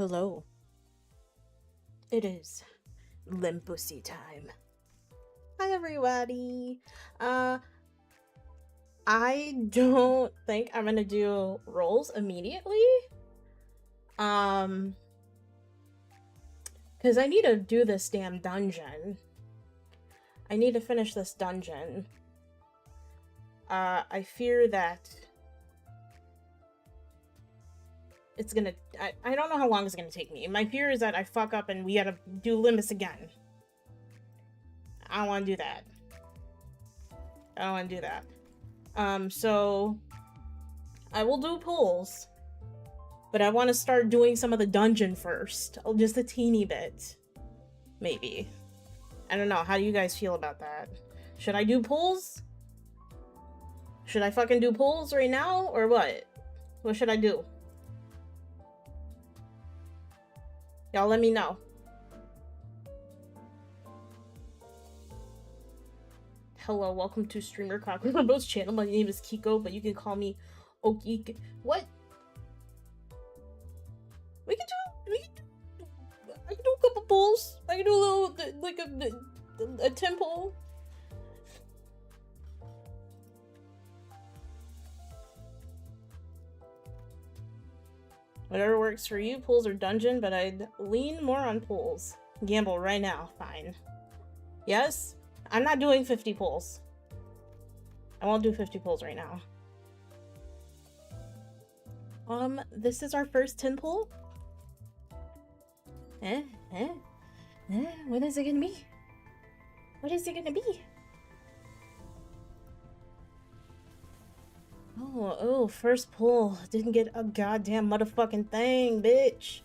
Hello. It is Limbusy time. Hi everybody. I don't think I'm gonna do rolls immediately. Cause I need to do this damn dungeon. I need to finish this dungeon. I fear that it's gonna, I don't know how long it's gonna take me. My fear is that I fuck up and we gotta do Limbus again. I don't wanna do that. I don't wanna do that. So I will do pulls, but I want to start doing some of the dungeon first. Just a teeny bit. Maybe. I don't know. How do you guys feel about that? Should I do pulls? Should I fucking do pulls right now? Or what? What should I do? Y'all let me know. Hello, welcome to Streamer Cockroach's channel. My name is Kiko, but you can call me Oki. What? I can do a couple pulls. I can do a little, like a temple. Whatever works for you, pulls or dungeon, but I'd lean more on pulls. Gamble right now, fine. Yes? I'm not doing 50 pulls. I won't do 50 pulls right now. This is our first 10 pull. What is it gonna be? What is it gonna be? Oh, first pull. Didn't get a goddamn motherfucking thing, bitch.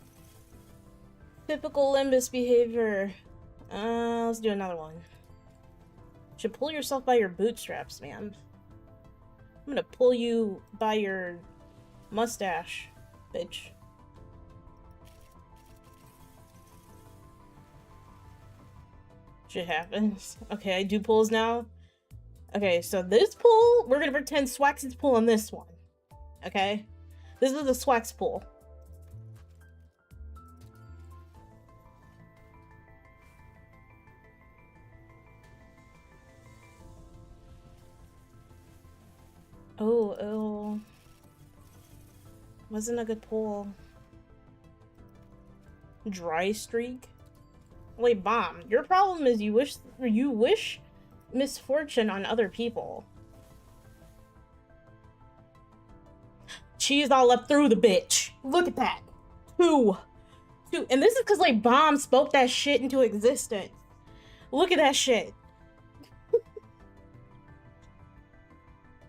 Typical Limbus behavior. Let's do another one. Should pull yourself by your bootstraps, man. I'm gonna pull you by your mustache, bitch. Shit happens. Okay, I do pulls now. Okay, so this pull, we're gonna pretend Swax's pull on this one. Okay? This is the Swax pull. Oh. Wasn't a good pull. Dry streak? Wait, Bomb. Your problem is you wish misfortune on other people. Cheese all up through the bitch. Look at that. Two. And this is because, like, Bomb spoke that shit into existence. Look at that shit.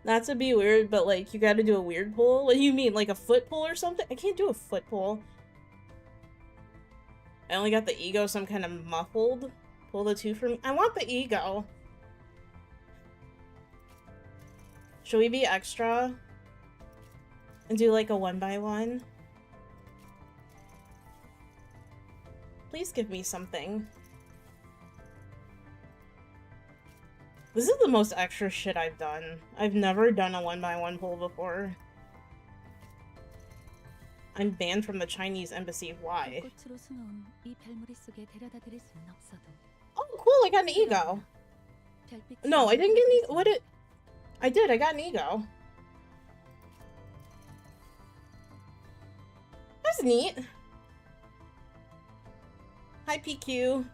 Not to be weird, but, like, you gotta do a weird pull? What do you mean, like a foot pull or something? I can't do a foot pull. I only got the ego, so I'm kind of muffled. Pull the 2 for me. I want the ego. Should we be extra? And do, like, a 1x1? Please give me something. This is the most extra shit I've done. I've never done a 1x1 pull before. I'm banned from the Chinese embassy. Why? Oh, cool, I got an ego. No, I didn't get any. What it? I did, I got an ego. That's neat. Hi, PQ.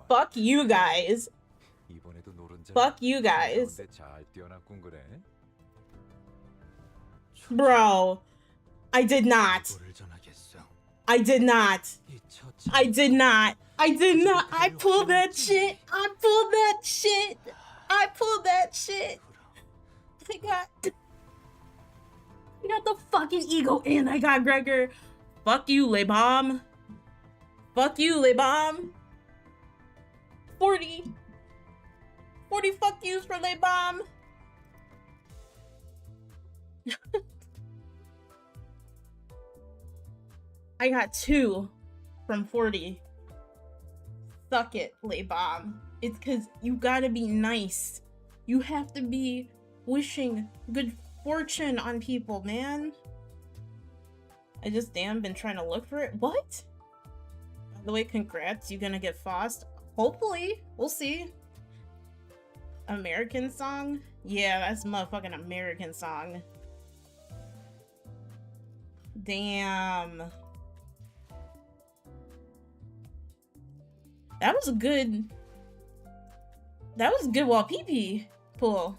Fuck you guys. Fuck you guys. Bro, I did not. I did not. I did not. I did not. I pulled that shit. I pulled that shit. I pulled that shit. I got the fucking ego and I got Gregor. Fuck you, Le Bomb. Fuck you, Le Bomb. 40 fuck yous for Le Bomb. I got 2 from 40. Suck it, Lay Bomb. It's because you gotta be nice. You have to be wishing good fortune on people, man. I just damn been trying to look for it. What? By the way, congrats. You gonna get Fost? Hopefully. We'll see. American song? Yeah, that's a motherfucking American song. Damn. That was a good... That was a good WALPIPI pull.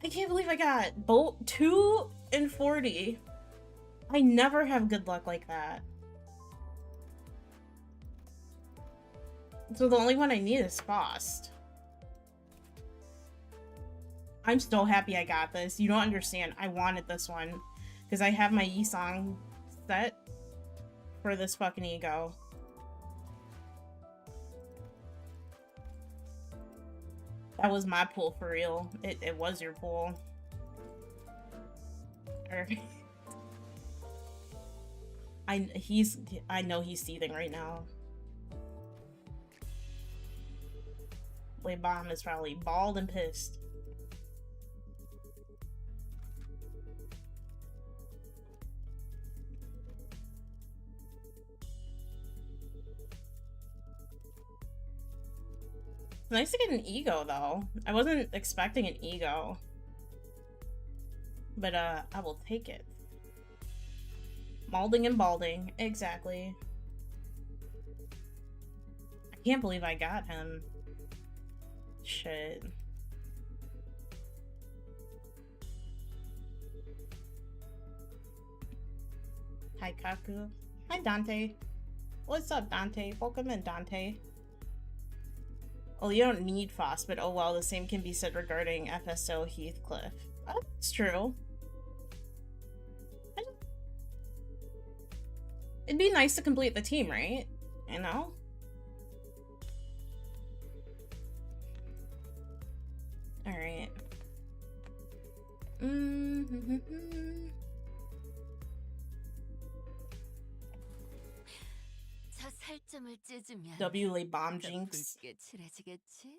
I can't believe I got both 2 and 40. I never have good luck like that. So the only one I need is Fost. I'm so happy I got this. You don't understand. I wanted this one. Because I have my E-song set for this fucking ego. That was my pull for real. It was your pull. I know he's seething right now. Lay Bomb is probably bald and pissed. It's nice to get an ego though. I wasn't expecting an ego. But I will take it. Malding and balding, exactly. I can't believe I got him. Shit. Hi Kaku. Hi Dante. What's up Dante? Welcome in Dante. Well, you don't need Fost, but oh well, the same can be said regarding FSO Heathcliff. Oh, that's true. It'd be nice to complete the team, right? You know? Alright. W Lay Bomb jinx.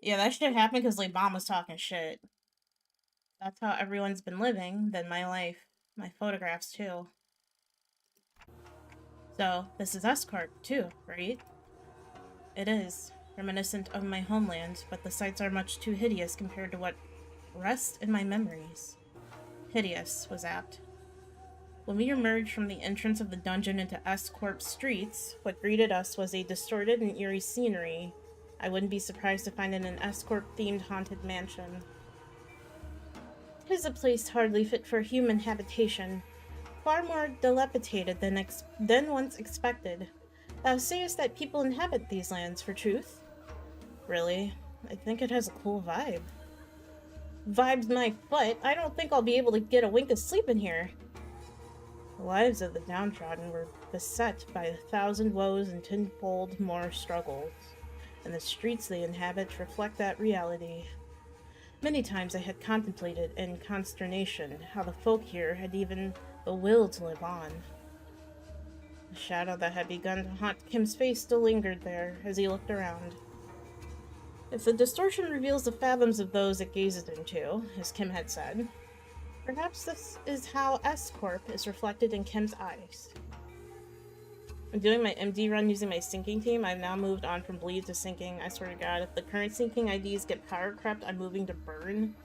Yeah, that shit happened because Lay Bomb was talking shit. That's how everyone's been living, then my life. My photographs too. So, this is S-Corp too, right? It is. Reminiscent of my homeland, but the sights are much too hideous compared to what rests in my memories. Hideous was apt. When we emerged from the entrance of the dungeon into S-Corp streets, what greeted us was a distorted and eerie scenery. I wouldn't be surprised to find it an S-Corp-themed haunted mansion. It is a place hardly fit for human habitation, far more dilapidated than once expected. Thou sayest that people inhabit these lands for truth? Really? I think it has a cool vibe. Vibe's my foot. I don't think I'll be able to get a wink of sleep in here. The lives of the downtrodden were beset by 1,000 woes and tenfold more struggles, and the streets they inhabit reflect that reality. Many times I had contemplated in consternation how the folk here had even the will to live on. The shadow that had begun to haunt Kim's face still lingered there as he looked around. If the distortion reveals the fathoms of those it gazes into, as Kim had said, perhaps this is how S-Corp is reflected in Kim's eyes. I'm doing my MD run using my syncing team. I've now moved on from bleed to syncing. I swear to God, if the current syncing IDs get power crept, I'm moving to burn.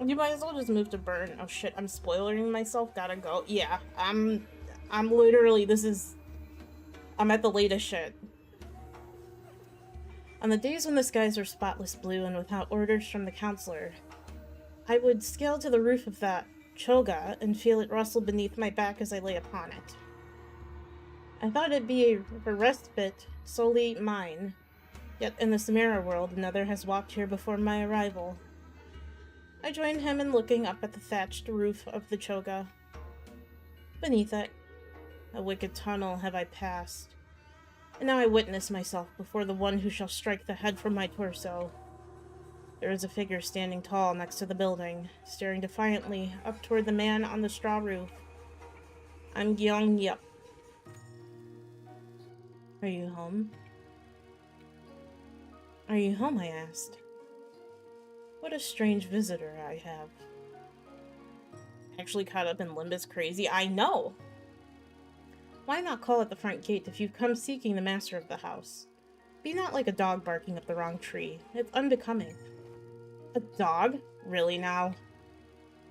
You might as well just move to burn. Oh shit, I'm spoiling myself. Gotta go. Yeah, I'm literally, I'm at the latest shit. On the days when the skies were spotless blue and without orders from the counselor, I would scale to the roof of that choga and feel it rustle beneath my back as I lay upon it. I thought it'd be a respite solely mine, yet in the Samara world another has walked here before my arrival. I joined him in looking up at the thatched roof of the choga. Beneath it, a wicked tunnel have I passed, and now I witness myself before the one who shall strike the head from my torso. There is a figure standing tall next to the building, staring defiantly up toward the man on the straw roof. I'm Gyeong Yup. Are you home? Are you home, I asked. What a strange visitor I have. Actually caught up in Limbus crazy? I know! Why not call at the front gate if you've come seeking the master of the house? Be not like a dog barking up the wrong tree. It's unbecoming. A dog? Really now?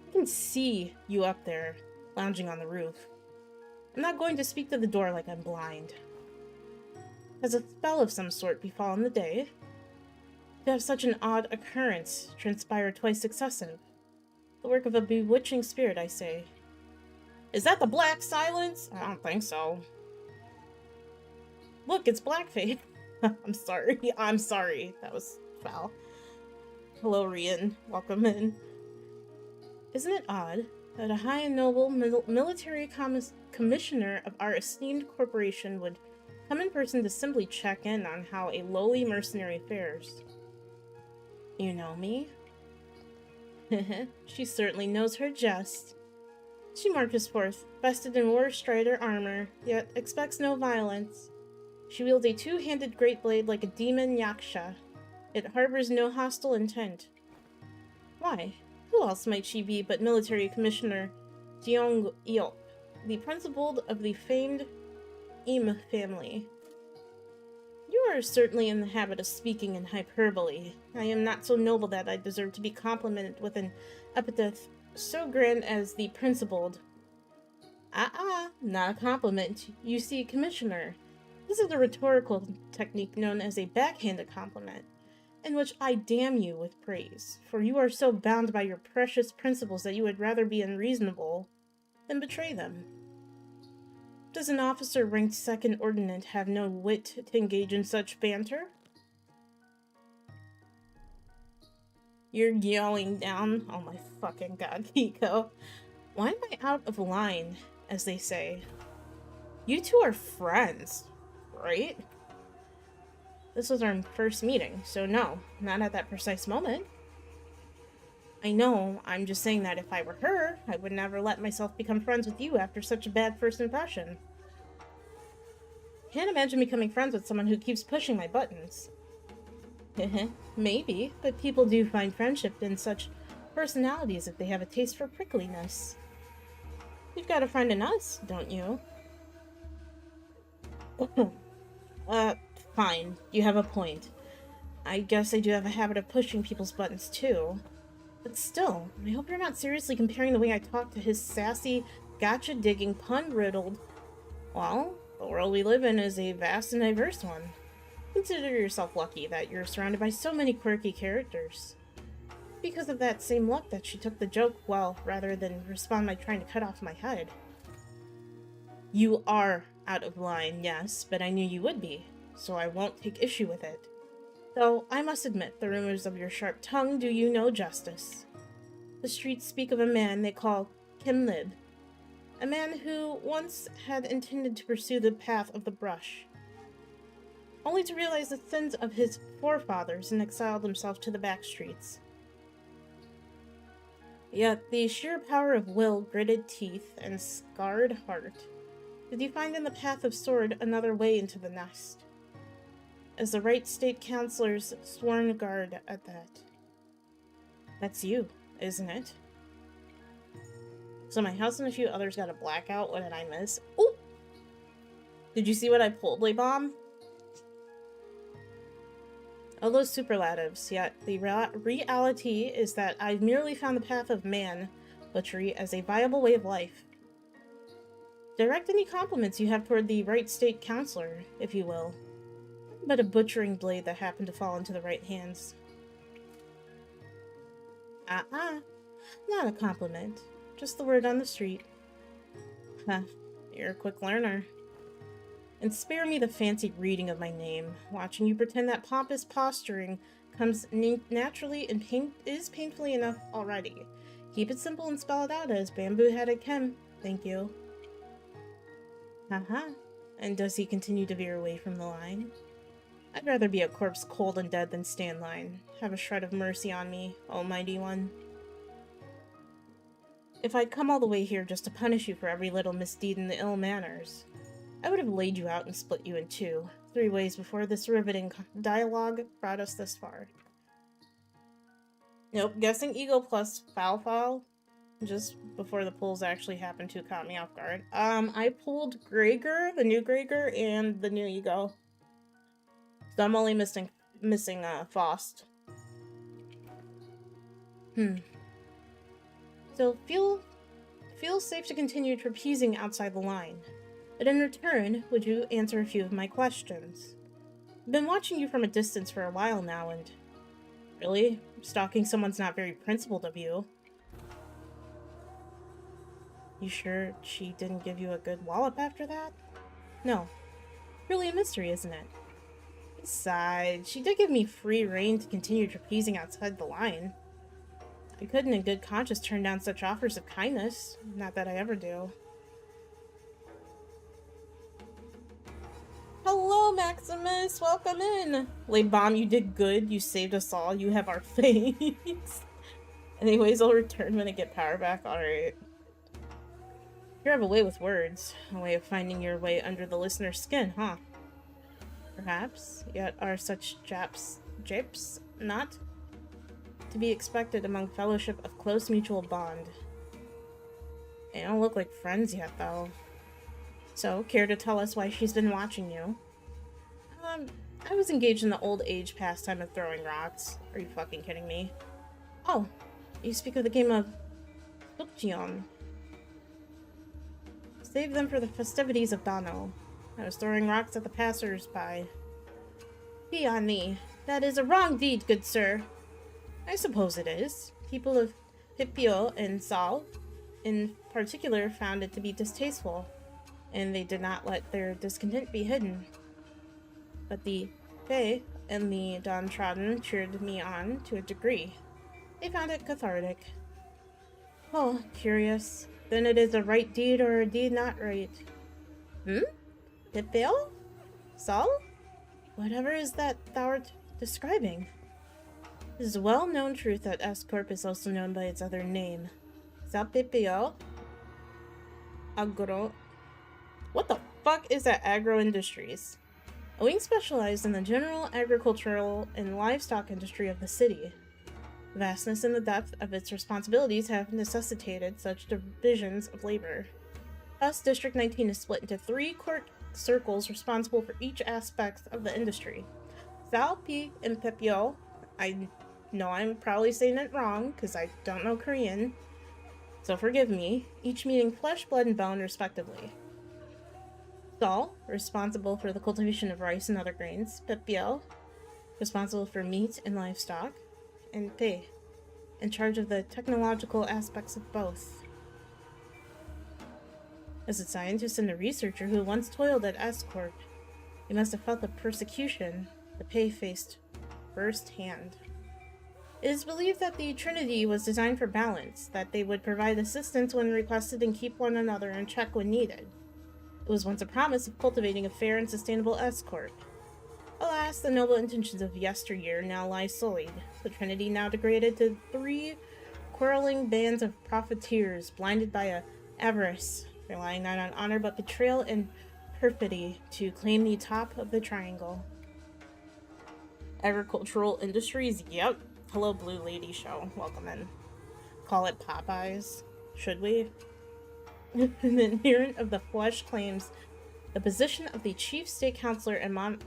I can see you up there, lounging on the roof. I'm not going to speak to the door like I'm blind. Has a spell of some sort befallen the day? To have such an odd occurrence transpire twice successive. The work of a bewitching spirit, I say. Is that the black silence? I don't think so. Look, it's blackface. I'm sorry. I'm sorry. That was foul. Hello, Rian. Welcome in. Isn't it odd that a high and noble military commissioner of our esteemed corporation would come in person to simply check in on how a lowly mercenary fares? You know me? She certainly knows her jest. She marches forth, vested in war strider armor, yet expects no violence. She wields a two-handed great blade like a demon yaksha. It harbors no hostile intent. Why? Who else might she be but Military Commissioner Jeong Yeop, the principal of the famed Im family? You are certainly in the habit of speaking in hyperbole. I am not so noble that I deserve to be complimented with an epithet so grand as the principled. Not a compliment. You see, Commissioner, this is a rhetorical technique known as a backhanded compliment, in which I damn you with praise, for you are so bound by your precious principles that you would rather be unreasonable than betray them. Does an officer ranked second ordinate have no wit to engage in such banter? You're yelling down. Oh my fucking god, Pico. Why am I out of line, as they say? You two are friends, right? This was our first meeting, so no, not at that precise moment. I know, I'm just saying that if I were her, I would never let myself become friends with you after such a bad first impression. Can't imagine becoming friends with someone who keeps pushing my buttons. Maybe, but people do find friendship in such personalities if they have a taste for prickliness. You've got a friend in us, don't you? Fine. You have a point. I guess I do have a habit of pushing people's buttons too. But still, I hope you're not seriously comparing the way I talk to his sassy, gotcha-digging, pun-riddled... Well, the world we live in is a vast and diverse one. Consider yourself lucky that you're surrounded by so many quirky characters. Because of that same luck that she took the joke well, rather than respond by trying to cut off my head. You are out of line, yes, but I knew you would be, so I won't take issue with it. Though, I must admit, the rumors of your sharp tongue do you no justice. The streets speak of a man they call Kim Lib, a man who once had intended to pursue the path of the brush, only to realize the sins of his forefathers and exiled himself to the back streets. Yet the sheer power of will, gritted teeth, and scarred heart did he find in the path of sword another way into the nest, as the right state councilor's sworn guard at that. That's you, isn't it? So my house and a few others got a blackout. What did I miss? Ooh! Did you see what I pulled, Bomb? All those superlatives, yet the reality is that I've merely found the path of man butchery as a viable way of life. Direct any compliments you have toward the right state counselor, if you will. But a butchering blade that happened to fall into the right hands. Not a compliment. Just the word on the street. Huh, you're a quick learner. And spare me the fancy reading of my name. Watching you pretend that pompous posturing comes naturally and is painfully enough already. Keep it simple and spell it out as bamboo-headed Kim. Thank you. Haha. And does he continue to veer away from the line? I'd rather be a corpse cold and dead than stay in line. Have a shred of mercy on me, almighty one. If I'd come all the way here just to punish you for every little misdeed and ill manners, I would have laid you out and split you in 2, 3 ways before this riveting dialogue brought us this far. Nope, guessing ego plus foul just before the pulls actually happened to caught me off guard. I pulled Gregor, the new Gregor, and the new ego. So I'm only missing Faust. So feel safe to continue trapezing outside the line. But in return, would you answer a few of my questions? I've been watching you from a distance for a while now, and really, stalking someone's not very principled of you. You sure she didn't give you a good wallop after that? No. Really a mystery, isn't it? Besides, she did give me free rein to continue trapezing outside the line. I couldn't in good conscience turn down such offers of kindness. Not that I ever do. Hello, Maximus! Welcome in! Late Bomb, you did good. You saved us all. You have our face. Anyways, I'll return when I get power back. Alright. You have a way with words. A way of finding your way under the listener's skin, huh? Perhaps. Yet are such japes not to be expected among fellowship of close mutual bond. They don't look like friends yet, though. So, care to tell us why she's been watching you? I was engaged in the old age pastime of throwing rocks. Are you fucking kidding me? Oh, you speak of the game of Bukjion. Save them for the festivities of Dano. I was throwing rocks at the passers-by. Be on me. That is a wrong deed, good sir. I suppose it is. People of Pipio and Sal, in particular, found it to be distasteful, and they did not let their discontent be hidden. But the Fae and the downtrodden cheered me on to a degree. They found it cathartic. Oh, curious. Then it is a right deed or a deed not right. Pipio? Sal? Whatever is that thou art describing? It is a well-known truth that S-Corp is also known by its other name. Pipio? Agro... What the fuck is that? Agro Industries? A wing specialized in the general agricultural and livestock industry of the city. The vastness and the depth of its responsibilities have necessitated such divisions of labor. Thus, District 19 is split into 3 court circles responsible for each aspect of the industry. Sal, Pi, and Pipio. I know I'm probably saying it wrong, because I don't know Korean, so forgive me, each meaning flesh, blood, and bone, respectively. Sal, responsible for the cultivation of rice and other grains. Pipio, responsible for meat and livestock. And Pe, in charge of the technological aspects of both. As a scientist and a researcher who once toiled at S-Corp, he must have felt the persecution the Pe faced firsthand. It is believed that the Trinity was designed for balance, that they would provide assistance when requested and keep one another in check when needed. It was once a promise of cultivating a fair and sustainable S-Corp. Alas, the noble intentions of yesteryear now lie sullied, the Trinity now degraded to 3 quarreling bands of profiteers blinded by avarice, relying not on honor but betrayal and perfidy to claim the top of the triangle. Agricultural industries, yep. Hello, Blue Lady Show. Welcome in. Call it Popeyes. Should we? The inherent of the flesh claims the position of the chief state counselor and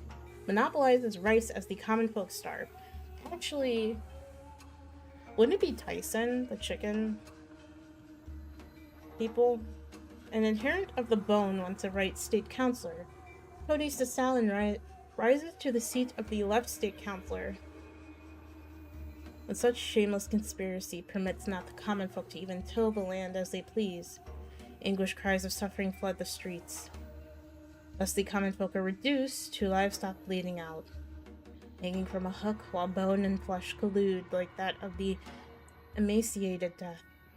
monopolizes rice as the common folk starve. Actually, wouldn't it be Tyson, the chicken people? An inherent of the bone once a right state counselor. Cody's the Stalin rises to the seat of the left state counselor. When such shameless conspiracy permits not the common folk to even till the land as they please, anguished cries of suffering flood the streets. Thus the common folk are reduced to livestock bleeding out, hanging from a hook while bone and flesh collude like that of the emaciated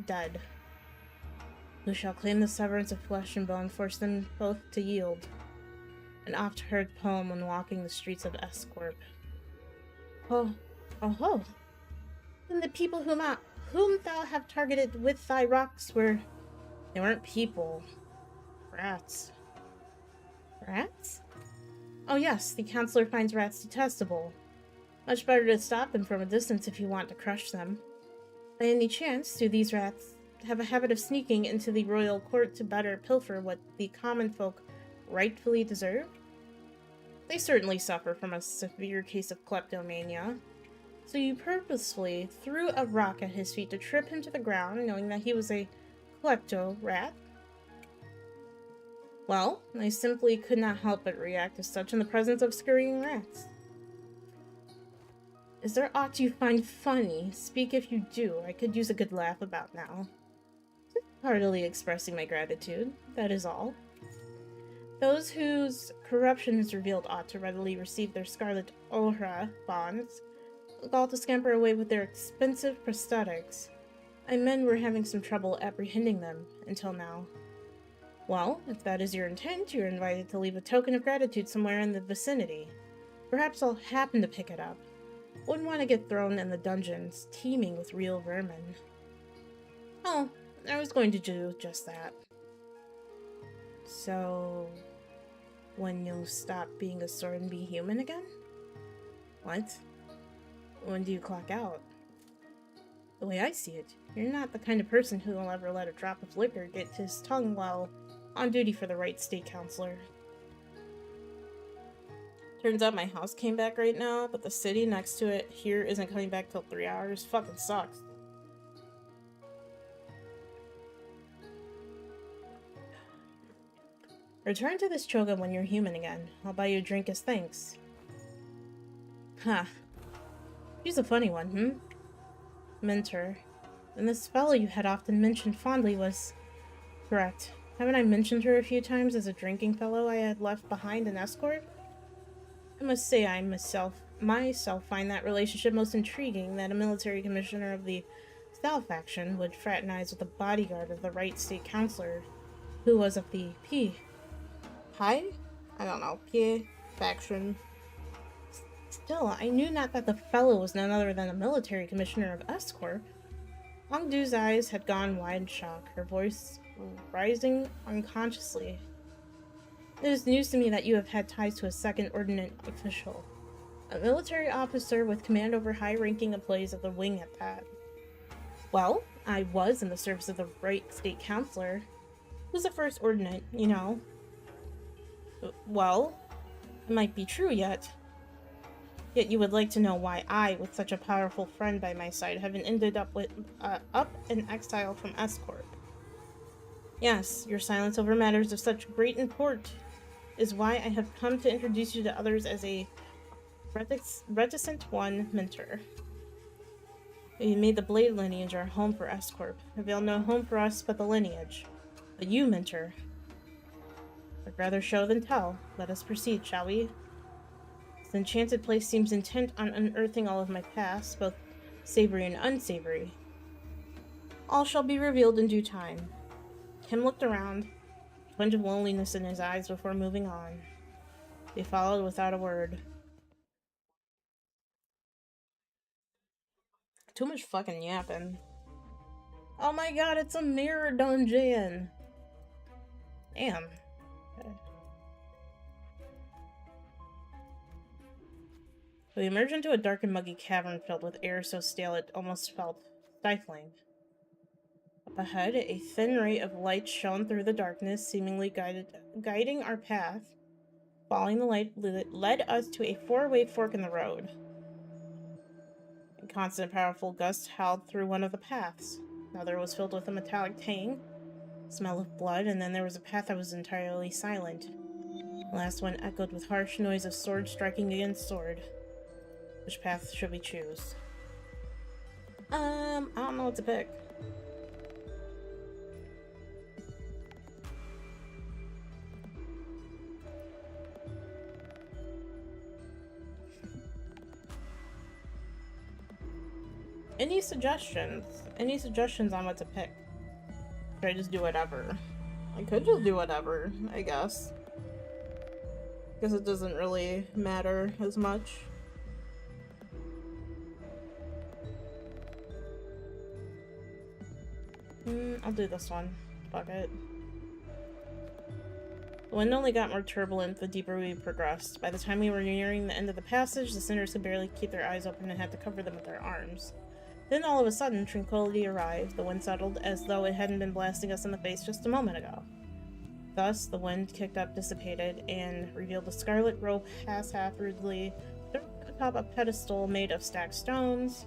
dead. Who shall claim the severance of flesh and bone, force them both to yield. An oft-heard poem when walking the streets of S-Corp. Oh ho! Then the people whom thou have targeted with thy rocks were... They weren't people. Rats. Rats? Oh yes, the counselor finds rats detestable. Much better to stop them from a distance if you want to crush them. By any chance, do these rats have a habit of sneaking into the royal court to better pilfer what the common folk rightfully deserve? They certainly suffer from a severe case of kleptomania. So you purposefully threw a rock at his feet to trip him to the ground, knowing that he was a klepto rat? Well, I simply could not help but react as such in the presence of scurrying rats. Is there aught you find funny? Speak if you do. I could use a good laugh about now. Just heartily expressing my gratitude, that is all. Those whose corruption is revealed ought to readily receive their scarlet ohra bonds, all to scamper away with their expensive prosthetics. I men were having some trouble apprehending them, until now. Well, if that is your intent, you're invited to leave a token of gratitude somewhere in the vicinity. Perhaps I'll happen to pick it up. Wouldn't want to get thrown in the dungeons, teeming with real vermin. Oh, I was going to do just that. So... when you'll stop being a sword and be human again? What? When do you clock out? The way I see it, you're not the kind of person who will ever let a drop of liquor get to his tongue while on duty for the right state counselor. Turns out my house came back right now, but the city next to it here isn't coming back till 3 hours. Fucking sucks. Return to this choga when you're human again. I'll buy you a drink as thanks. Huh. She's a funny one, Mentor. And this fellow you had often mentioned fondly was... correct. Haven't I mentioned her a few times as a drinking fellow I had left behind in escort? I must say I myself find that relationship most intriguing, that a military commissioner of the Sal faction would fraternize with a bodyguard of the right state counselor, who was of the P faction. Still, I knew not that the fellow was none other than a military commissioner of escort. Hongdu's eyes had gone wide in shock, her voice rising unconsciously. It is news to me that you have had ties to a second ordinate official. A military officer with command over high-ranking employees of the wing at that. Well, I was in the service of the right state counselor. Who's the first ordinate, you know? Well, it might be true yet you would like to know why I, with such a powerful friend by my side, have ended up in exile from escort. Yes, your silence over matters of such great import is why I have come to introduce you to others as a reticent one mentor. We made the Blade lineage our home for escort. Avail no home for us but the lineage. But you, mentor, would rather show than tell. Let us proceed, shall we? This enchanted place seems intent on unearthing all of my past, both savory and unsavory. All shall be revealed in due time. Kim looked around, a twinge of loneliness in his eyes before moving on. They followed without a word. Too much fucking yapping. Oh my god, it's a mirror dungeon! Damn. We emerged into a dark and muggy cavern filled with air so stale it almost felt stifling. Up ahead, a thin ray of light shone through the darkness, seemingly guiding our path. Following the light led us to a four-way fork in the road. A constant, powerful gust howled through one of the paths. Another was filled with a metallic tang, smell of blood, and then there was a path that was entirely silent. The last one echoed with harsh noise of sword striking against sword. Which path should we choose? I don't know what to pick. Any suggestions? Any suggestions on what to pick? Should I just do whatever? I could just do whatever, I guess. Because it doesn't really matter as much. I'll do this one. Fuck it. The wind only got more turbulent the deeper we progressed. By the time we were nearing the end of the passage, the sinners could barely keep their eyes open and had to cover them with their arms. Then all of a sudden, tranquility arrived. The wind settled as though it hadn't been blasting us in the face just a moment ago. Thus, the wind kicked up, dissipated, and revealed a scarlet rope haphazardly atop a pedestal made of stacked stones.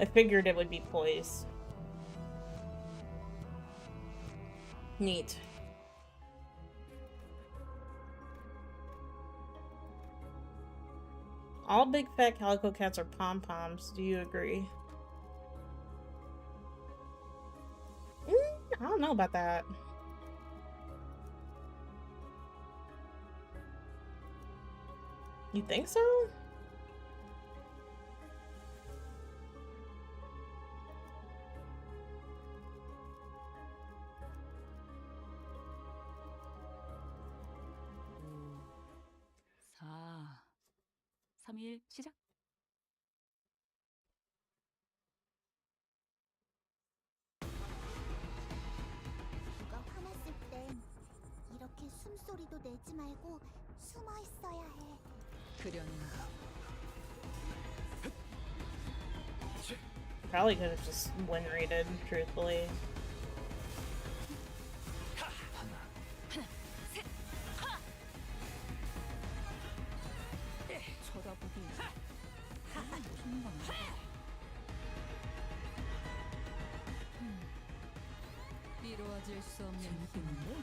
I figured it would be poised. Neat. All big fat calico cats are pom-poms. Do you agree? I don't know about that. You think so? 시작. 누가 화났을 땐 이렇게 숨소리도 내지 말고 숨어 있어야 해. 그려는 Probably could have just win rated, truthfully. 이루어질 수 없는 힘인데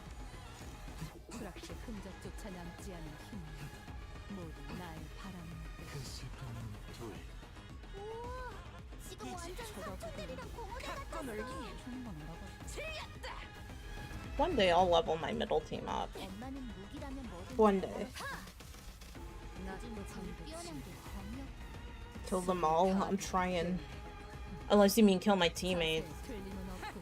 불확실 흔적조차 남지 않은 힘 모두 나의 바람인데 그 슬픔은 둘 우와, 지금 완전 사람들이랑 공원에 놀기 갔어. 주는 건 알아봐. One day I'll level my middle team up. 엄마는 무기라면 뭐든 One day. 나도 제일 뛰어난 게 검역. Kill them all. I'm trying. Unless you mean kill my teammates. 틀림은 없고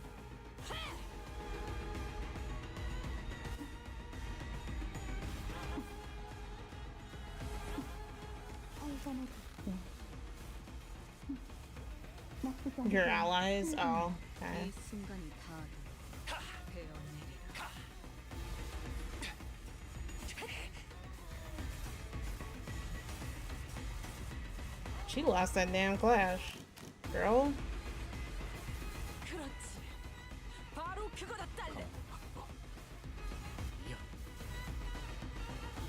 Your allies? Oh, okay. 이 순간이 다 베어내리라. She lost that damn clash. Girl. 그렇지. 바로 그거다 딸내.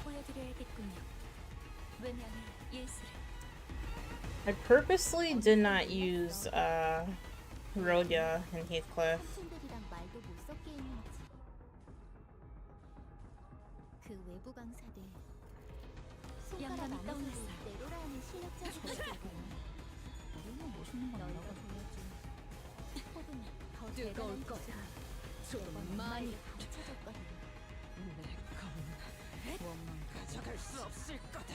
보여드려야겠군요. 왜냐면 예술은 I purposely did not use, Rhodia and Heathcliff. 삼촌들이랑 말도 못 섞게 했는지. 그 외부 강사들 손가락 안 떠올랐어. 내로라는 실력자들이고 우리는 멋있는 건 너희가 알아봐. 보여준 포도는 더 뜨거울 대단한 거다. 것을 조금 많이 감춰줬거든. 내 검은 원망 가져갈 수 없을 거다.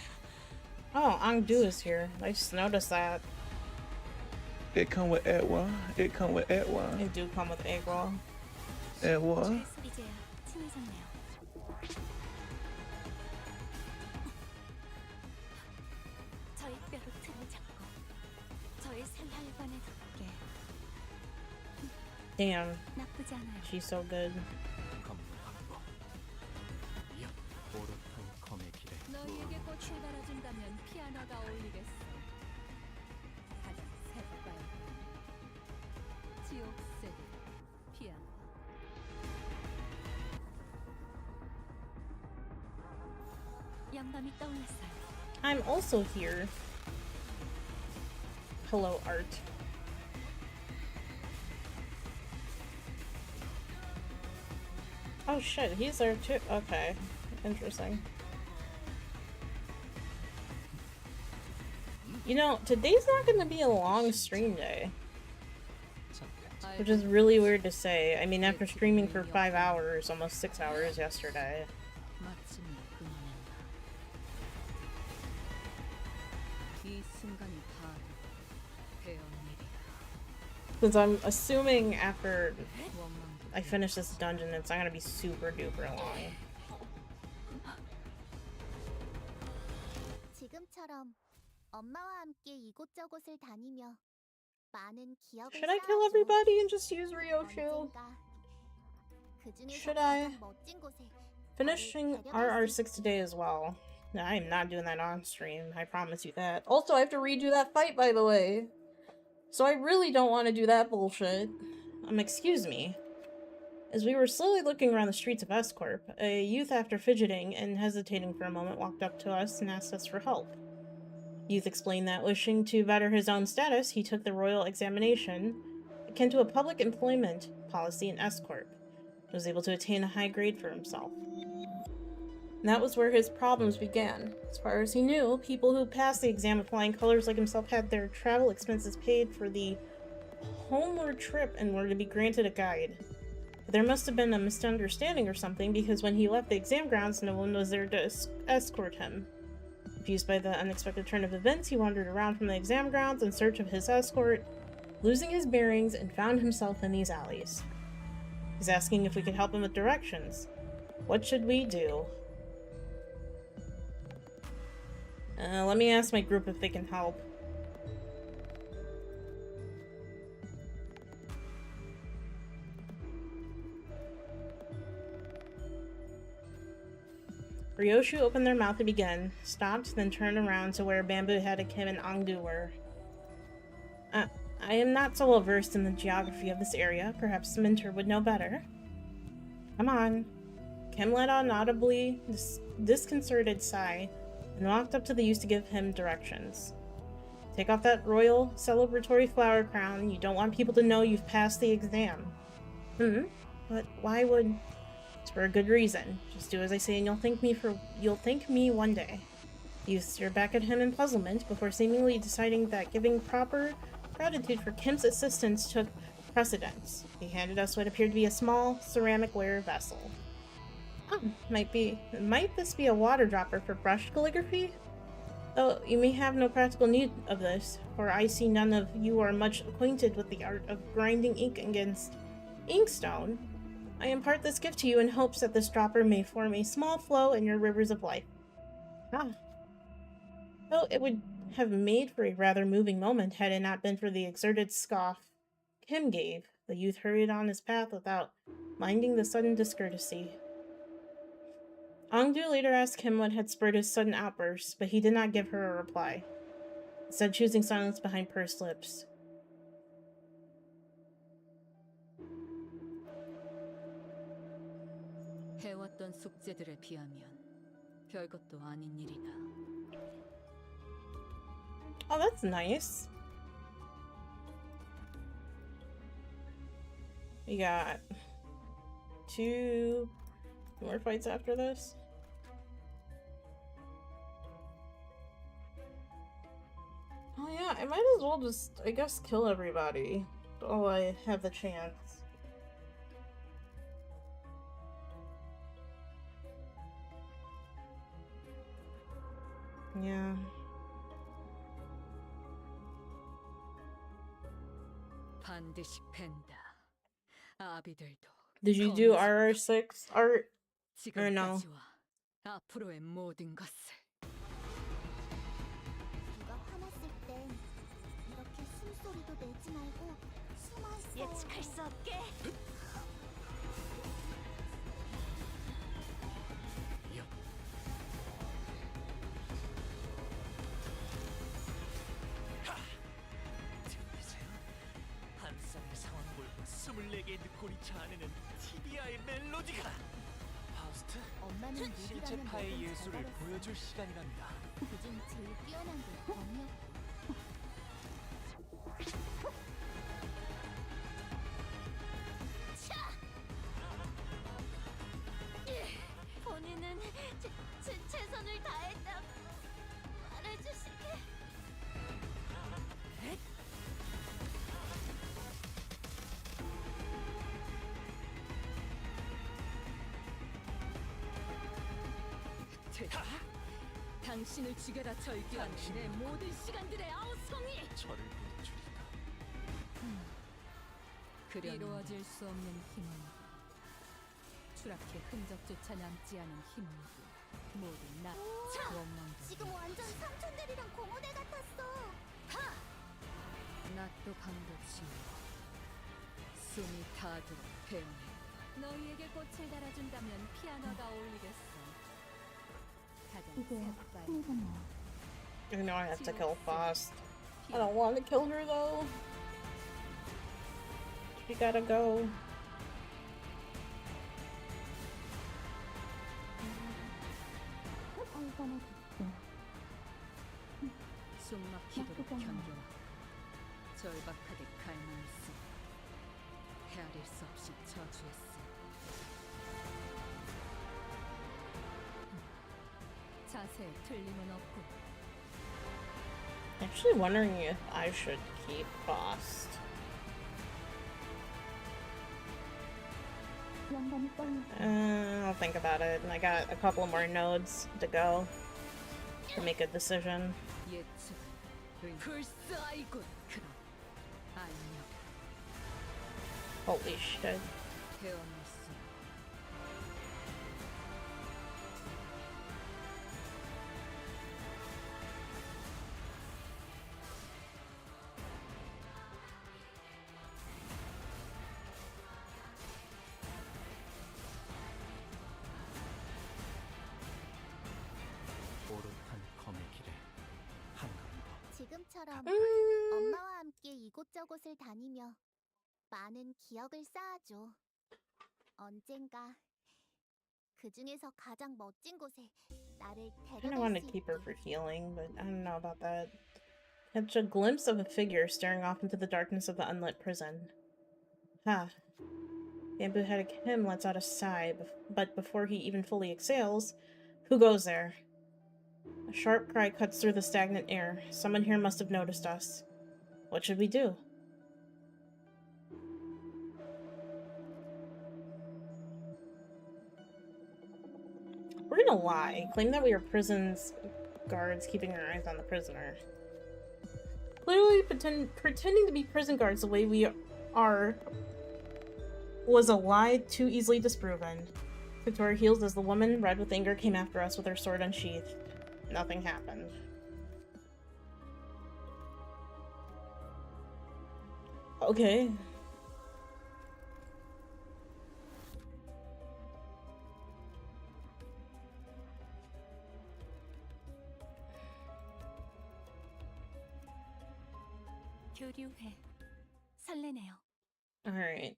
Oh, Angdu is here. I just noticed that. It come with Edwa. It come with They Edwa. do come with egg roll. Edwa. 소리제야 친해졌네요. 저의 뼈로 틀을 잡고 저의 생활관에 덮게 Damn, 나쁘지 않아요. she's so good. 너희에게 꽃을 달아준다면 피아노가 어울리겠어. 가장 색깔 지옥세대 피아노. 영감이 떠올랐어요. I'm also here. Hello, Art. Oh shit, he's there too. Okay, interesting. You know, today's not gonna be a long stream day, which is really weird to say. I mean, after streaming for 5 hours, almost 6 hours yesterday. 마침내 그만한다. 이 순간이 다 베어내리라. Since I'm assuming after 원망도 I finish this dungeon, it's not gonna be super duper long. 지금처럼 엄마와 함께 이곳저곳을 다니며 Should I kill everybody and just use Ryoshu? Should I? Finishing RR6 today as well. No, I am not doing that on stream, I promise you that. Also, I have to redo that fight, by the way. So I really don't want to do that bullshit. Excuse me. As we were slowly looking around the streets of Escorp, a youth, after fidgeting and hesitating for a moment, walked up to us and asked us for help. Youth explained that, wishing to better his own status, he took the royal examination, akin to a public employment policy in Escorp, and was able to attain a high grade for himself. And that was where his problems began. As far as he knew, people who passed the exam with flying colors like himself had their travel expenses paid for the homeward trip and were to be granted a guide. But there must have been a misunderstanding or something, because when he left the exam grounds, no one was there to escort him. Confused by the unexpected turn of events, he wandered around from the exam grounds in search of his escort, losing his bearings, and found himself in these alleys. He's asking if we could help him with directions. What should we do? Let me ask my group if they can help. Ryoshu opened their mouth to begin, stopped, then turned around to where Bamboo-headed Kim and Angdu were. I am not so well versed in the geography of this area. Perhaps Minter would know better. Come on. Kim let out an audibly disconcerted sigh and walked up to the youth to give him directions. Take off that royal celebratory flower crown. You don't want people to know you've passed the exam. But why would... It's for a good reason. Just do as I say and you'll thank me one day. The youth stared back at him in puzzlement before seemingly deciding that giving proper gratitude for Kim's assistance took precedence. He handed us what appeared to be a small ceramicware vessel. Oh, might this be a water dropper for brush calligraphy? Though you may have no practical need of this, for I see none of you are much acquainted with the art of grinding ink against inkstone. I impart this gift to you in hopes that this dropper may form a small flow in your rivers of life. Though it would have made for a rather moving moment had it not been for the exerted scoff Kim gave. The youth hurried on his path without minding the sudden discourtesy. Angdu later asked him what had spurred his sudden outburst, but he did not give her a reply, instead choosing silence behind pursed lips. 해왔던 숙제들에 비하면 별것도 아닌 일이다. Oh, that's nice. We got 2 more fights after this. Oh yeah, I might as well just, I guess, kill everybody while I have the chance. Yeah. 반드시 팬다. 아비들도. Did you do RR6 art? Or no? 지금까지와 앞으로의 모든 것을. 누가 화났을 땐 이렇게 숨소리도 내지 말고 숨어 있어. 예측할 수 없게. 한 쌍의 상황골과 24개의 늑골이 자아내는 TBI의 멜로디가 파우스트, 엄마는 신체파의 예술을 보여줄 시간이랍니다. 그중 제일 뛰어난 게 범이었고. 본인은 최선을 다했다고 말해주시게. 당신을 죽여라 절규하는 내 모든 시간들의 아우성이. 저를 보여주리다. 이루어질 수 없는 힘은 추락의 흔적조차 남지 않은 힘은 모두 나. 지금 완전 삼촌들이랑 공원에 같았어. 낫도 강도치고 숨이 타도록 배우네. 너희에게 꽃을 달아준다면 피아노가 어울리겠어. 가장 새빨간 I know I have to kill Faust. I don't want to kill her though. She gotta go. 숨막히도록 견뎌와. 절박하게 갈망했어. 헤아릴 수 없이 저주했어. 자세에 틀림은 없고. Actually wondering if I should keep Faust. I'll think about it. And I got a couple more nodes to go to make a decision. Holy shit. 오롯한 검의 길에 한 걸음 더. 지금처럼 엄마와 함께 이곳저곳을 다니며 많은 기억을 쌓아줘. 언젠가 그 중에서 가장 멋진 곳에 나를 I kind of want 데려갈 to 수 keep her 있게. for healing, but I don't know about that. Catch a glimpse of a figure staring off into the darkness of the unlit prison. Ha. Bamboo-headed Kim lets out a sigh, but before he even fully exhales, who goes there? A sharp cry cuts through the stagnant air. Someone here must have noticed us. What should we do? We're gonna lie. Claim that we are prison's guards keeping our eyes on the prisoner. Clearly pretending to be prison guards the way we are was a lie too easily disproven. Took to our heels as the woman, red with anger, came after us with her sword unsheathed. Nothing happened. Okay. 교류해. 설레네요. Alright.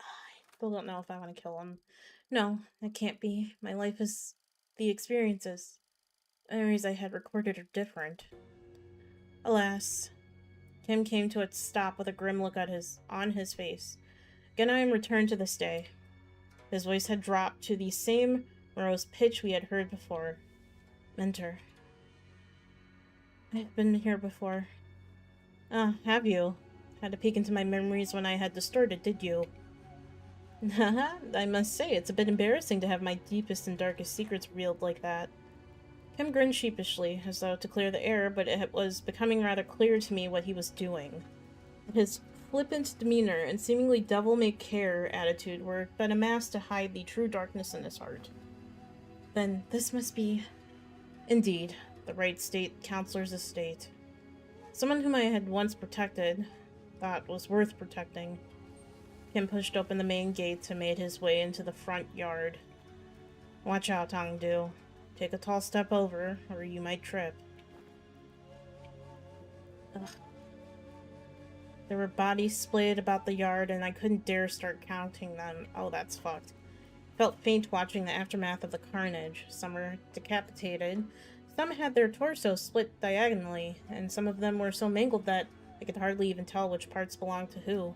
I still don't know if I want to kill him. No, it can't be. My life is the experiences. Memories I had recorded are different. Alas. Kim came to a stop with a grim look on his face. Again I am returned to this day. His voice had dropped to the same morose pitch we had heard before. Mentor. I've been here before. Ah, have you? Had to peek into my memories when I had distorted, did you? Haha, I must say, it's a bit embarrassing to have my deepest and darkest secrets revealed like that. Kim grinned sheepishly, as though to clear the air, but it was becoming rather clear to me what he was doing. His flippant demeanor and seemingly devil-may-care attitude were but a mask to hide the true darkness in his heart. Then this must be, indeed, the right state counselor's estate. Someone whom I had once protected, thought was worth protecting. Kim pushed open the main gates and made his way into the front yard. Watch out, Hongdu. Take a tall step over, or you might trip. Ugh. There were bodies splayed about the yard, and I couldn't dare start counting them. Oh, that's fucked. Felt faint watching the aftermath of the carnage. Some were decapitated. Some had their torso split diagonally, and some of them were so mangled that I could hardly even tell which parts belonged to who.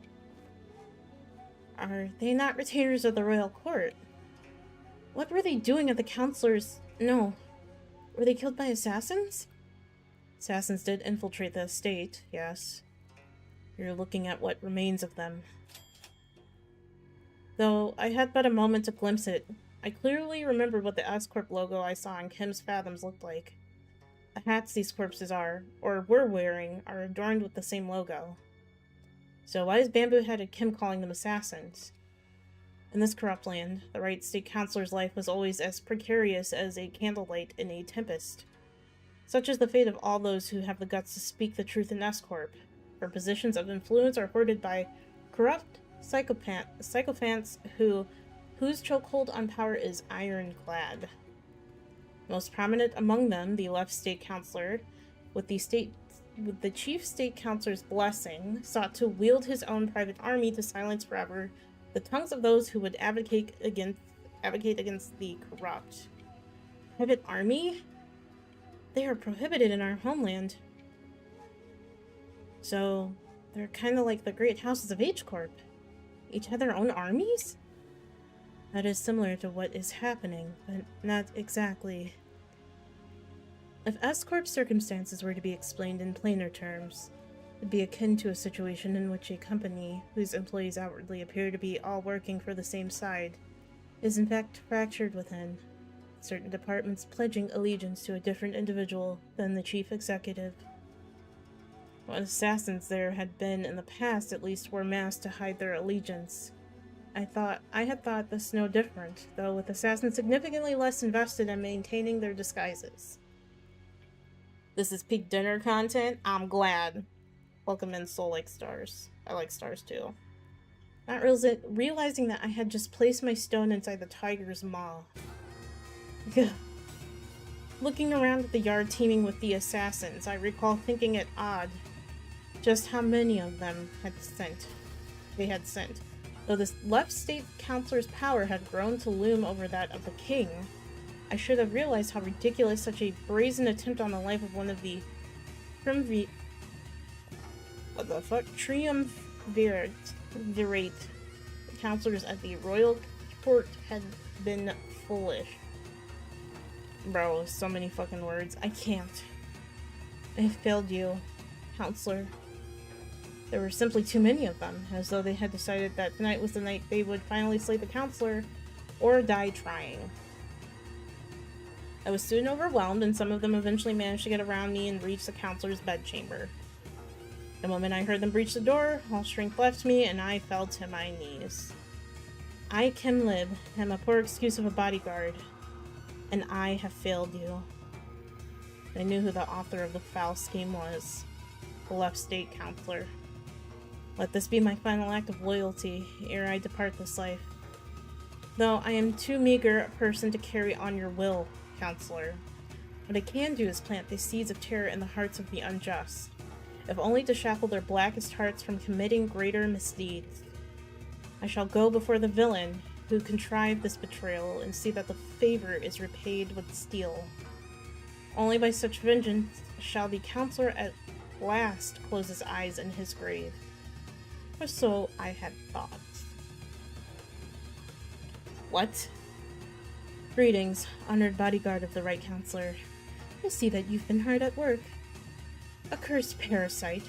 Are they not retainers of the royal court? What were they doing at the counselor's... No. Were they killed by assassins? Assassins did infiltrate the estate, yes. You're looking at what remains of them. Though I had but a moment to glimpse it, I clearly remembered what the S-Corp logo I saw on Kim's Fathoms looked like. The hats these corpses are, or were wearing, are adorned with the same logo. So why is Bamboo-headed Kim calling them assassins? In this corrupt land, the right state counselor's life was always as precarious as a candlelight in a tempest. Such is the fate of all those who have the guts to speak the truth in S-Corp. where positions of influence are hoarded by corrupt sycophants whose chokehold on power is ironclad. Most prominent among them, the left state councillor, with the chief state councillor's blessing, sought to wield his own private army to silence forever the tongues of those who would advocate against the corrupt. Private army? They are prohibited in our homeland. So, they're kind of like the great houses of H-Corp. Each had their own armies? That is similar to what is happening, but not exactly. If S-Corp's circumstances were to be explained in plainer terms, it would be akin to a situation in which a company, whose employees outwardly appear to be all working for the same side, is in fact fractured within, certain departments pledging allegiance to a different individual than the chief executive. What assassins there had been in the past at least were masked to hide their allegiance. I had thought this no different, though with assassins significantly less invested in maintaining their disguises. This is peak dinner content? I'm glad. Welcome in, Soul like stars. I like stars too. Not realizing that I had just placed my stone inside the tiger's maw. Looking around at the yard teeming with the assassins, I recall thinking it odd just how many of them they had sent. Though this left state councillor's power had grown to loom over that of the king, I should have realized how ridiculous such a brazen attempt on the life of one of the triumvirate councillors at the royal court had been foolish. Bro, so many fucking words. I can't. I failed you, counselor. There were simply too many of them, as though they had decided that tonight was the night they would finally slay the counselor, or die trying. I was soon overwhelmed, and some of them eventually managed to get around me and reach the counselor's bedchamber. The moment I heard them breach the door, all strength left me, and I fell to my knees. I, Kim Lib, am a poor excuse of a bodyguard, and I have failed you. I knew who the author of the foul scheme was. The left state counselor. Let this be my final act of loyalty ere I depart this life. Though I am too meager a person to carry on your will, counselor. What I can do is plant the seeds of terror in the hearts of the unjust, if only to shackle their blackest hearts from committing greater misdeeds. I shall go before the villain who contrived this betrayal and see that the favor is repaid with steel. Only by such vengeance shall the counselor at last close his eyes in his grave. Or so I had thought. What? Greetings, honored bodyguard of the right counselor. I see that you've been hard at work. Accursed parasite.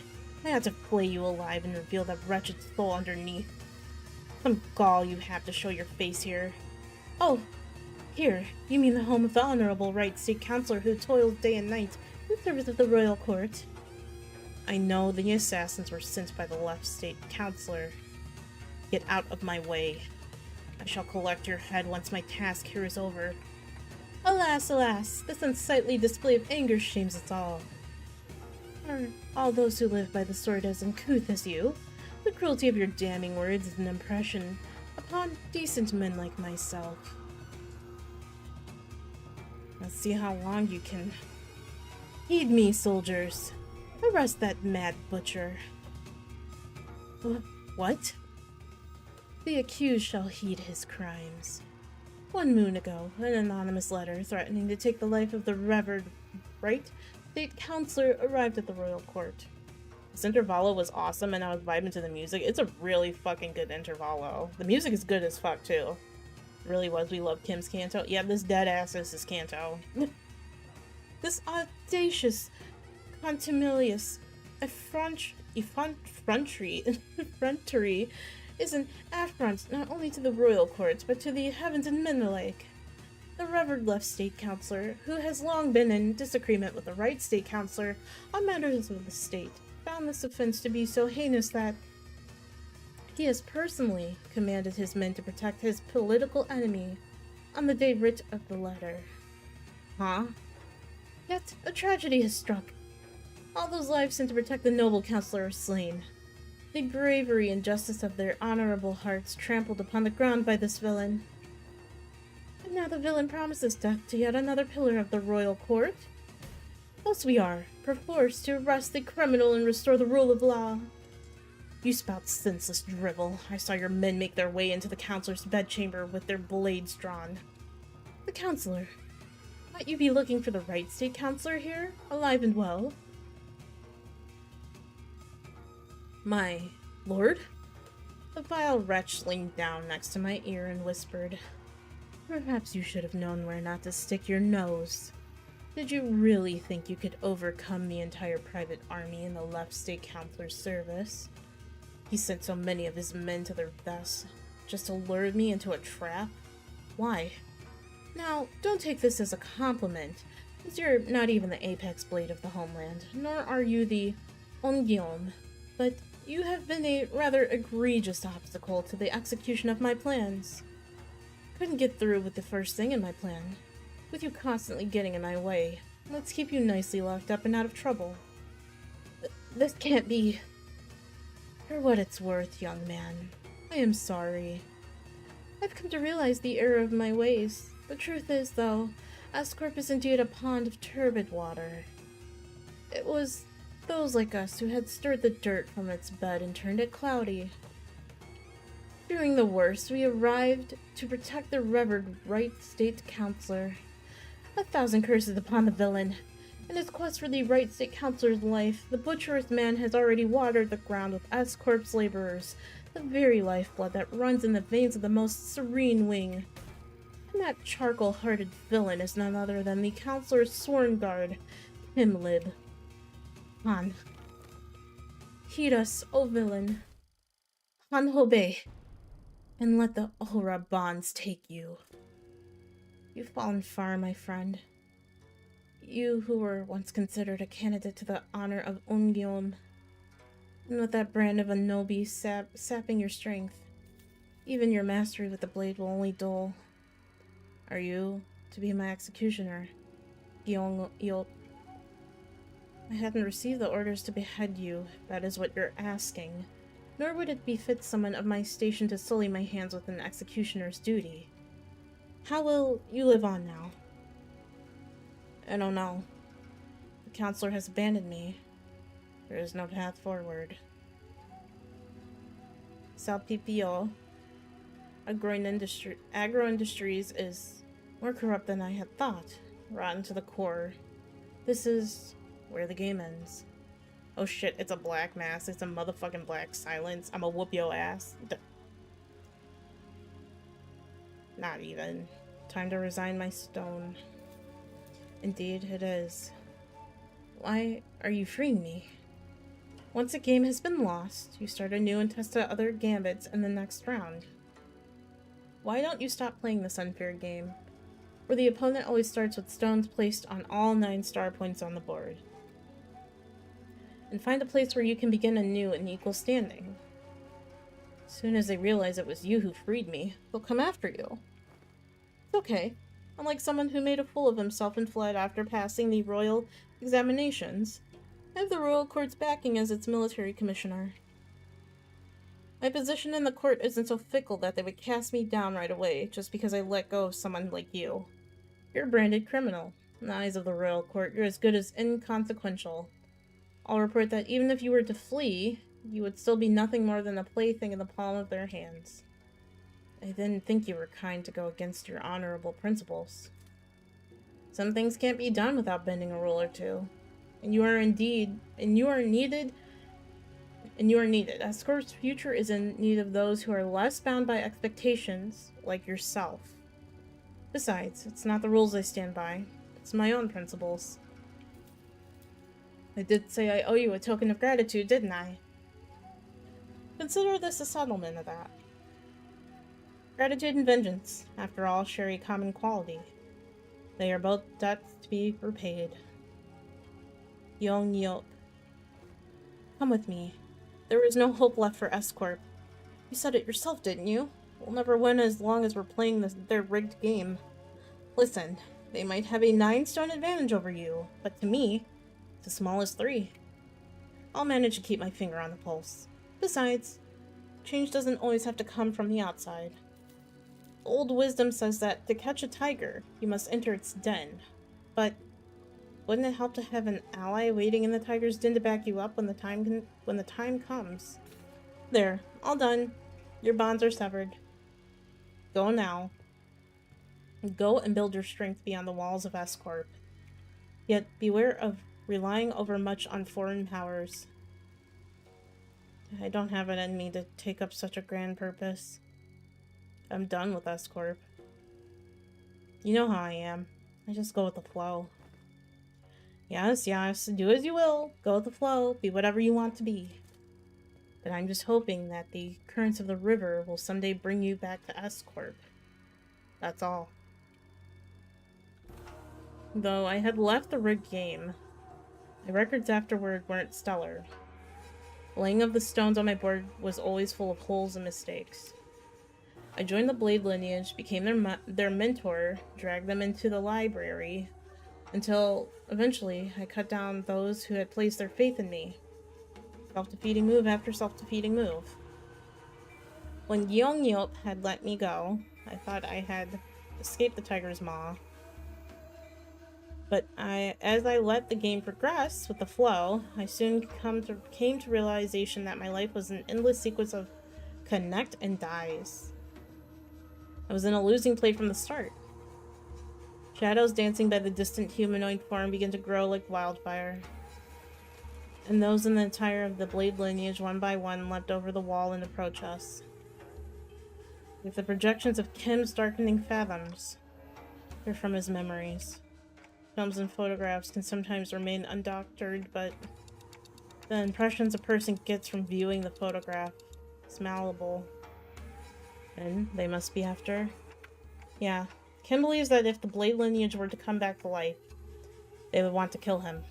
I had to flay you alive and reveal that wretched soul underneath. Some gall you have to show your face here. Oh, here, you mean the home of the honorable right state counselor who toils day and night in service of the royal court. I know the assassins were sent by the left state counselor. Get out of my way. I shall collect your head once my task here is over. Alas, alas, this unsightly display of anger shames us all. Are all those who live by the sword as uncouth as you? The cruelty of your damning words is an impression upon decent men like myself. Let's see how long you can heed me, soldiers. Arrest that mad butcher. What? The accused shall heed his crimes. 1 moon ago, an anonymous letter threatening to take the life of the revered right state counselor arrived at the royal court. This intervallo was awesome and I was vibing to the music. It's a really fucking good intervallo. The music is good as fuck too. It really was. We love Kim's canto. Yeah, this dead ass is his canto. This audacious, contumelious effrontery is an affront not only to the royal courts, but to the heavens and men alike. The revered left state counselor, who has long been in disagreement with the right state counselor on matters of the state, found this offense to be so heinous that he has personally commanded his men to protect his political enemy on the day writ of the letter. Huh? Yet a tragedy has struck. All those lives sent to protect the noble counselor are slain. The bravery and justice of their honorable hearts trampled upon the ground by this villain. And now the villain promises death to yet another pillar of the royal court. Thus we are, perforce to arrest the criminal and restore the rule of law. You spout senseless drivel. I saw your men make their way into the counselor's bedchamber with their blades drawn. The counselor? Might you be looking for the right state counselor here, alive and well? My lord? The vile wretch leaned down next to my ear and whispered, "Perhaps you should have known where not to stick your nose. Did you really think you could overcome the entire private army in the left state counselor's service? He sent so many of his men to their deaths just to lure me into a trap? Why? Now, don't take this as a compliment, as you're not even the apex blade of the homeland, nor are you the Onguillaume, but you have been a rather egregious obstacle to the execution of my plans. Couldn't get through with the first thing in my plan. With you constantly getting in my way, let's keep you nicely locked up and out of trouble. This can't be. For what it's worth, young man, I am sorry. I've come to realize the error of my ways. The truth is, though, Escorp is indeed a pond of turbid water. It was those like us who had stirred the dirt from its bed and turned it cloudy. Fearing the worst, we arrived to protect the revered right state counselor. 1,000 curses upon the villain. In his quest for the right state counselor's life, the butcherous man has already watered the ground with S-Corp's laborers, the very lifeblood that runs in the veins of the most serene wing. And that charcoal-hearted villain is none other than the counselor's sworn guard, Himlib. Han. Heed us, O villain. Han Hobe. And let the Ohra bonds take you. You've fallen far, my friend. You who were once considered a candidate to the honor of Onguillaume. And with that brand of Anobi sapping your strength, even your mastery with the blade will only dull. Are you to be my executioner, Guillaume Yop? I haven't received the orders to behead you, if that is what you're asking. Nor would it befit someone of my station to sully my hands with an executioner's duty. How will you live on now? I don't know. The counselor has abandoned me. There is no path forward. WALPIPI, agro-industries is more corrupt than I had thought. Rotten to the core. This is where the game ends. Oh shit, it's a black mass. It's a motherfucking black silence. I'ma whoop your ass. Not even. Time to resign my stone. Indeed, it is. Why are you freeing me? Once a game has been lost, you start anew and test out other gambits in the next round. Why don't you stop playing this unfair game, where the opponent always starts with stones placed on all 9 star points on the board, and find a place where you can begin anew in equal standing? As soon as they realize it was you who freed me, they'll come after you. It's okay. Unlike someone who made a fool of himself and fled after passing the royal examinations, I have the royal court's backing as its military commissioner. My position in the court isn't so fickle that they would cast me down right away just because I let go of someone like you. You're a branded criminal. In the eyes of the royal court, you're as good as inconsequential. I'll report that even if you were to flee, you would still be nothing more than a plaything in the palm of their hands. I didn't think you were kind to go against your honorable principles. Some things can't be done without bending a rule or two. And you are needed. Escort's future is in need of those who are less bound by expectations, like yourself. Besides, it's not the rules I stand by. It's my own principles. I did say I owe you a token of gratitude, didn't I? Consider this a settlement of that. Gratitude and vengeance, after all, share a common quality. They are both debts to be repaid. Yong Yop. Come with me. There is no hope left for S-Corp. You said it yourself, didn't you? We'll never win as long as we're playing their rigged game. Listen, they might have a 9-stone advantage over you, but to me, it's as small as 3. I'll manage to keep my finger on the pulse. Besides, change doesn't always have to come from the outside. Old wisdom says that to catch a tiger, you must enter its den. But wouldn't it help to have an ally waiting in the tiger's den to back you up when the time comes? There, all done. Your bonds are severed. Go now. Go and build your strength beyond the walls of S-Corp. Yet beware of relying overmuch on foreign powers. I don't have it in me to take up such a grand purpose. I'm done with S-Corp. You know how I am. I just go with the flow. Yes, do as you will. Go with the flow. Be whatever you want to be. But I'm just hoping that the currents of the river will someday bring you back to S-Corp. That's all. Though I had left the rigged game, my records afterward weren't stellar. The laying of the stones on my board was always full of holes and mistakes. I joined the Blade lineage, became their mentor, dragged them into the library, until eventually I cut down those who had placed their faith in me. Self-defeating move after self-defeating move. When Yongyop had let me go, I thought I had escaped the tiger's maw. But as I let the game progress with the flow, I soon came to realization that my life was an endless sequence of connect and dies. I was in a losing play from the start. Shadows dancing by the distant humanoid form began to grow like wildfire. And those in the attire of the Blade lineage one by one leapt over the wall and approached us. With the projections of Kim's darkening fathoms, they're from his memories. Films and photographs can sometimes remain undoctored, but the impressions a person gets from viewing the photograph is malleable. And they must be after. Yeah, Kim believes that if the Blade lineage were to come back to life, they would want to kill him.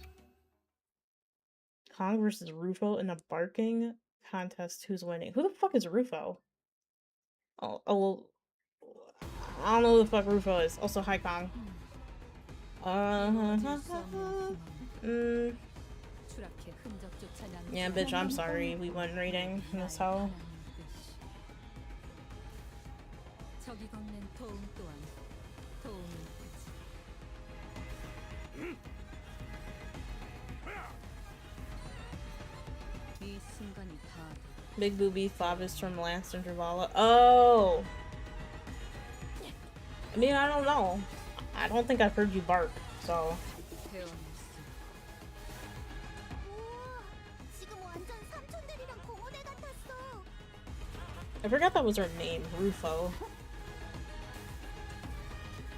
Kong versus Rufo in a barking contest. Who's winning? Who the fuck is Rufo? Oh, I don't know who the fuck Rufo is. Also, hi Kong. Yeah, bitch, I'm sorry. We went raiding in this hell. Big Booby Flavis from Last Intervala. Oh! I mean, I don't know. I don't think I've heard you bark, so... I forgot that was her name, Rufo.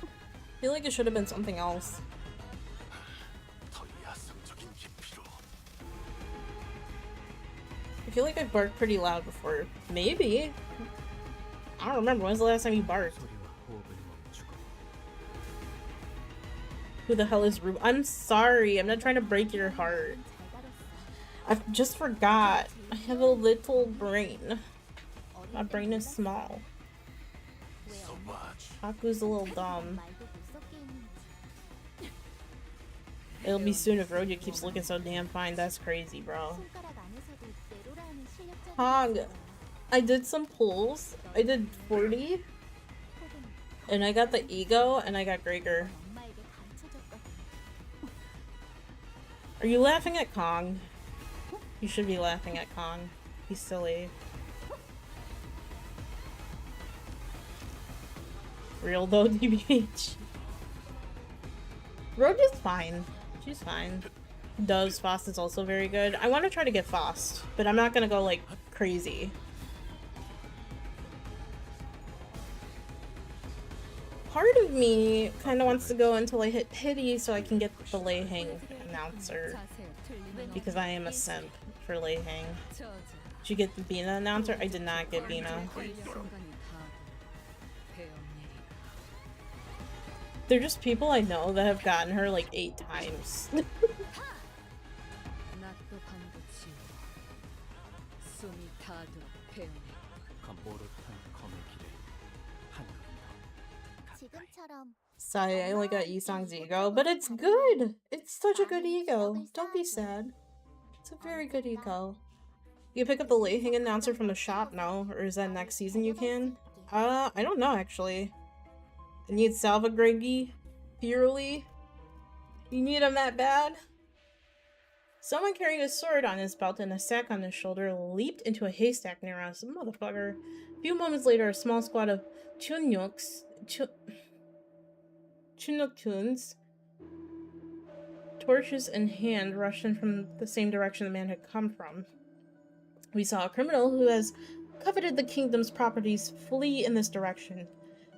I feel like it should have been something else. I feel like I've barked pretty loud before. Maybe. I don't remember. When's the last time you barked? Who the hell is Rufo? I'm sorry. I'm not trying to break your heart. I just forgot. I have a little brain. My brain is small. Haku's a little dumb. It'll be soon if Roja keeps looking so damn fine. That's crazy, bro. Hog, I did some pulls. I did 40. And I got the ego and I got Gregor. Are you laughing at Kong? You should be laughing at Kong. He's silly. Real though, DBH. Roja's fine. She's fine. Doves Fost is also very good. I want to try to get Fost, but I'm not gonna go like crazy. Part of me kind of wants to go until I hit pity so I can get the Lei Hang announcer, because I am a simp for Lei Hang. Did you get the Bina announcer? I did not get Bina. They're just people I know that have gotten her like 8 times. Sorry, I only got Yisong's ego, but it's good! It's such a good ego. Don't be sad. It's a very good eco. You pick up the late hang announcer from the shop, no? Or is that next season you can? I don't know actually. I need Salva Greggy. Purely. You need him that bad? Someone carrying a sword on his belt and a sack on his shoulder leaped into a haystack near us. Motherfucker. A few moments later, a small squad of Chinooktuns, torches in hand, rushed in from the same direction the man had come from. We saw a criminal who has coveted the kingdom's properties flee in this direction.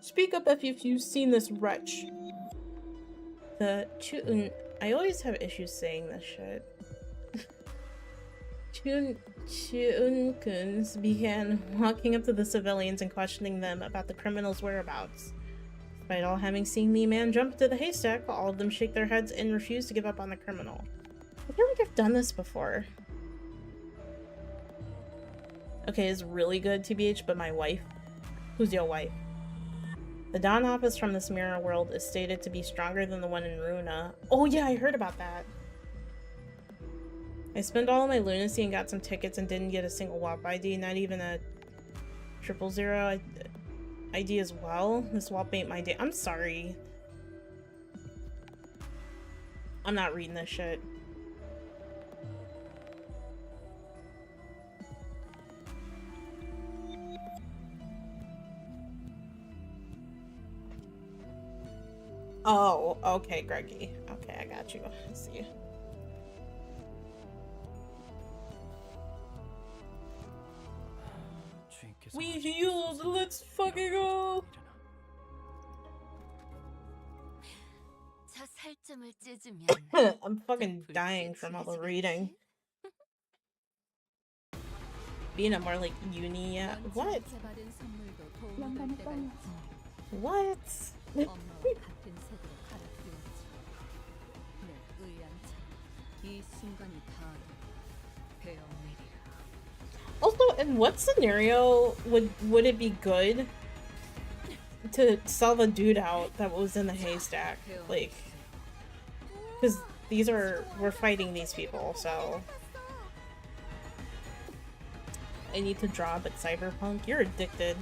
Speak up if you've seen this wretch. The I always have issues saying this shit. Chunkuns began walking up to the civilians and questioning them about the criminal's whereabouts. Despite all having seen the man jump into the haystack, all of them shake their heads and refuse to give up on the criminal. I feel like I've done this before. Okay, it's really good, TBH, but my wife? Who's your wife? The Dawn office from this mirror world is stated to be stronger than the one in Runa. Oh yeah, I heard about that. I spent all of my lunacy and got some tickets and didn't get a single WALP ID, not even a 000 ID as well. This WALP ain't my day. I'm sorry. I'm not reading this shit. Oh, okay, Greggy. Okay, I got you. Let's see. We healed! Let's fucking go! I'm fucking dying from all the reading. Being a more like uni, yeah. What? What? Also, in what scenario would it be good to sell the dude out that was in the haystack? Like, because we're fighting these people, so I need to draw, but Cyberpunk, you're addicted.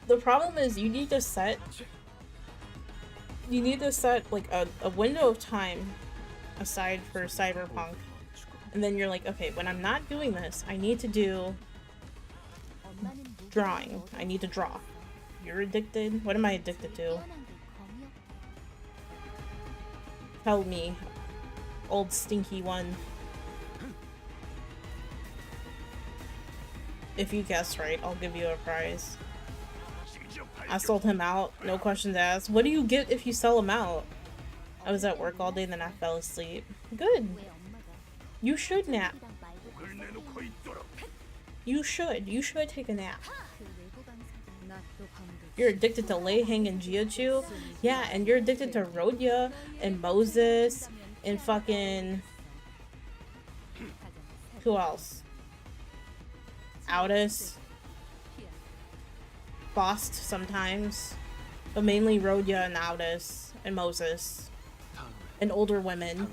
The problem is you need to set like a window of time aside for Cyberpunk, and then you're like, okay, when I'm not doing this, I need to do drawing. I need to draw. You're addicted? What am I addicted to? Tell me, old stinky one. If you guess right, I'll give you a prize. I sold him out, no questions asked. What do you get if you sell him out? I was at work all day, then I fell asleep. Good. You should nap. You should take a nap. You're addicted to Lei Hang and Jiachu? Yeah, and you're addicted to Rodya and Moses and fucking... Who else? Aldous. Bost sometimes. But mainly Rodya and Aldous and Moses. And older women.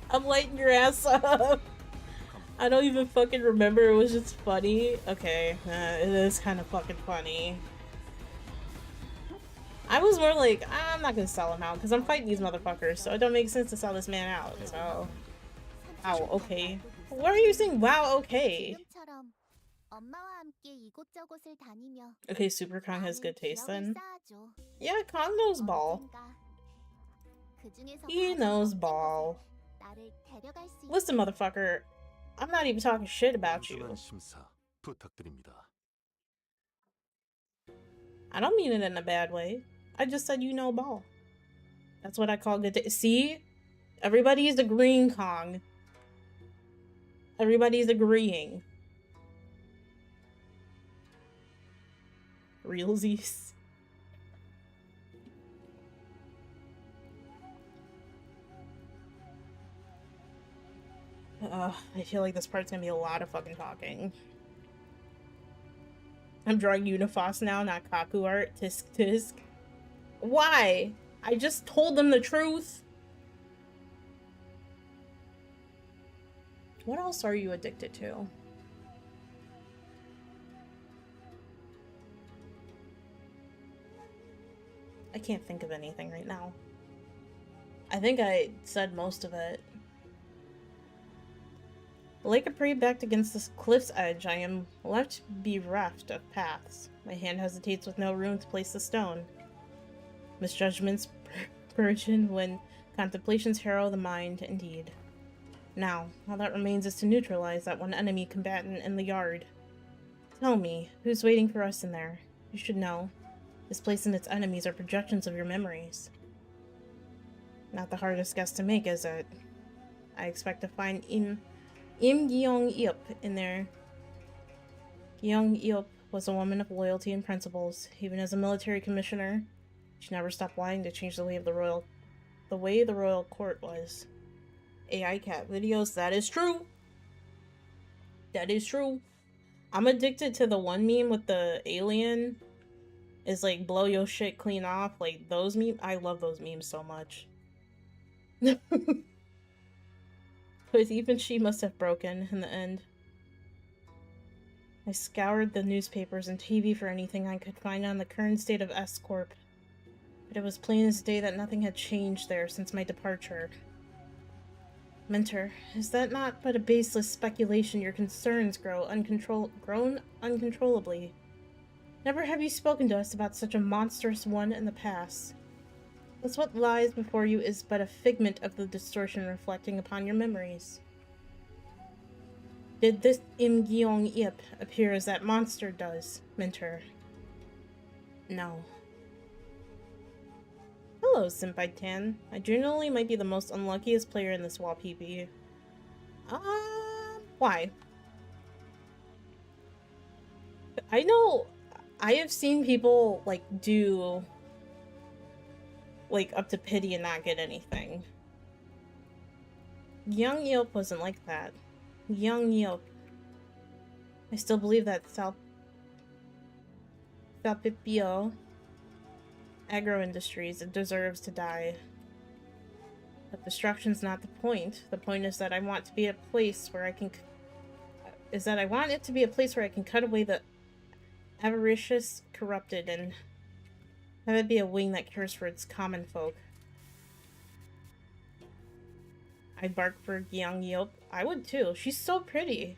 I'm lighting your ass up. I don't even fucking remember. It was just funny. Okay, it is kind of fucking funny. I was more like, I'm not gonna sell him out because I'm fighting these motherfuckers, so it don't make sense to sell this man out. So, wow, okay. What are you saying? Wow, okay. Okay, Super Kong has good taste then. Yeah, Kong knows ball. He knows ball. Listen, motherfucker, I'm not even talking shit about you. I don't mean it in a bad way. I just said you know ball. That's what I call good taste. See? Everybody's agreeing, Kong. Everybody's agreeing. Realsies. I feel like this part's gonna be a lot of fucking talking. I'm drawing Uniphos now, not Kaku art. Tisk tisk. Why? I just told them the truth. What else are you addicted to? I can't think of anything right now. I think I said most of it. Like a prey backed against this cliff's edge, I am left bereft of paths. My hand hesitates with no room to place the stone. Misjudgments burgeon when contemplations harrow the mind, indeed. Now, all that remains is to neutralize that one enemy combatant in the yard. Tell me, who's waiting for us in there? You should know. This place and its enemies are projections of your memories. Not the hardest guess to make, is it? I expect to find Im Gyeong-yeop in there. Gyeong-yeop was a woman of loyalty and principles. Even as a military commissioner, she never stopped wanting to change the way the royal court was. AI cat videos, that is true. That is true. I'm addicted to the one meme with the alien is like blow your shit clean off. Like those memes, I love those memes so much. But even she must have broken in the end. I scoured the newspapers and TV for anything I could find on the current state of S-Corp. But it was plain as day that nothing had changed there since my departure. Mentor, is that not but a baseless speculation? Your concerns grown uncontrollably. Never have you spoken to us about such a monstrous one in the past. Thus what lies before you is but a figment of the distortion reflecting upon your memories. Did this Im Gyeong-yeop appear as that monster does, Mentor? No. Hello, Senpai Tan. I generally might be the most unluckiest player in this WALPIPI. Why? I know I have seen people, like, do, like, up to pity and not get anything. Gyeong-yeop wasn't like that. Gyeong-yeop. I still believe that WALPIPI Agro Industries, it deserves to die. But destruction's not the point. The point is that I want to be a place where I can... I want it to be a place where I can cut away the avaricious, corrupted, and have it be a wing that cares for its common folk. I'd bark for Gyeong-yeop. I would too. She's so pretty.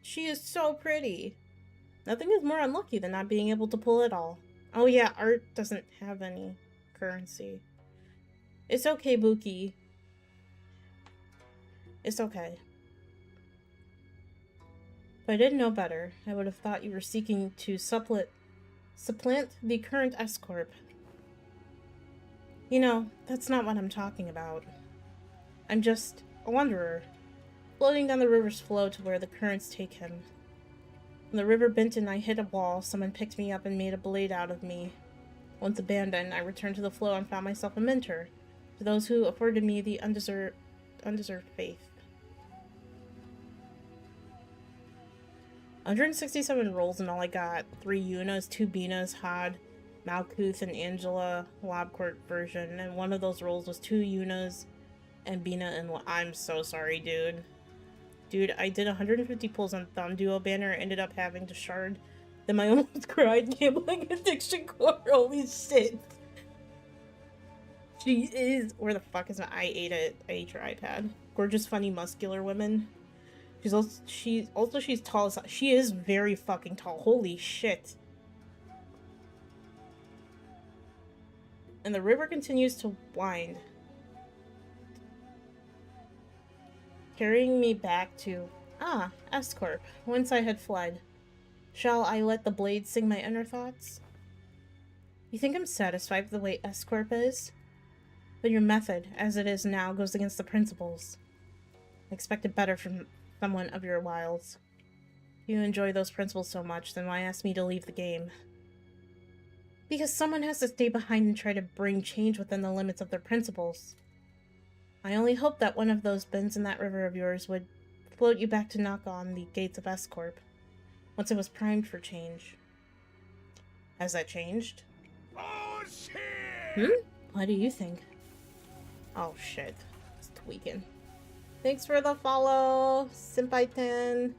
She is so pretty. Nothing is more unlucky than not being able to pull it all. Oh yeah, art doesn't have any currency. It's okay, Buki. It's okay. If I didn't know better, I would have thought you were seeking to supplant the current S-Corp. You know, that's not what I'm talking about. I'm just a wanderer, floating down the river's flow to where the currents take him. When the river bent and I hit a wall, someone picked me up and made a blade out of me. Once abandoned, I returned to the flow and found myself a mentor to those who afforded me the undeserved faith. 167 rolls and all I got. 3 Yunas, 2 Binas, Had, Malkuth, and Angela Lobcourt version. And one of those rolls was 2 Yunas and Bina and I'm so sorry, dude. Dude, I did 150 pulls on Thumb Duo banner, ended up having to shard. Then I almost cried gambling addiction core. Holy shit. She is. Where the fuck is my? I ate it. I ate your iPad. Gorgeous, funny, muscular women. She's tall as. She is very fucking tall. Holy shit. And the river continues to wind, carrying me back to S-Corp, whence I had fled. Shall I let the blade sing my inner thoughts? You think I'm satisfied with the way S-Corp is? But your method, as it is now, goes against the principles. I expected better from someone of your wilds. If you enjoy those principles so much, then why ask me to leave the game? Because someone has to stay behind and try to bring change within the limits of their principles. I only hoped that one of those bends in that river of yours would float you back to knock on the gates of S-Corp, once it was primed for change. Has that changed? Oh, shit! Hmm? What do you think? Oh shit. It's tweaking. Thanks for the follow, Senpai10.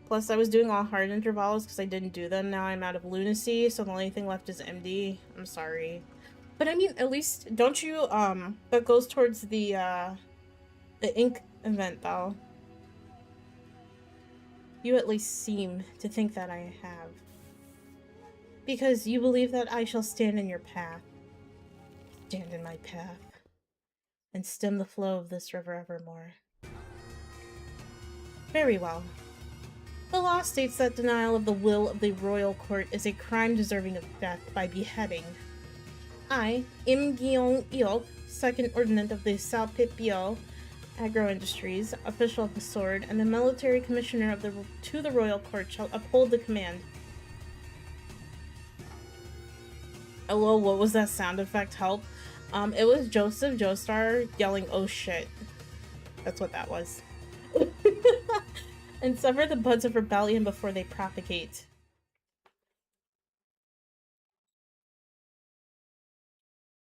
Plus, I was doing all hard intervals because I didn't do them. Now I'm out of lunacy, so the only thing left is MD. I'm sorry. But I mean, at least, don't you, that goes towards the ink event, though. You at least seem to think that I have. Because you believe that I shall stand in your path. Stand in my path. And stem the flow of this river evermore. Very well. The law states that denial of the will of the royal court is a crime deserving of death by beheading. I, Im Gyeong-il, second ordinance of the WALPIPI Agro Industries, official of the sword, and the military commissioner of to the royal court shall uphold the command. Oh, what was that sound effect? Help. It was Joseph Joestar yelling, "Oh shit." That's what that was. And sever the buds of rebellion before they propagate.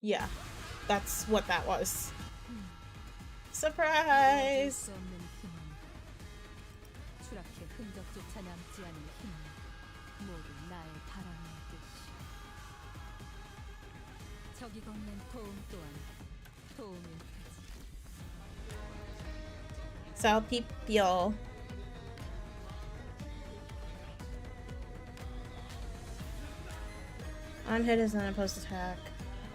Yeah, that's what that was. Surprise! WALPIPI. On hit is an opposed attack,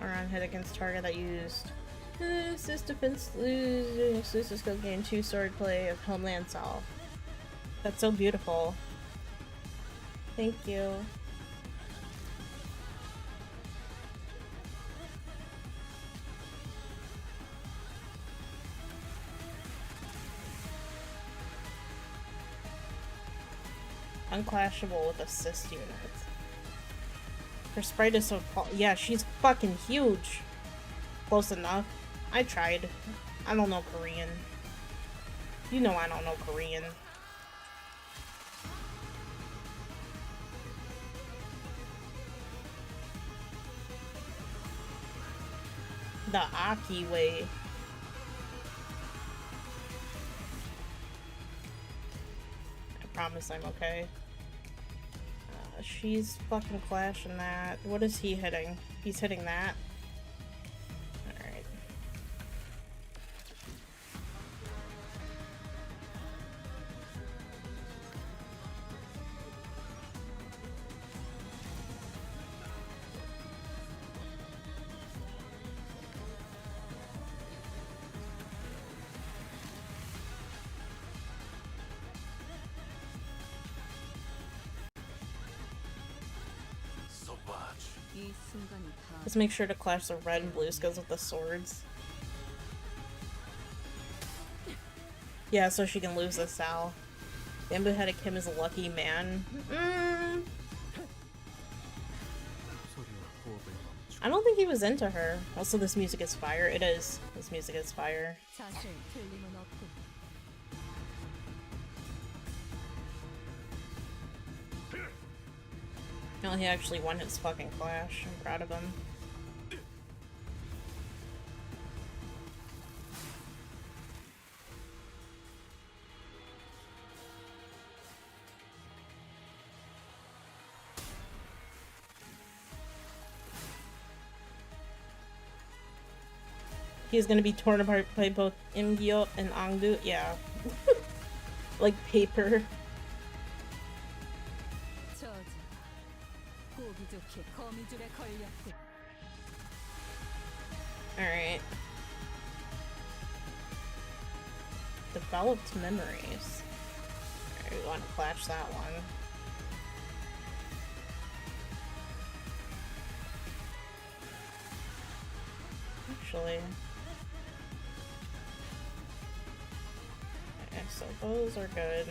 or on hit against target that used. Assist defense exclusive skill gain 2 sword play of Homeland Solve. That's so beautiful. Thank you. Unclashable with assist units. Her sprite is so tall. Yeah, she's fucking huge. Close enough. I tried. I don't know Korean. You know I don't know Korean. The Aki way. I promise I'm okay. She's fucking clashing that. What is he hitting? He's hitting that. Alright. Let's make sure to clash the red and blue skills with the swords. Yeah, so she can lose the Sal. Bamboo had a Kim as a lucky man. I don't think he was into her. Also, this music is fire. It is. This music is fire. No, he actually won his fucking clash. I'm proud of him. He's gonna be torn apart by both Imgyo and Angdu. Yeah. Like paper. Alright. Developed memories. Alright, we want to clash that one. Actually. Okay, so those are good.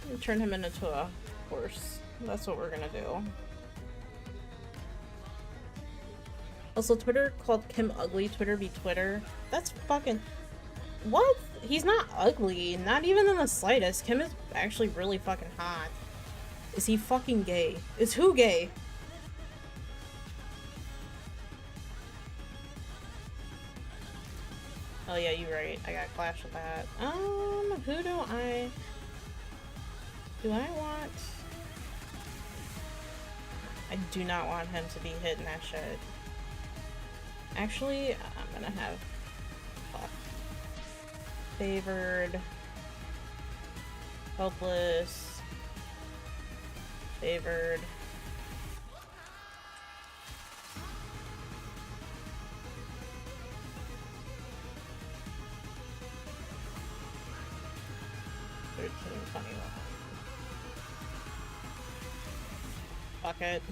And turn him into a horse. That's what we're gonna do. Also, Twitter called Kim ugly. Twitter be Twitter. That's fucking... What? He's not ugly. Not even in the slightest. Kim is actually really fucking hot. Is he fucking gay? Is who gay? Oh yeah, you're right. I got clash with that. Who do I... Do I want... I do not want him to be hitting that shit. Actually, I'm gonna have... Fuck. Favored. Helpless. Favored. Fuck it.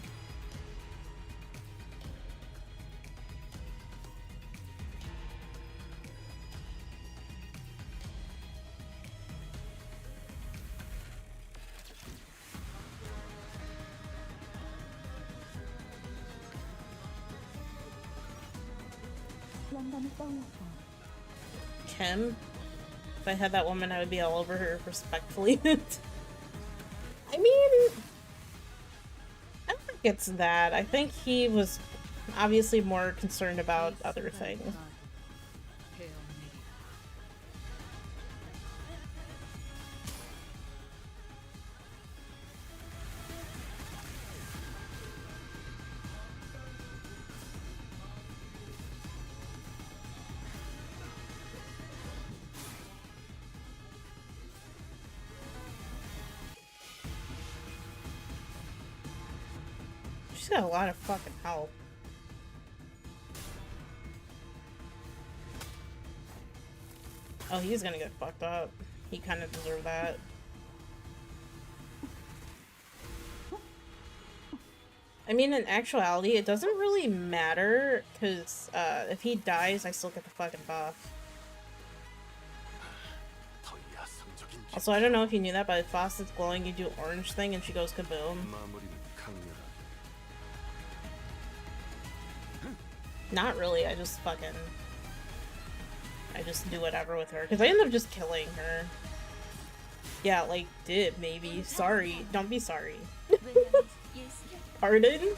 Kim? If I had that woman, I would be all over her respectfully. I mean... I don't think it's that. I think he was obviously more concerned about other things. She's got a lot of fucking help. Oh, he's gonna get fucked up. He kind of deserved that. I mean, in actuality, it doesn't really matter, because if he dies, I still get the fucking buff. Also, I don't know if you knew that, but if Faucet's glowing, you do orange thing and she goes kaboom. Not really, I just do whatever with her, because I end up just killing her. Yeah, like, did, maybe. Sorry. Don't be sorry. Pardon?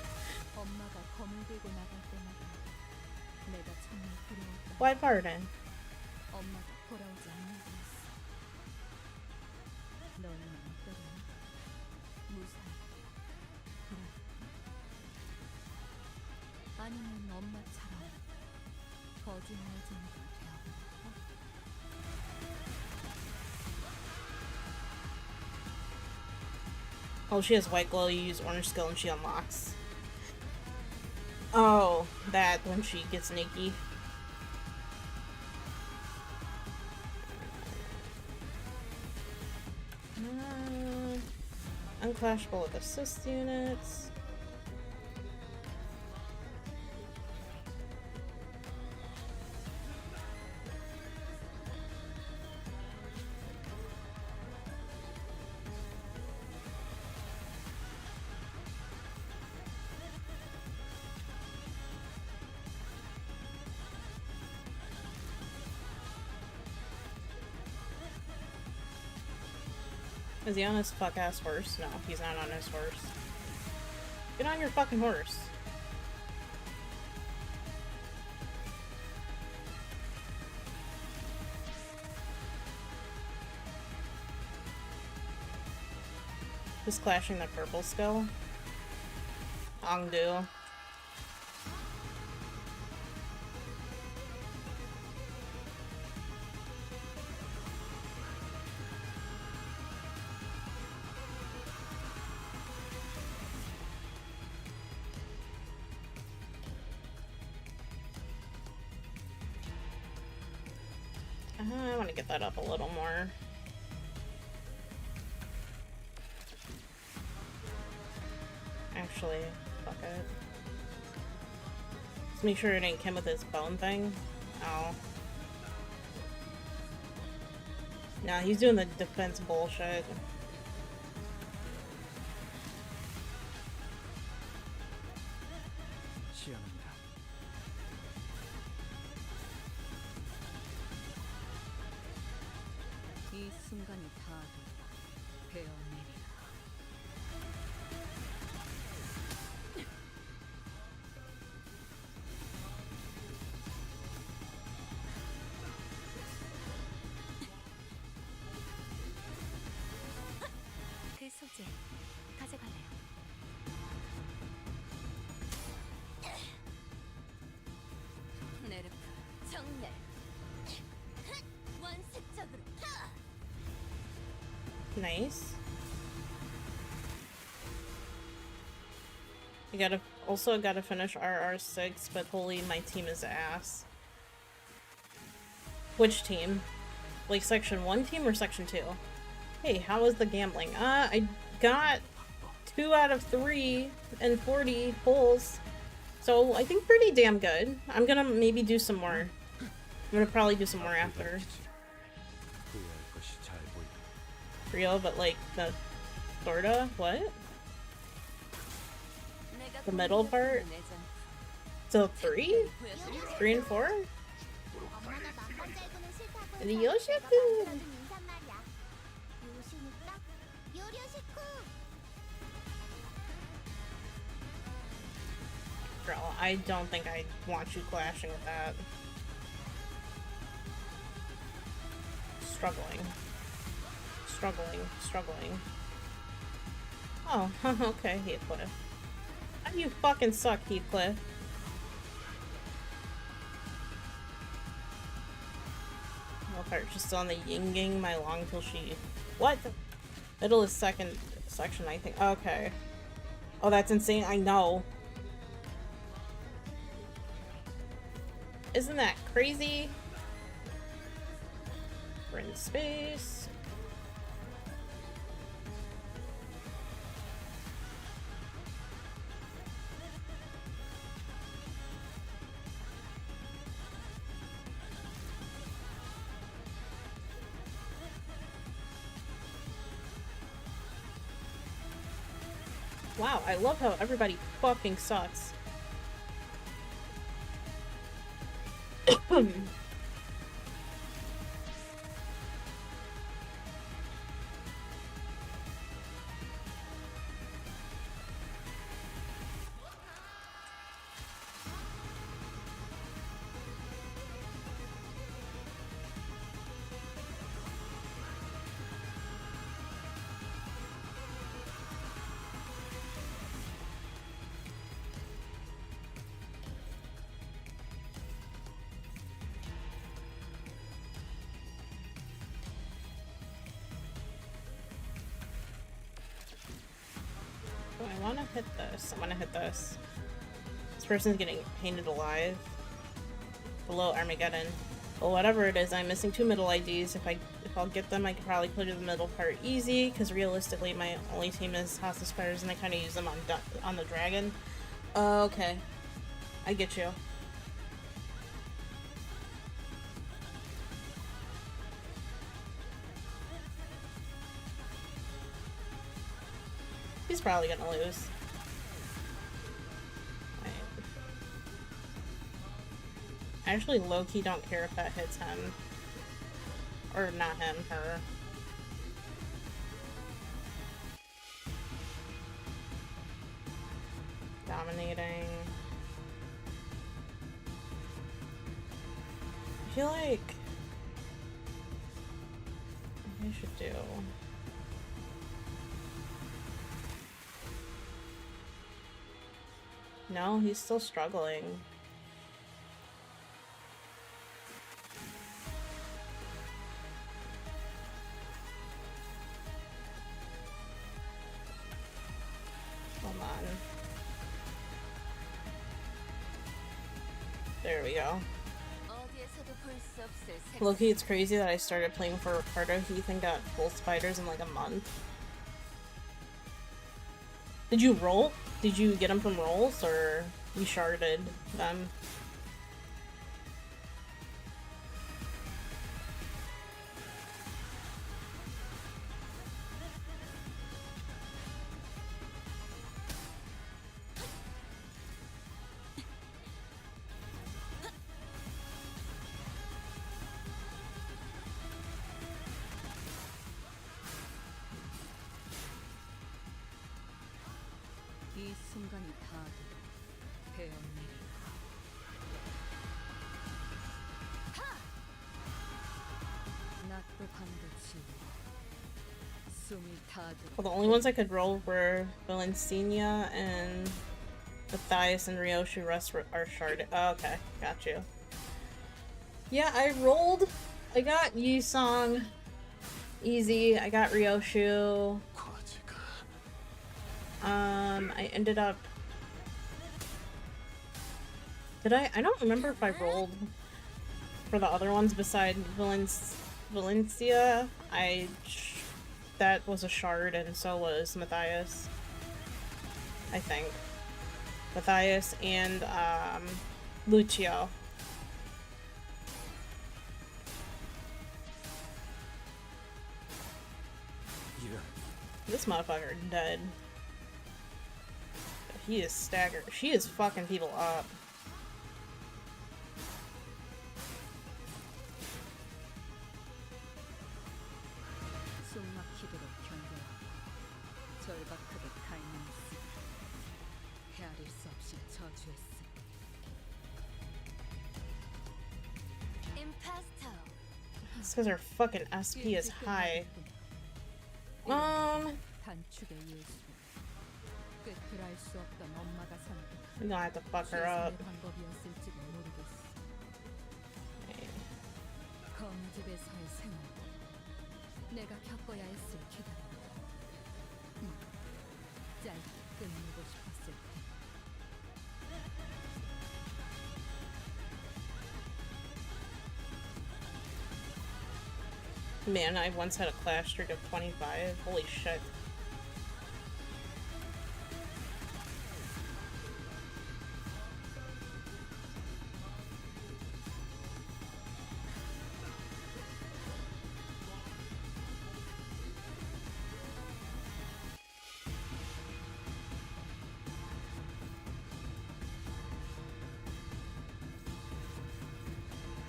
Why pardon? Oh, she has white glow, you use orange skill and she unlocks. Oh, that when she gets Nikki. Unclashable with assist units. Is he on his fuck-ass horse? No, he's not on his horse. Get on your fucking horse. Just clashing the purple skill. Ongdu. I want to get that up a little more. Actually, fuck it. Let's make sure it ain't Kim with his bone thing. Oh. Nah, he's doing the defense bullshit. 쉽지 않은가. 이 순간이 다 베어내리라. 그 소재 가져갈래요. 네르프 정렬 원색적으로. Nice. I gotta finish RR6, but holy, my team is ass. Which team? Like section 1 team or section 2? Hey, how was the gambling? I got 2 out of 3 and 40 pulls. So I think pretty damn good. I'm gonna maybe do some more. I'm gonna probably do some more after. 후회할 것이 잘 보인다. Real, but like the sorta? What? The middle part? So 3? 3 and 4? 엄마가 만반잘구는 싫다고 근데 해서 요시쿠! 내가 만들어준 인사말이야. 요시니까 요요시쿠. Girl, I don't think I want you clashing with that. Struggling. Struggling. Oh, okay, Heathcliff. How do you fucking suck, Heathcliff? Okay, she's still on the yinging my long till she... What? Middle is second section, I think. Okay. Oh, that's insane. I know. Isn't that crazy? We're in space. Wow, I love how everybody fucking sucks. I want to hit this. I want to hit this. This person's getting painted alive. Below Armageddon. Well, whatever it is, I'm missing 2 middle IDs. If I'll get them, I could probably clear the middle part easy. Because realistically, my only team is House of Spiders, and I kind of use them on the dragon. Okay, I get you. He's probably gonna lose. Right. I actually low-key don't care if that hits him. Or not him, her. Dominating. I feel like what I should do. No, he's still struggling. Hold on. There we go. Loki, it's crazy that I started playing for Ricardo Heath and got full spiders in like a month. Did you roll? Did you get them from rolls, or you sharded them? 이 순간이 다 되었네. 낮도 밤도 지워 숨이 다 Well, the 들어. only ones I could roll were Valenciana and Matthias and Ryoshu. Rest are sharded. Oh, okay, got you. Yeah, I rolled. I got Yusong. Easy. I got Ryoshu. I ended up... Did I? I don't remember if I rolled for the other ones beside Valencia. That was a shard, and so was Matthias. I think. Matthias and, Lucio. This motherfucker dead. He is staggered. She is fucking people up. 숨 막히도록 견뎌하고 절박하게 타이밍했으니 헤아릴 수 없이 저주했으니 임파스터. It's because her fucking SP is high. 단축의 예수 꿰뚫할 수 없던 엄마가 선택한 We're gonna have to fuck her up. 최선의 방법이었을지도 모르겠어. 검집에서의 생활 내가 겪어야 했을 기다림 짧게 끝내고 싶었을 테 Man, I once had a clash streak of 25. Holy shit.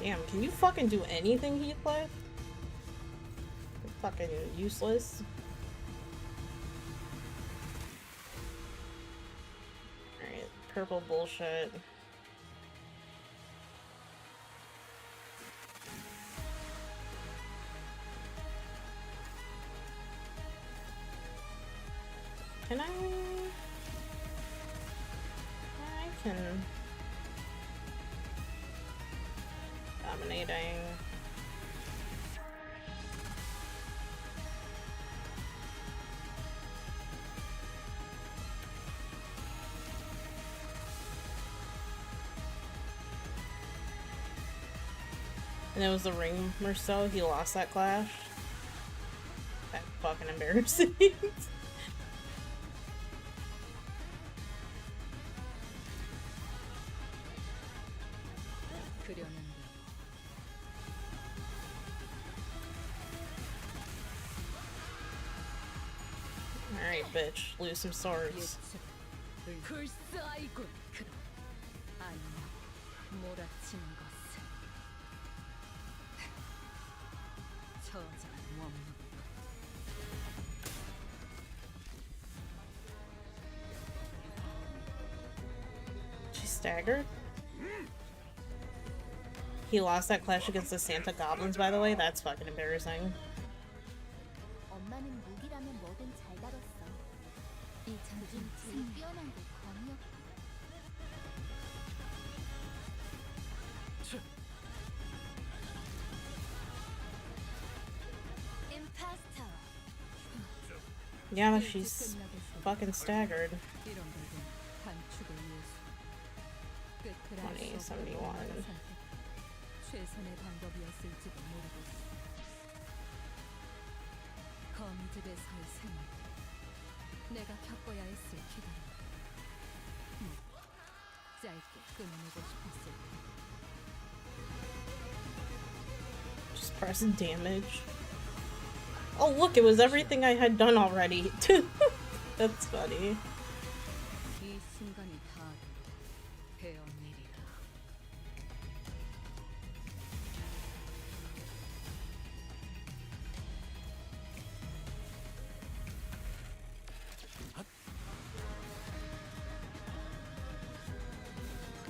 Damn, can you fucking do anything, Heathcliff? You're fucking useless. Alright, purple bullshit. Can I can... Dominating. And it was the ring or so. He lost that clash. That's fucking embarrassing. Alright, bitch. Lose some swords. 글싸이군 그럼 안녕 몰아치는 것은 저장 원문 She staggered? He lost that clash against the Santa Goblins, by the way. That's fucking embarrassing. 엄마는 무기라면 뭐든 잘 다뤘어. 이 전진 제일 뛰어난 게 검이었고. 임파스터. Yeah, she's fucking staggered. 이런 걸든 단축의 예수 꿰뚫할 수 20, 없던 71. 엄마가 선택한 최선의 방법이었을지도 모르겠어. 검집에서의 생활 내가 겪어야 했을 기다림 짧게 끊어내고 싶었을 테 Just pressing damage. Oh, look, it was everything I had done already. That's funny. 이 순간이 다 되었 일이라.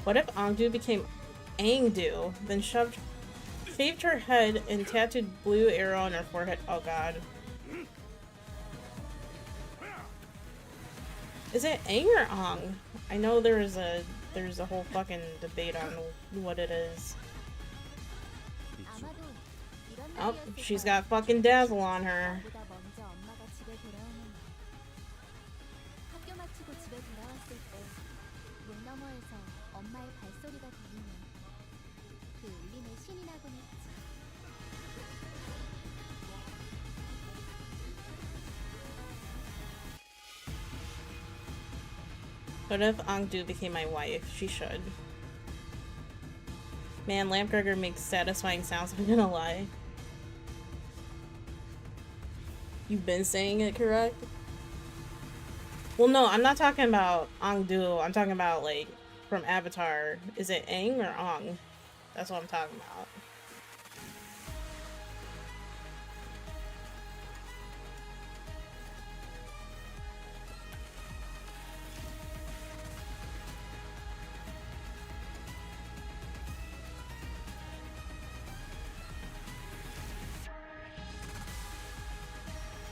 What if Angdu became Angdu, then shaved her head and tattooed blue arrow on her forehead? Oh god. Is it Aang or Ang? I know there's a whole fucking debate on what it is. Oh, she's got fucking Dazzle on her. 학교 마치고 집에 돌아왔을 때 문 너머에서 엄마의 발소리가 들리면 그 울림에 신이 나곤 했지. What if Angdu became my wife? She should. Man, Lampgregor makes satisfying sounds, I'm gonna lie. You've been saying it correct? Well, no, I'm not talking about Angdu. I'm talking about, like, from Avatar. Is it Aang or Ang? That's what I'm talking about.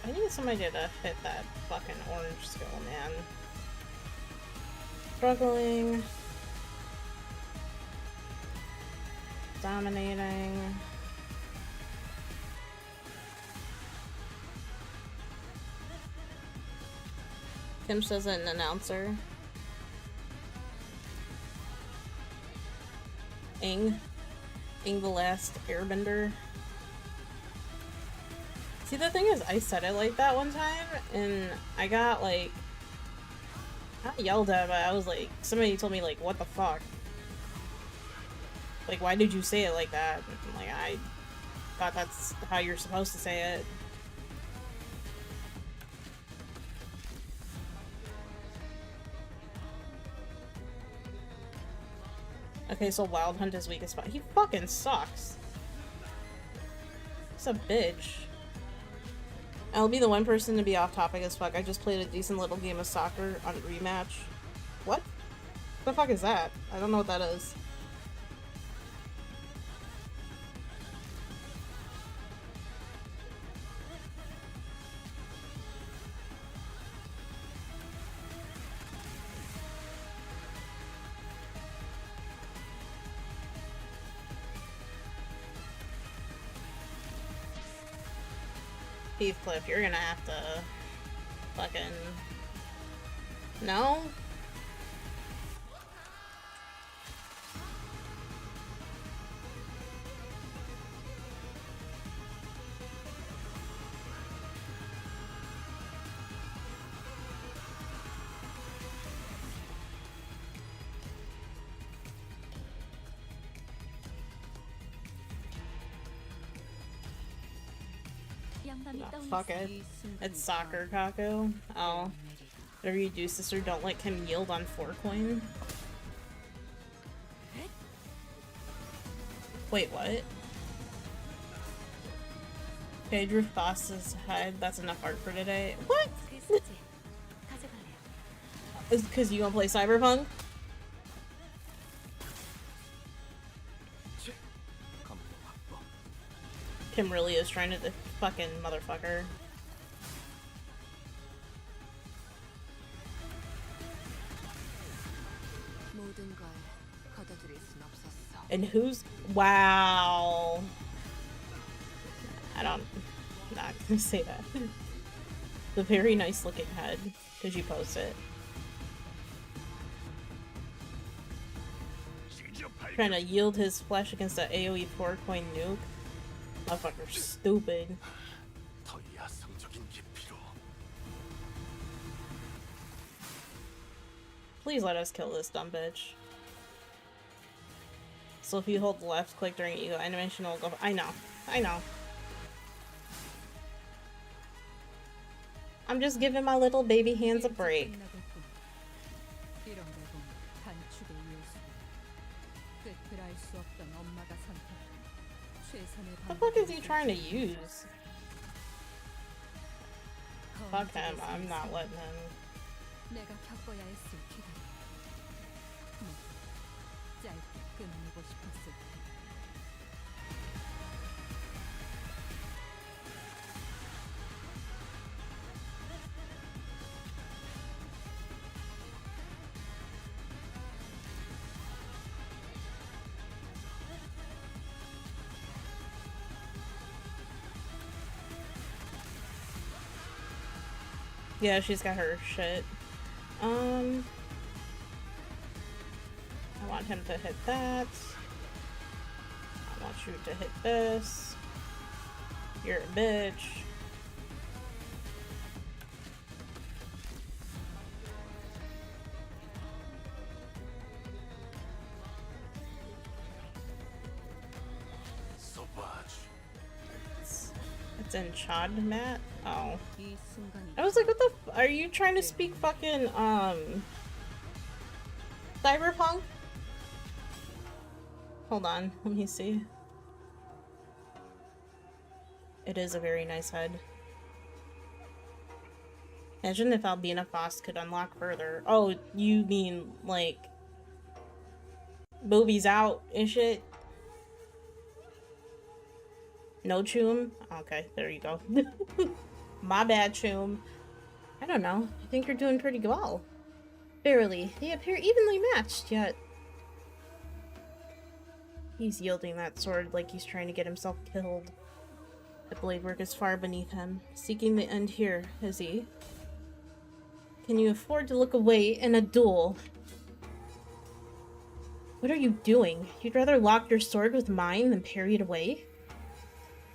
I need somebody to hit that fucking orange skill, man. Struggling. Dominating. Kim says an announcer. Aang the last airbender. See, the thing is, I said it like that one time, and I got, like, not yelled at, but I was like, somebody told me, like, what the fuck? Like, why did you say it like that? And, like, I thought that's how you're supposed to say it. Okay, so Wild Hunt is weakest spot. He fucking sucks. He's a bitch. I'll be the one person to be off topic as fuck. I just played a decent little game of soccer on rematch. What? What the fuck is that? I don't know what that is. Heathcliff, you're gonna have to fucking... No? Oh, fuck it. It's soccer, Kako. Oh. Whatever you do, sister, don't let him yield on 4 coin. Wait, what? Okay, Drew Boss's head. That's enough art for today. What? Is it because you gonna play Cyberpunk? Kim really is trying to fucking motherfucker. And who's... Wow. I'm not gonna say that. The very nice looking head. Could you post it? Trying to yield his flesh against the AoE 4 coin nuke. Motherfucker's stupid. Please let us kill this dumb bitch. So if you hold left click during ego animation, it'll go. I know. I know. I'm just giving my little baby hands a break. What the fuck is he trying to use? Fuck him, I'm not letting him. 짧게 끝내고 싶었을 테니. Yeah, she's got her shit. I want him to hit that. I want you to hit this. You're a bitch. It's in Chad, Matt? Oh. 이 순간이 I was like, what the f- are you trying to speak fucking, Cyberpunk? Hold on, let me see. It is a very nice head. Imagine if Albina Foss could unlock further. Oh, you mean, like, boobies out and shit? No Choom? Okay, there you go. My bad, Choom. I don't know. I think you're doing pretty well. Barely. They appear evenly matched, yet... He's yielding that sword like he's trying to get himself killed. The blade work is far beneath him. Seeking the end here, is he? Can you afford to look away in a duel? What are you doing? You'd rather lock your sword with mine than parry it away?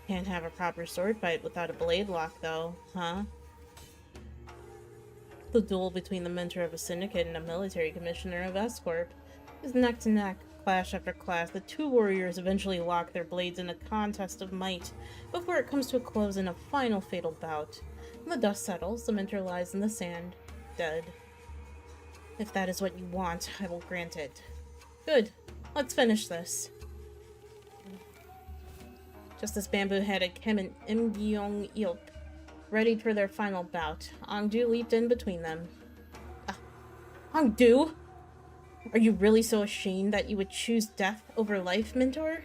Can't have a proper sword fight without a blade lock, though, huh? The duel between the mentor of a syndicate and a military commissioner of S-Corp is neck to neck, clash after clash. The two warriors eventually lock their blades in a contest of might before it comes to a close in a final fatal bout. When the dust settles, the mentor lies in the sand, dead. If that is what you want, I will grant it. Good. Let's finish this. Just as Bamboo headed Kim and Im Gyong Ilp, ready for their final bout, Ongdu leaped in between them. Ongdu? Are you really so ashamed that you would choose death over life, Mentor?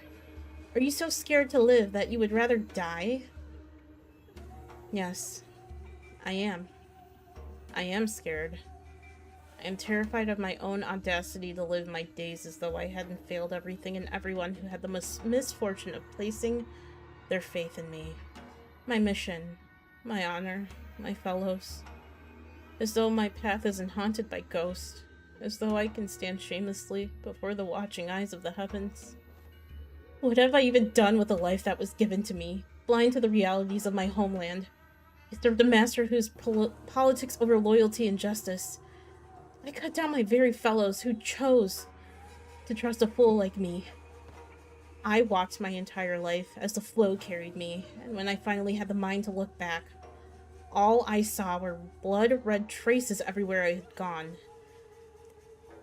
Are you so scared to live that you would rather die? Yes, I am. I am scared. I am terrified of my own audacity to live my days as though I hadn't failed everything and everyone who had the misfortune of placing their faith in me. My mission, my honor, my fellows. As though my path isn't haunted by ghosts. As though I can stand shamelessly before the watching eyes of the heavens. What have I even done with the life that was given to me, blind to the realities of my homeland? I served a master whose politics over loyalty and justice. I cut down my very fellows who chose to trust a fool like me. I walked my entire life as the flow carried me, and when I finally had the mind to look back, all I saw were blood-red traces everywhere I had gone.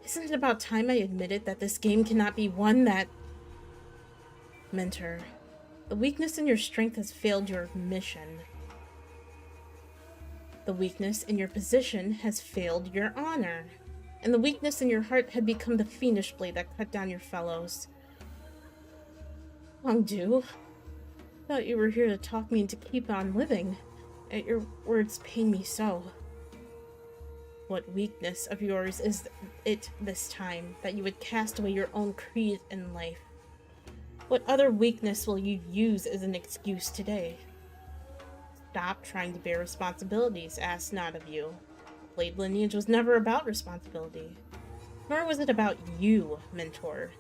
Isn't it about time I admitted that this game cannot be one that... Mentor, the weakness in your strength has failed your mission. The weakness in your position has failed your honor. And the weakness in your heart had become the fiendish blade that cut down your fellows. Ongdu, thought you were here to talk me into keep on living. Yet your words pain me so. What weakness of yours is it this time, that you would cast away your own creed in life? What other weakness will you use as an excuse today? Stop trying to bear responsibilities, asked not of you. Blade lineage was never about responsibility. Nor was it about you, Mentor.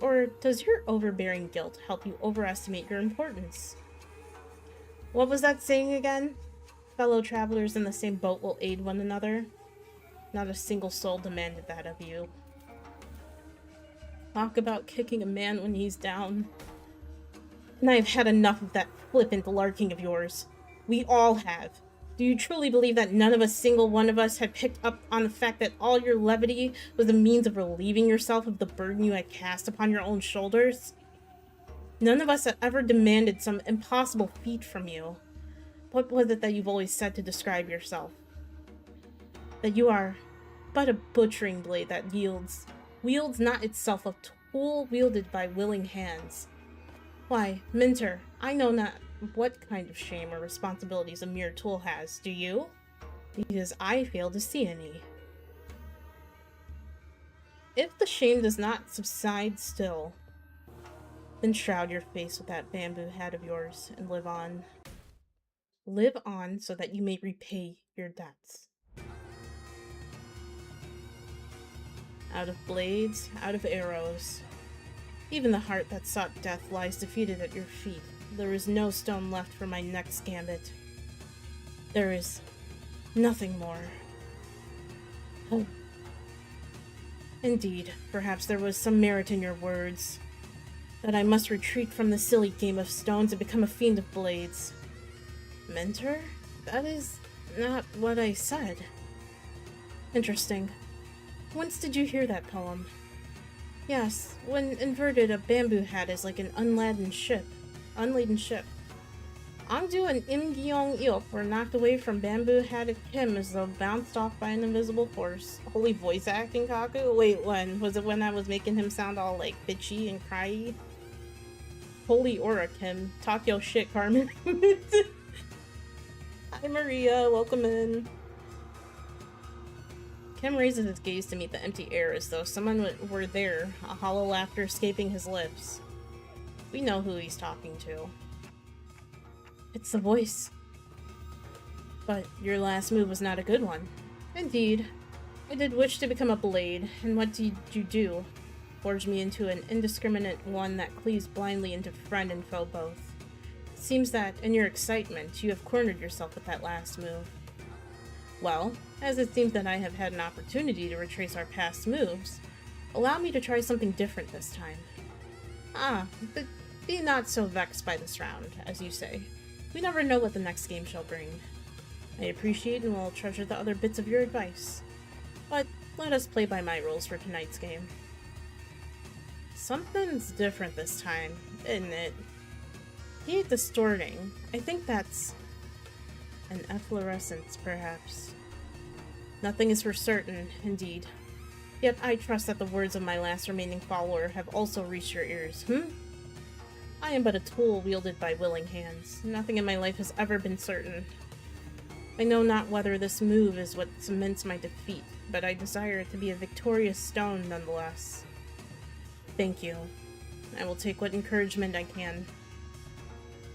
Or does your overbearing guilt help you overestimate your importance? What was that saying again? Fellow travelers in the same boat will aid one another. Not a single soul demanded that of you. Talk about kicking a man when he's down. And I have had enough of that flippant larking of yours. We all have. Do you truly believe that none of a single one of us had picked up on the fact that all your levity was a means of relieving yourself of the burden you had cast upon your own shoulders? None of us had ever demanded some impossible feat from you. What was it that you've always said to describe yourself? That you are but a butchering blade that yields wields not itself a tool wielded by willing hands. Why, Minter, I know not what kind of shame or responsibilities a mere tool has, do you? Because I fail to see any. If the shame does not subside still, then shroud your face with that bamboo hat of yours and live on. Live on so that you may repay your debts. Out of blades, out of arrows. Even the heart that sought death lies defeated at your feet. There is no stone left for my next gambit. There is nothing more. Oh. Indeed, perhaps there was some merit in your words. That I must retreat from the silly game of stones and become a fiend of blades. Mentor? That is not what I said. Interesting. Whence did you hear that poem? Yes, when inverted, a bamboo hat is like an unladen ship. Angdu and Im Gyeong-il were knocked away from bamboo-hatted Kim as though bounced off by an invisible force. Holy voice acting, Kaku? Wait, when? Was it when I was making him sound all, like, bitchy and cryy? Holy aura, Kim. Talk your shit, Carmen. Hi, Maria. Welcome in. Kim raises his gaze to meet the empty air as though someone were there, a hollow laughter escaping his lips. We know who he's talking to. It's the voice. But your last move was not a good one. Indeed. I did wish to become a blade, and what did you do? Forge me into an indiscriminate one that cleaves blindly into friend and foe both. It seems that, in your excitement, you have cornered yourself with that last move. Well, as it seems that I have had an opportunity to retrace our past moves, allow me to try something different this time. But be not so vexed by this round, as you say. We never know what the next game shall bring. I appreciate and will treasure the other bits of your advice. But let us play by my rules for tonight's game. Something's different this time, isn't it? He ain't distorting. I think that's an efflorescence, perhaps. Nothing is for certain, indeed. Yet I trust that the words of my last remaining follower have also reached your ears, I am but a tool wielded by willing hands. Nothing in my life has ever been certain. I know not whether this move is what cements my defeat, but I desire it to be a victorious stone nonetheless. Thank you. I will take what encouragement I can.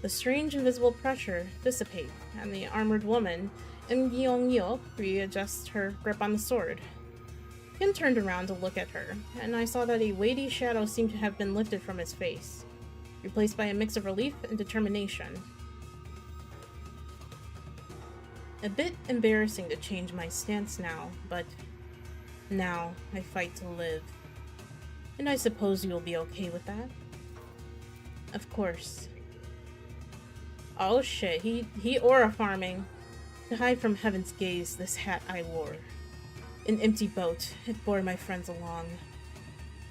The strange invisible pressure dissipate, and the armored woman, Im Gyeong-il, readjusts her grip on the sword. Kim turned around to look at her, and I saw that a weighty shadow seemed to have been lifted from his face, replaced by a mix of relief and determination. A bit embarrassing to change my stance now, but now I fight to live. And I suppose you will be okay with that? Of course. Oh shit, he aura farming. To hide from heaven's gaze, this hat I wore. An empty boat, it bore my friends along.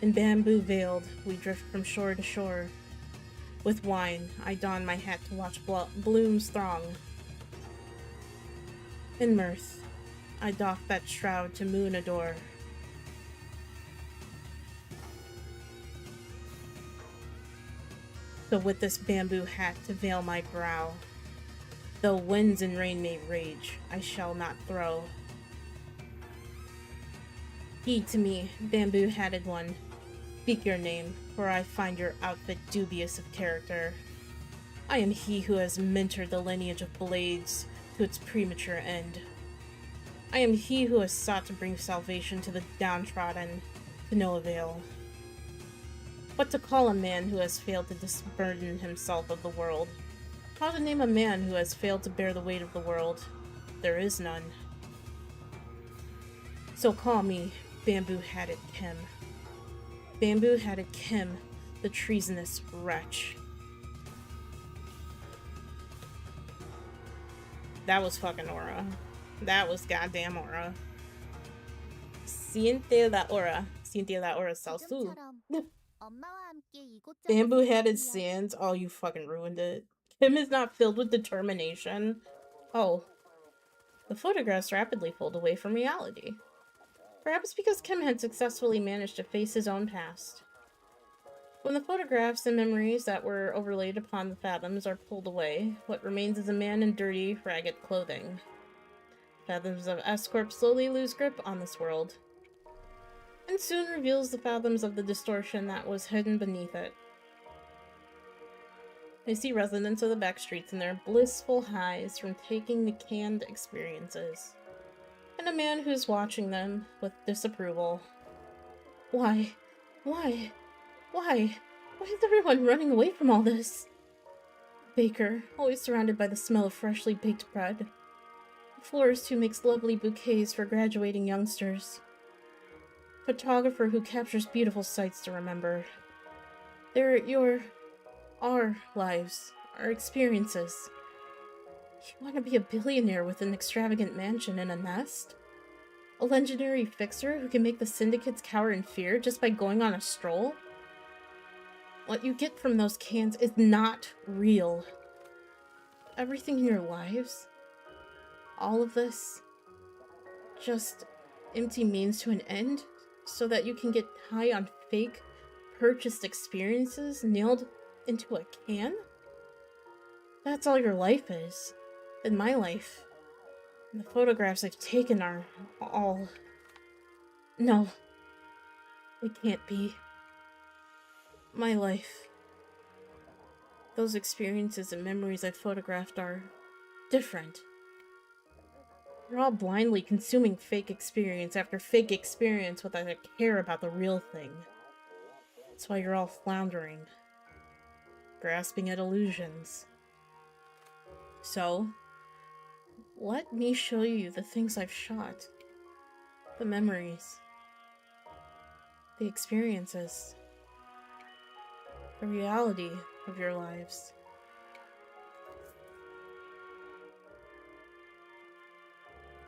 In bamboo veiled, we drift from shore to shore. With wine, I don my hat to watch blooms throng. In mirth, I doff that shroud to moon adore. So with this bamboo hat to veil my brow, though winds and rain may rage, I shall not throw. Heed to me, bamboo-hatted one. Speak your name, for I find your outfit dubious of character. I am he who has mentored the lineage of blades to its premature end. I am he who has sought to bring salvation to the downtrodden, to no avail. What to call a man who has failed to disburden himself of the world? How to name a man who has failed to bear the weight of the world? There is none. So call me Bamboo-Hatted Kim. Bamboo-Hatted Kim, the treasonous wretch. That was fucking aura. That was goddamn aura. Siente la aura. Siente la aura salsu. Bamboo-Hatted sands. Oh, you fucking ruined it. Kim is not filled with determination. Oh. The photographs rapidly pulled away from reality. Perhaps because Kim had successfully managed to face his own past. When the photographs and memories that were overlaid upon the fathoms are pulled away, what remains is a man in dirty, ragged clothing. Fathoms of S-Corp slowly lose grip on this world, and soon reveals the fathoms of the distortion that was hidden beneath it. I see residents of the back streets in their blissful highs from taking the canned experiences, and a man who's watching them with disapproval. Why? Why? Why? Why is everyone running away from all this? Baker, always surrounded by the smell of freshly baked bread. A florist who makes lovely bouquets for graduating youngsters. Photographer who captures beautiful sights to remember. They're our lives, our experiences. You want to be a billionaire with an extravagant mansion and a nest? A legendary fixer who can make the syndicates cower in fear just by going on a stroll? What you get from those cans is not real. Everything in your lives, all of this, just empty means to an end so that you can get high on fake, purchased experiences nailed into a can? That's all your life is. And my life. And the photographs I've taken are all... No. It can't be. My life. Those experiences and memories I've photographed are different. You're all blindly consuming fake experience after fake experience without a care about the real thing. That's why you're all floundering. Grasping at illusions. So, let me show you the things I've shot. The memories. The experiences. The reality of your lives.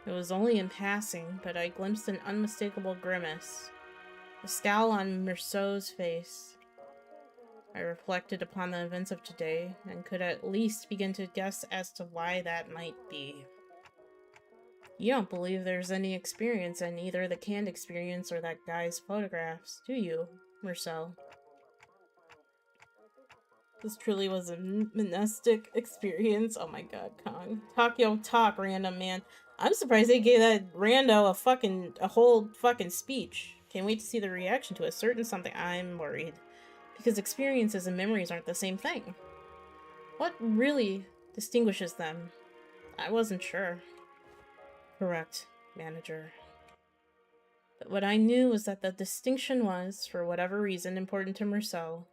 It was only in passing, but I glimpsed an unmistakable grimace. A scowl on Merceau's face. I reflected upon the events of today, and could at least begin to guess as to why that might be. You don't believe there's any experience in either the canned experience or that guy's photographs, do you, Merceau? This truly was a Mnestic experience. Oh my god, Kong. Talk yo talk, random man. I'm surprised they gave that rando a whole fucking speech. Can't wait to see the reaction to a certain something. I'm worried. Because experiences and memories aren't the same thing. What really distinguishes them? I wasn't sure. Correct, manager. But what I knew was that the distinction was, for whatever reason, important to Merceau.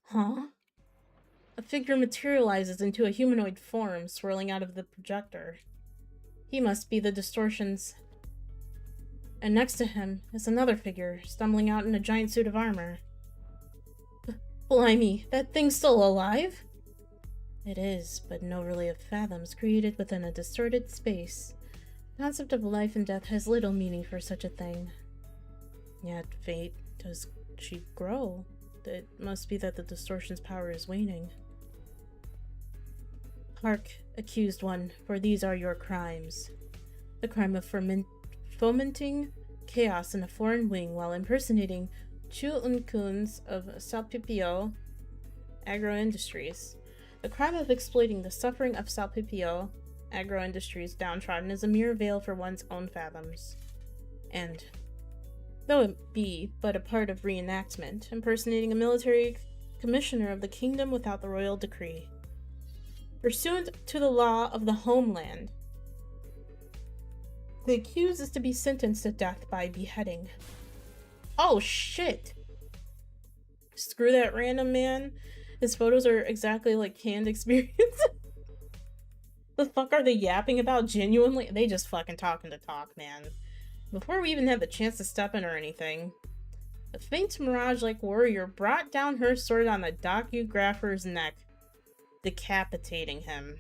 Huh? A figure materializes into a humanoid form, swirling out of the projector. He must be the distortion's. And next to him is another figure, stumbling out in a giant suit of armor. Blimey, that thing's still alive? It is, but no relay of fathoms created within a distorted space. The concept of life and death has little meaning for such a thing. Yet, fate, does she grow? It must be that the distortion's power is waning. Hark, accused one, for these are your crimes. The crime of fomenting chaos in a foreign wing while impersonating Chu Unkuns of WALPIPI Agro-Industries. The crime of exploiting the suffering of WALPIPI Agro-Industries downtrodden is a mere veil for one's own fathoms. And, though it be but a part of reenactment, impersonating a military commissioner of the kingdom without the royal decree. Pursuant to the law of the homeland, the accused is to be sentenced to death by beheading. Oh shit! Screw that random man. His photos are exactly like canned experience. The fuck are they yapping about genuinely? They just fucking talking to talk, man. Before we even had the chance to step in or anything, a faint mirage-like warrior brought down her sword on the docugrapher's neck, decapitating him.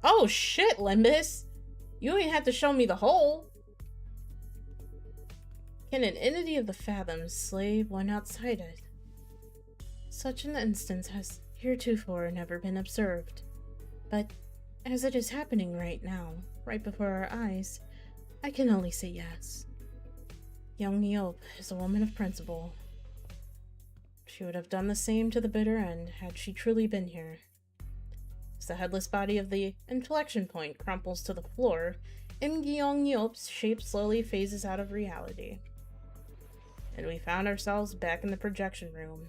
Oh shit, Limbus! You ain't had to show me the whole. Can an entity of the fathoms slay one outside it? Such an instance has heretofore never been observed. But as it is happening right now, right before our eyes, I can only say yes. Young Niobe is a woman of principle. She would have done the same to the bitter end had she truly been here. As the headless body of the inflection point crumples to the floor, Young Niobe's shape slowly phases out of reality. And we found ourselves back in the projection room.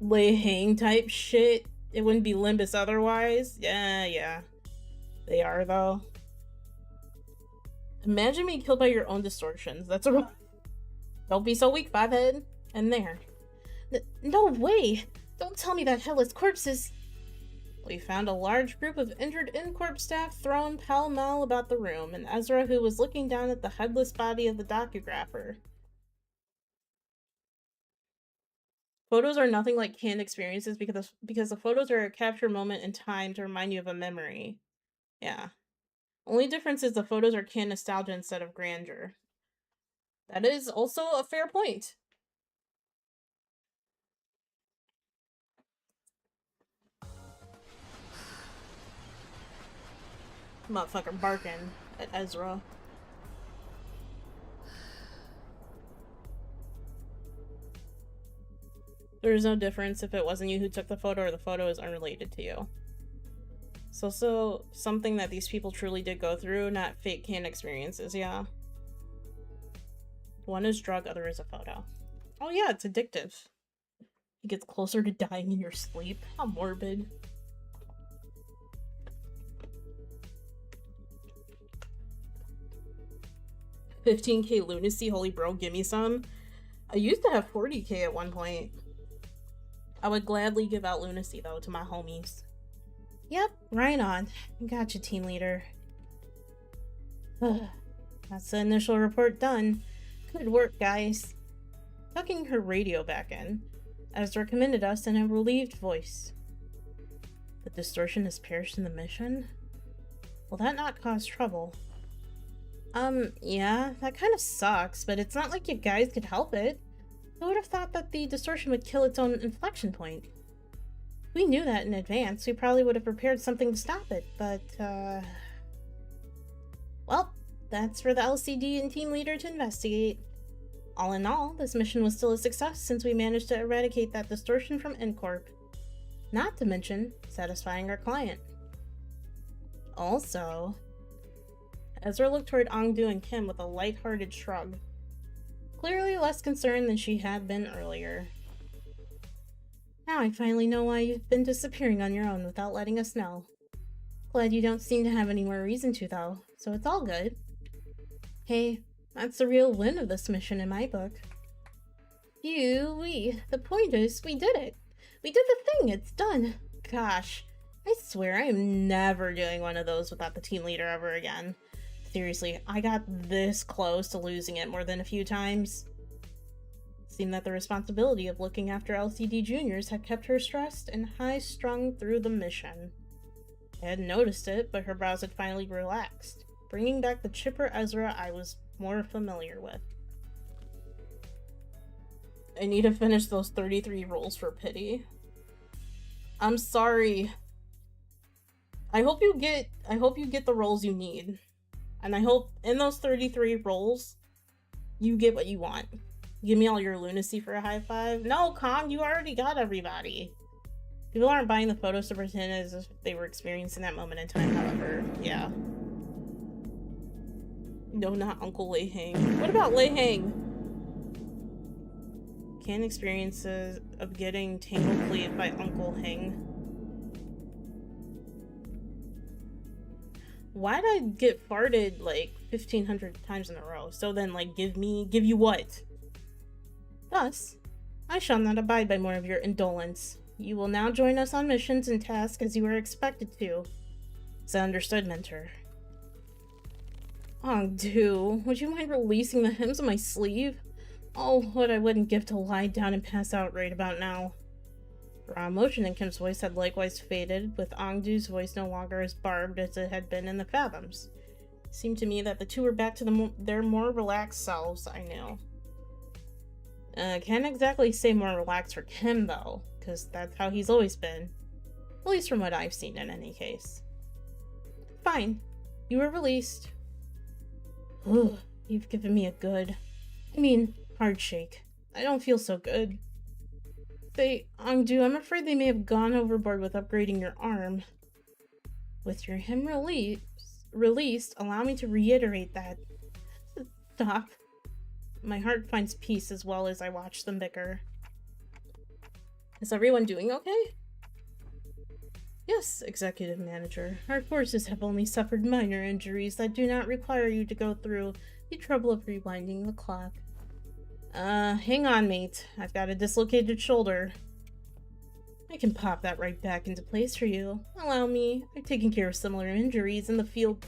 Lay hang type shit. It wouldn't be Limbus otherwise. Yeah. They are, though. Imagine being killed by your own distortions. That's a... Don't be so weak, Fivehead. And there. No way! Don't tell me that headless corpse is... We found a large group of injured in-corp staff thrown pell-mell about the room, and Ezra, who was looking down at the headless body of the docugrapher. Photos are nothing like canned experiences because the photos are a captured moment in time to remind you of a memory. Yeah. Only difference is the photos are canned nostalgia instead of grandeur. That is also a fair point. Motherfucker barking at Ezra. There's no difference if it wasn't you who took the photo or the photo is unrelated to you. It's also something that these people truly did go through, not fake canned experiences, yeah. One is drug, other is a photo. Oh yeah, it's addictive. It gets closer to dying in your sleep. How morbid. $15K lunacy, holy bro, gimme some. I used to have 40K at one point. I would gladly give out lunacy, though, to my homies. Yep, right on. Gotcha, team leader. That's the initial report done. Good work, guys. Tucking her radio back in, Ezra commended us in a relieved voice. The distortion has perished in the mission? Will that not cause trouble? Yeah, that kind of sucks, but it's not like you guys could help it. Who would have thought that the distortion would kill its own inflection point? If we knew that in advance, we probably would have prepared something to stop it, but, well, that's for the LCD and team leader to investigate. All in all, this mission was still a success since we managed to eradicate that distortion from Incorp. Not to mention, satisfying our client. Also... Ezra looked toward Ongdu and Kim with a light-hearted shrug. Clearly less concerned than she had been earlier. Now I finally know why you've been disappearing on your own without letting us know. Glad you don't seem to have any more reason to, though, so it's all good. Hey, that's the real win of this mission in my book. The point is, we did it. We did the thing, it's done. Gosh, I swear I am never doing one of those without the team leader ever again. Seriously, I got this close to losing it more than a few times. It seemed that the responsibility of looking after LCD juniors had kept her stressed and high-strung through the mission. I hadn't noticed it, but her brows had finally relaxed, bringing back the chipper Ezra I was more familiar with. I need to finish those 33 rolls for pity. I'm sorry. I hope you get the rolls you need. And I hope in those 33 rolls, you get what you want. Give me all your lunacy for a high five. No, Kong, you already got everybody. People aren't buying the photos to pretend as if they were experiencing that moment in time, however. Yeah. No, not Uncle Lei Hang. What about Lei Hang? Can experiences of getting tangled cleaved by Uncle Hang. Why'd I get farted like 1,500 times in a row? So then, like, give you what? Thus, I shall not abide by more of your indolence. You will now join us on missions and tasks as you are expected to. Is that understood, Mentor? Ongdu, would you mind releasing the hems on my sleeve? Oh, what I wouldn't give to lie down and pass out right about now. The raw emotion in Kim's voice had likewise faded, with Ongdu's voice no longer as barbed as it had been in the Fathoms. It seemed to me that the two were back to their more relaxed selves, I knew. Can't exactly say more relaxed for Kim, though, because that's how he's always been. At least from what I've seen in any case. Fine. You were released. Ugh, you've given me a good... hard shake. I don't feel so good. Angdu, I'm afraid they may have gone overboard with upgrading your arm. With him released, allow me to reiterate that. Stop. My heart finds peace as well as I watch them bicker. Is everyone doing okay? Yes, Executive Manager. Our forces have only suffered minor injuries that do not require you to go through the trouble of rewinding the clock. Hang on, mate. I've got a dislocated shoulder. I can pop that right back into place for you. Allow me. I've taken care of similar injuries in the field.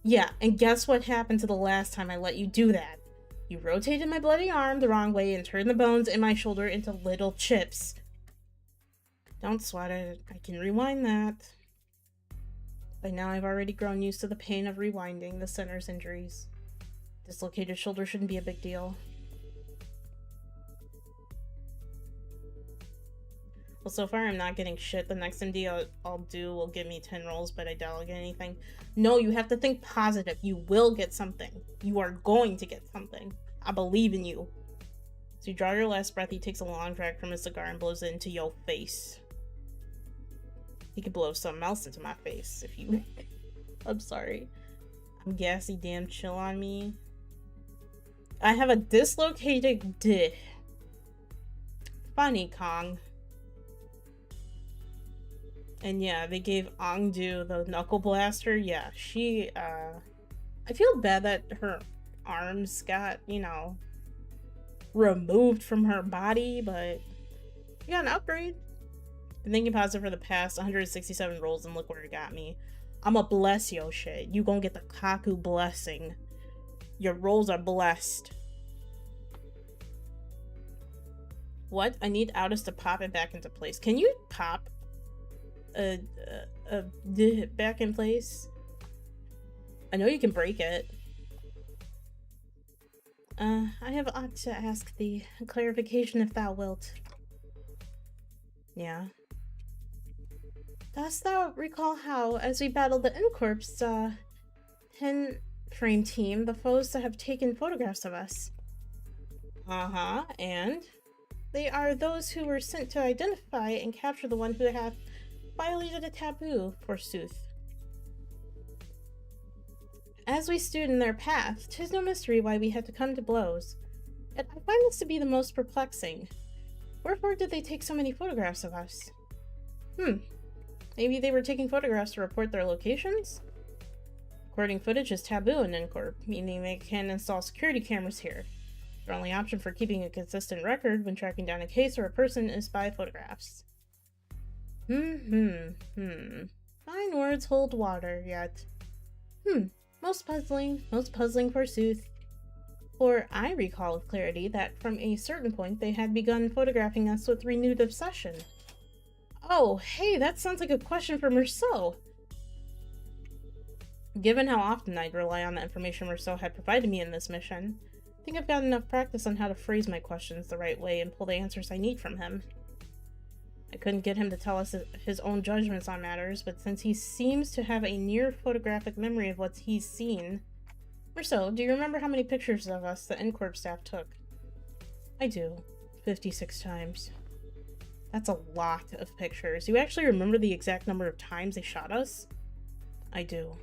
Yeah, and guess what happened to the last time I let you do that? You rotated my bloody arm the wrong way and turned the bones in my shoulder into little chips. Don't sweat it. I can rewind that. By now I've already grown used to the pain of rewinding the center's injuries. Dislocated shoulder shouldn't be a big deal. Well, so far I'm not getting shit. The next MD I'll do will give me 10 rolls, but I doubt I'll get anything. No, you have to think positive. You will get something. You are going to get something. I believe in you. So you draw your last breath, he takes a long drag from his cigar and blows it into your face. He could blow something else into my face if you... I'm sorry. I'm gassy, damn chill on me. I have a dislocated dick. Funny, Kong. And yeah, they gave Angdu the knuckle blaster. Yeah, she, I feel bad that her arms got, you know, removed from her body, but you got an upgrade. Been thinking positive for the past 167 rolls and look where it got me. I'ma bless yo shit. You gonna get the Kaku blessing. Your rolls are blessed. What? I need Aldous to pop it back into place. Can you pop back in place? I know you can break it. I have ought to ask thee a clarification if thou wilt. Yeah. Dost thou recall how, as we battled the Incorp's, pen frame team, the foes have taken photographs of us? Uh-huh, and? They are those who were sent to identify and capture the one who hath violated a taboo, forsooth. As we stood in their path, 'tis no mystery why we had to come to blows. Yet I find this to be the most perplexing. Wherefore did they take so many photographs of us? Maybe they were taking photographs to report their locations? Recording footage is taboo in Incorp, meaning they can install security cameras here. Their only option for keeping a consistent record when tracking down a case or a person is by photographs. Fine words hold water, yet. Most puzzling forsooth. For I recall with clarity that from a certain point they had begun photographing us with renewed obsession. Oh, hey, that sounds like a question for Merceau. Given how often I'd rely on the information Merceau had provided me in this mission, I think I've got enough practice on how to phrase my questions the right way and pull the answers I need from him. I couldn't get him to tell us his own judgments on matters, but since he seems to have a near photographic memory of what he's seen... Merceau, do you remember how many pictures of us the Incorp staff took? I do. 56 times. That's a lot of pictures. You actually remember the exact number of times they shot us? I do.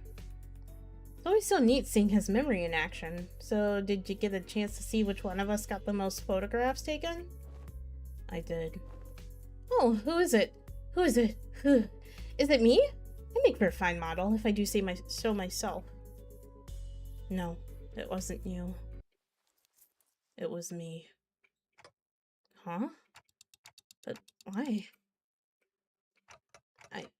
It's always so neat seeing his memory in action. So, did you get a chance to see which one of us got the most photographs taken? I did. Oh, who is it? Who is it? Is it me? I make for a fine model, if I do say so myself. No, it wasn't you. It was me. Huh? But why?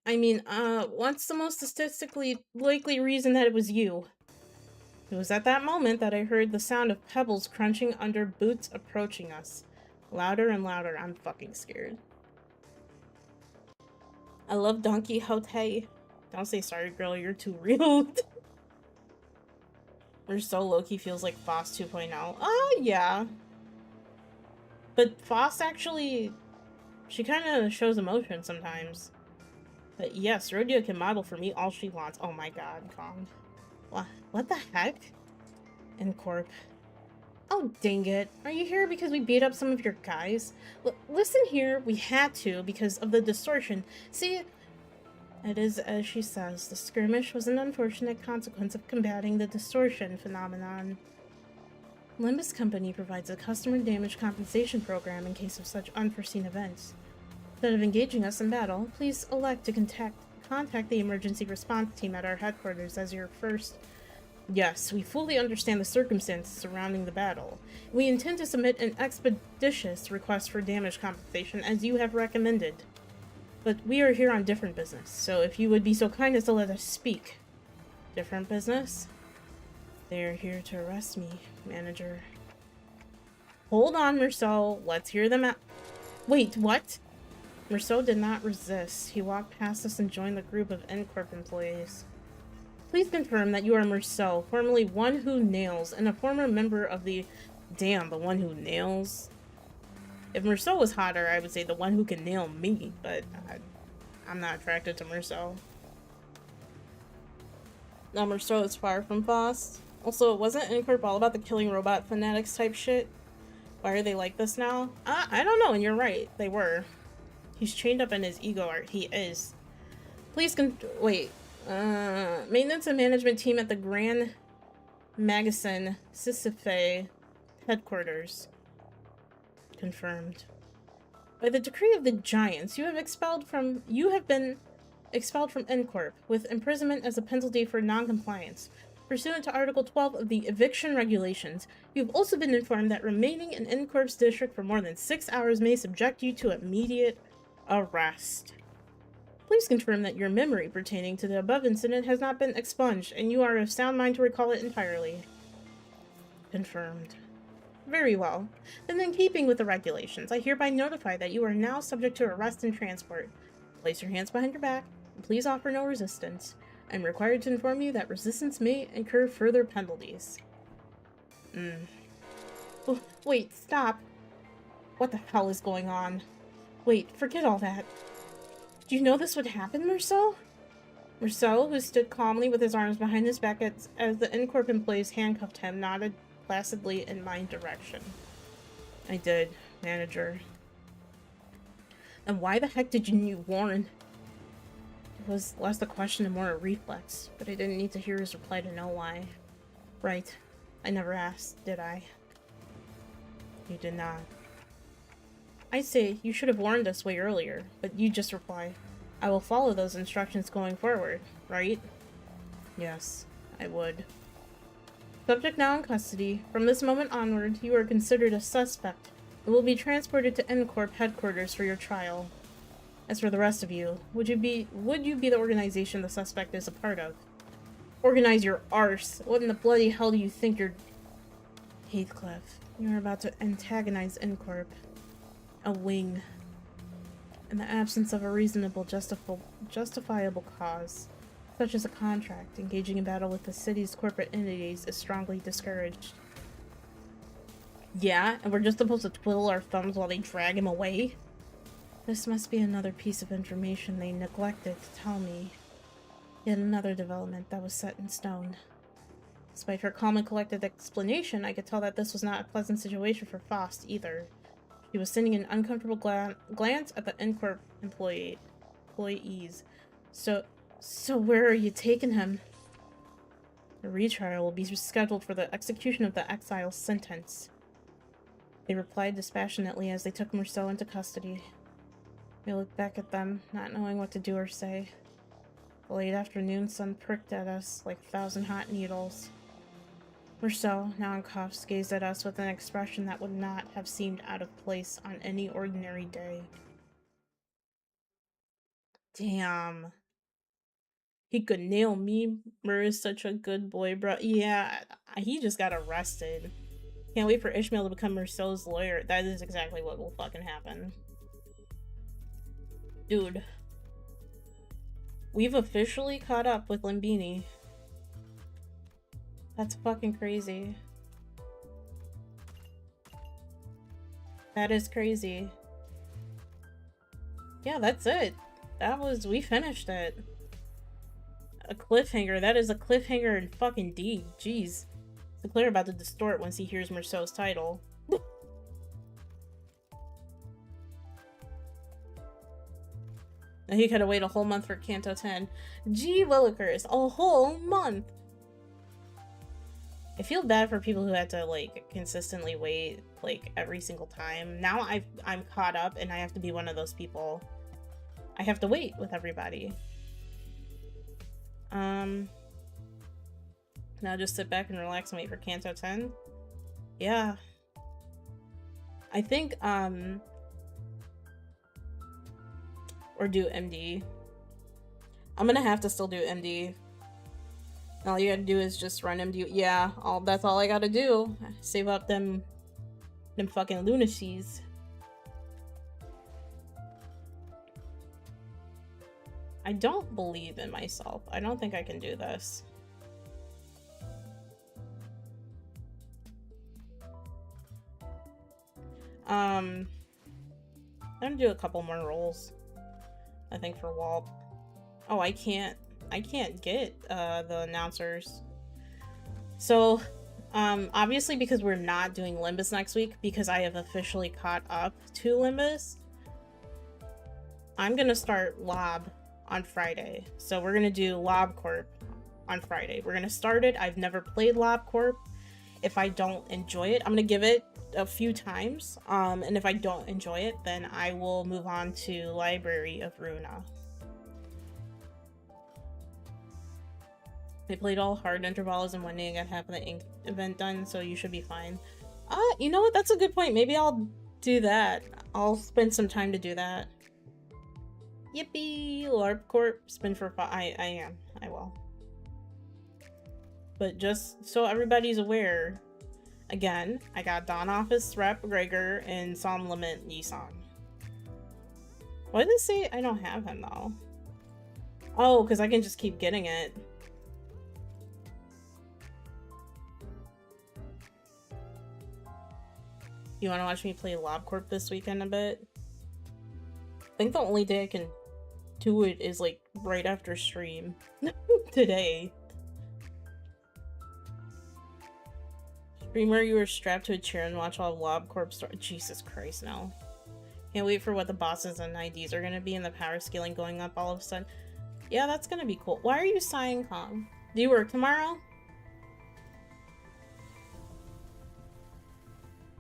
I mean, what's the most statistically likely reason that it was you? It was at that moment that I heard the sound of pebbles crunching under boots approaching us. Louder and louder. I'm fucking scared. I love Don Quixote. Don't say sorry, girl. You're too real. Merceau Loki feels like Foss 2.0. Yeah. But Foss actually... She kind of shows emotion sometimes. Yes, Rodeo can model for me all she wants. Oh my god, Kong. What the heck? Incorp. Oh, dang it. Are you here because we beat up some of your guys? Listen here, we had to because of the distortion. See, it is as she says. The skirmish was an unfortunate consequence of combating the distortion phenomenon. Limbus Company provides a customer damage compensation program in case of such unforeseen events. Instead of engaging us in battle, please elect to contact the emergency response team at our headquarters as your first... Yes, we fully understand the circumstances surrounding the battle. We intend to submit an expeditious request for damage compensation as you have recommended. But we are here on different business, so if you would be so kind as to let us speak. Different business? They are here to arrest me, manager. Hold on, Merceau. Let's hear them out. Wait, what? Merceau did not resist. He walked past us and joined the group of Incorp employees. Please confirm that you are Merceau, formerly One Who Nails, and a former member of the... Damn, the One Who Nails? If Merceau was hotter, I would say the one who can nail me, but I'm not attracted to Merceau. No, Merceau is far from Faust. Also, wasn't Incorp all about the killing robot fanatics type shit? Why are they like this now? I don't know, and you're right. They were. He's chained up in his ego art. He is. Please wait. Maintenance and management team at the Grand Magasin Sisyphe headquarters. Confirmed. By the decree of the Giants, you have been expelled from Incorp, with imprisonment as a penalty for non-compliance. Pursuant to Article 12 of the Eviction Regulations, you have also been informed that remaining in Incorp's district for more than 6 hours may subject you to immediate arrest. Please confirm that your memory pertaining to the above incident has not been expunged, and you are of sound mind to recall it entirely. Confirmed. Very well. Then in keeping with the regulations, I hereby notify that you are now subject to arrest and transport. Place your hands behind your back, and please offer no resistance. I am required to inform you that resistance may incur further penalties. Oh, wait, stop. What the hell is going on? Wait, forget all that. Do you know this would happen, Merceau? Merceau, who stood calmly with his arms behind his back as the Incorp employees handcuffed him, nodded placidly in my direction. I did, manager. And why the heck did you warn? It was less a question and more a reflex, but I didn't need to hear his reply to know why. Right. I never asked, did I? You did not. I say, you should have warned us way earlier, but you just reply, I will follow those instructions going forward, right? Yes, I would. Subject now in custody. From this moment onward, you are considered a suspect and will be transported to Incorp headquarters for your trial. As for the rest of you, would you be the organization the suspect is a part of? Organize your arse! What in the bloody hell do you think you're... Heathcliff, you're about to antagonize Incorp. A wing. In the absence of a reasonable, justifiable cause, such as a contract, engaging in battle with the city's corporate entities is strongly discouraged. Yeah, and we're just supposed to twiddle our thumbs while they drag him away? This must be another piece of information they neglected to tell me. Yet another development that was set in stone. Despite her calm and collected explanation, I could tell that this was not a pleasant situation for Faust either. She was sending an uncomfortable glance at the Incorp employees. So where are you taking him? The retrial will be scheduled for the execution of the exile's sentence. They replied dispassionately as they took Merceau into custody. We looked back at them, not knowing what to do or say. The late afternoon sun pricked at us like 1,000 hot needles. Merceau, now in cuffs, gazed at us with an expression that would not have seemed out of place on any ordinary day. Damn. He could nail me. Mur is such a good boy, bro. Yeah, he just got arrested. Can't wait for Ishmael to become Merceau's lawyer. That is exactly what will fucking happen. Dude. We've officially caught up with Limbini. That's fucking crazy. That is crazy. Yeah, that's it. we finished it. A cliffhanger. That is a cliffhanger in fucking D. Jeez. Sinclair about to distort once he hears Merceau's title. And he could have waited a whole month for Kanto 10. Gee willikers, a whole month! I feel bad for people who had to, like, consistently wait, like, every single time. Now I'm caught up and I have to be one of those people. I have to wait with everybody. Now just sit back and relax and wait for Kanto 10? Yeah. I think, or do MD. I'm gonna have to still do MD. All you gotta do is just run MD. Yeah, that's all I gotta do. Save up them fucking lunacies. I don't believe in myself. I don't think I can do this. I'm gonna do a couple more rolls, I think, for WALP. Oh, I can't get the announcers. So, obviously because we're not doing Limbus next week, because I have officially caught up to Limbus, I'm gonna start Lob on Friday. So we're gonna do Lob Corp on Friday. We're gonna start it. I've never played Lob Corp. If I don't enjoy it, I'm gonna give it a few times. And if I don't enjoy it, then I will move on to Library of Runa. They played all hard intervals and one day I got half of the ink event done, so you should be fine. You know what? That's a good point. Maybe I'll do that. I'll spend some time to do that. Yippee! LARP Corp. Spin for I am. I will. But just so everybody's aware, again, I got Dawn Office Rep Gregor and Psalm Lament Yisong. Why did it say I don't have him though? Oh, because I can just keep getting it. You want to watch me play LobCorp this weekend a bit? I think the only day I can do it is like right after stream. Today. Stream where you were strapped to a chair and watch all LobCorp start. Jesus Christ, no. Can't wait for what the bosses and IDs are gonna be and the power scaling going up all of a sudden. Yeah, that's gonna be cool. Why are you sighing, Kong? Do you work tomorrow?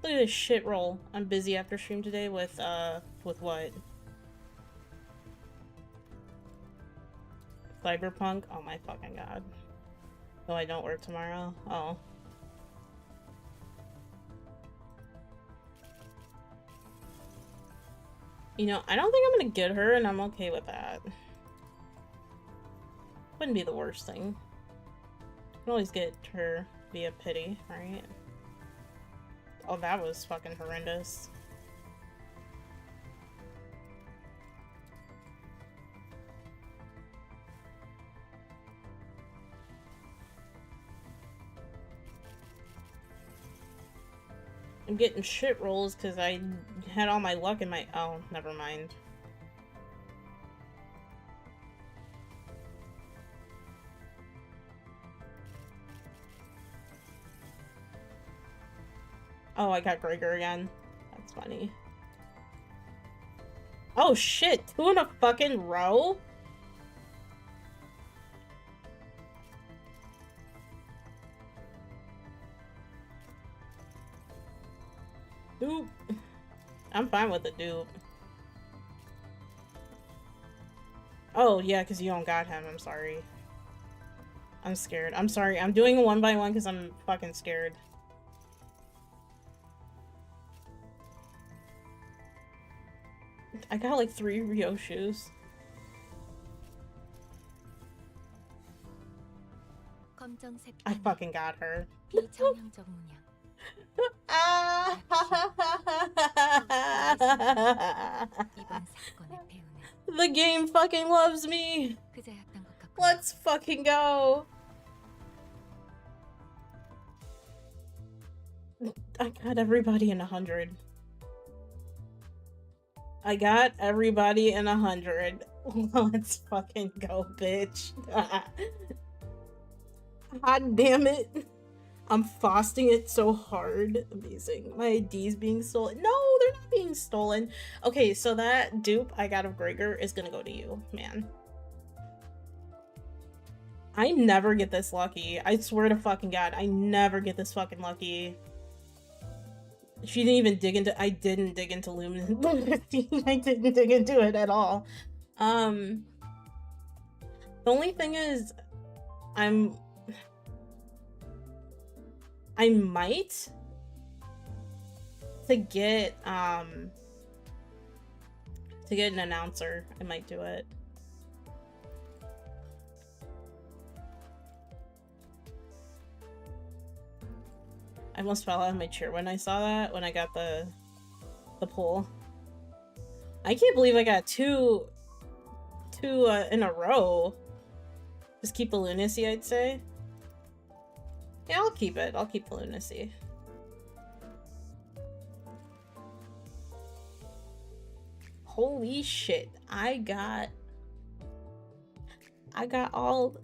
Look at this shit roll. I'm busy after stream today with what? Cyberpunk? Oh my fucking god. No, I don't work tomorrow. Oh. You know, I don't think I'm gonna get her, and I'm okay with that. Wouldn't be the worst thing. You can always get her via pity, right? Oh, that was fucking horrendous. I'm getting shit rolls because I had all my luck in my— oh, never mind. Oh, I got Gregor again. That's funny. Oh shit! 2 in a fucking row? Dupe. I'm fine with the dupe. Oh, yeah, because you don't got him. I'm sorry. I'm scared. I'm sorry. I'm doing a 1x1 because I'm fucking scared. I got like 3 Rio shoes. I fucking got her. The game fucking loves me. Let's fucking go. I got everybody in 100. I got everybody in 100. Let's fucking go, bitch. God damn it. I'm fosting it so hard. Amazing. My ID's being stolen. No, they're not being stolen. Okay, so that dupe I got of Gregor is gonna go to you, man. I never get this lucky. I swear to fucking God, I never get this fucking lucky. She didn't even dig into- I didn't dig into Lumen 15. I didn't dig into it at all. The only thing is, I might to get an announcer. I might do it. I almost fell out of my chair when I saw that, when I got the poll. I can't believe I got two in a row. Just keep the lunacy, I'd say. Yeah, I'll keep it. I'll keep the lunacy. Holy shit. I got all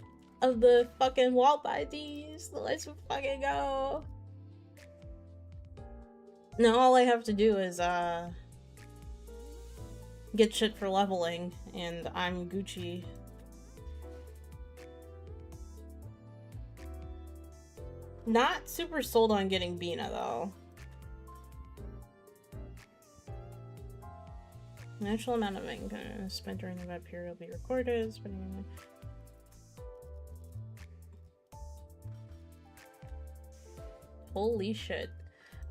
of the fucking WALPIPI IDs. Let's fucking go. Now all I have to do is get shit for leveling, and I'm Gucci. Not super sold on getting Bina though. The actual amount of income spent during the web period will be recorded. Holy shit.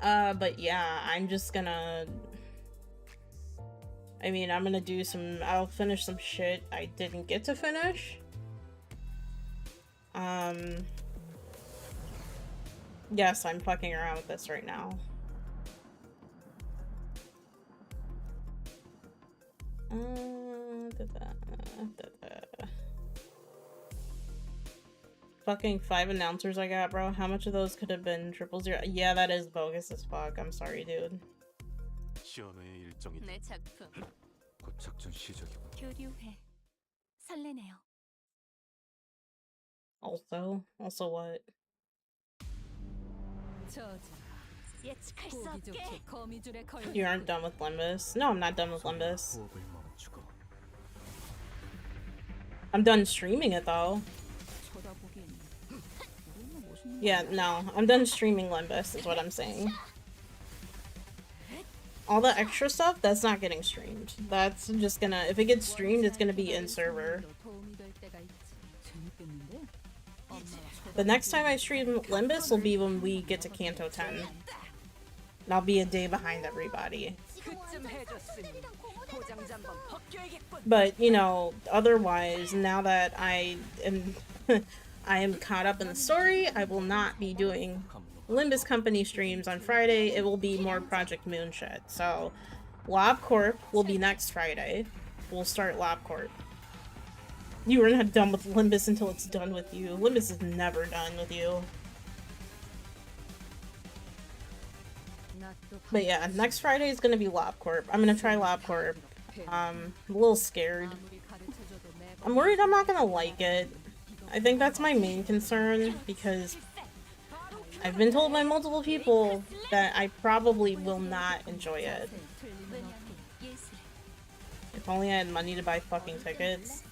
But yeah, I'm just gonna... I mean, I'm gonna do some... I'll finish some shit I didn't get to finish. Yes, I'm fucking around with this right now. Fucking 5 announcers I got, bro. How much of those could have been 000? Yeah, that is bogus as fuck. I'm sorry, dude. 시험의 일정이 내 작품 곧 작전 시작이군. 교류회 설레네요. Also what? 저자 예측할 수 보기 없게. 좋게 거미줄에 걸려. You aren't done with Limbus? No, I'm not done with Limbus. 호흡을 멈추고 I'm done streaming it though. 쳐다보기엔 너무 멋있는 Yeah, no. I'm done streaming Limbus is what I'm saying. All the extra stuff, that's not getting streamed. That's just gonna... If it gets streamed, it's gonna be in server. 도움이 될 때가 있지. 재밌겠는데? 엄마가 The next time I stream Limbus will be when we get to Kanto 10. And I'll be a day behind everybody. 그쯤 해줬으니 포장 잠번 벗겨야겠군. But, you know, otherwise, now that I am I am caught up in the story, I will not be doing Limbus Company streams on Friday. It will be more Project Moon shit. So, LobCorp will be next Friday. We'll start LobCorp. You are not done with Limbus until it's done with you. Limbus is never done with you. But yeah, next Friday is gonna be LobCorp. I'm gonna try LobCorp. I'm a little scared. I'm worried I'm not gonna like it. I think that's my main concern, because I've been told by multiple people that I probably will not enjoy it. If only I had money to buy fucking tickets.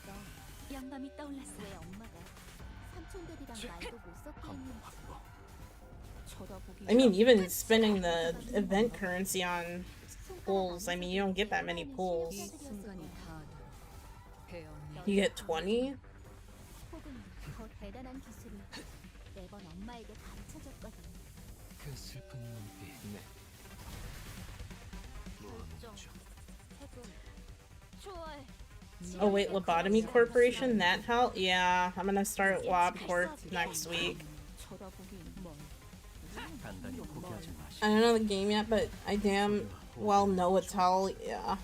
영감이 떠올랐어. 왜 엄마가 삼촌들이랑 말도 못 섞게 했는지. I mean, even spending the event currency on pulls, I mean, you don't get that many pulls. 순간이 다 배웠니? You get 20? 혹은 더 대단한 기술을 매번 엄마에게 가르쳐줬거든. 그 슬픈 눈빛. 네. 결정. 해본. 좋아해. Oh wait, Lobotomy Corporation? That hell? Yeah, I'm gonna start LobCorp next week. 쳐다보기엔 뭘? 단단히 포기하지 마시. I don't know the game yet, but I damn well know it's hell, yeah.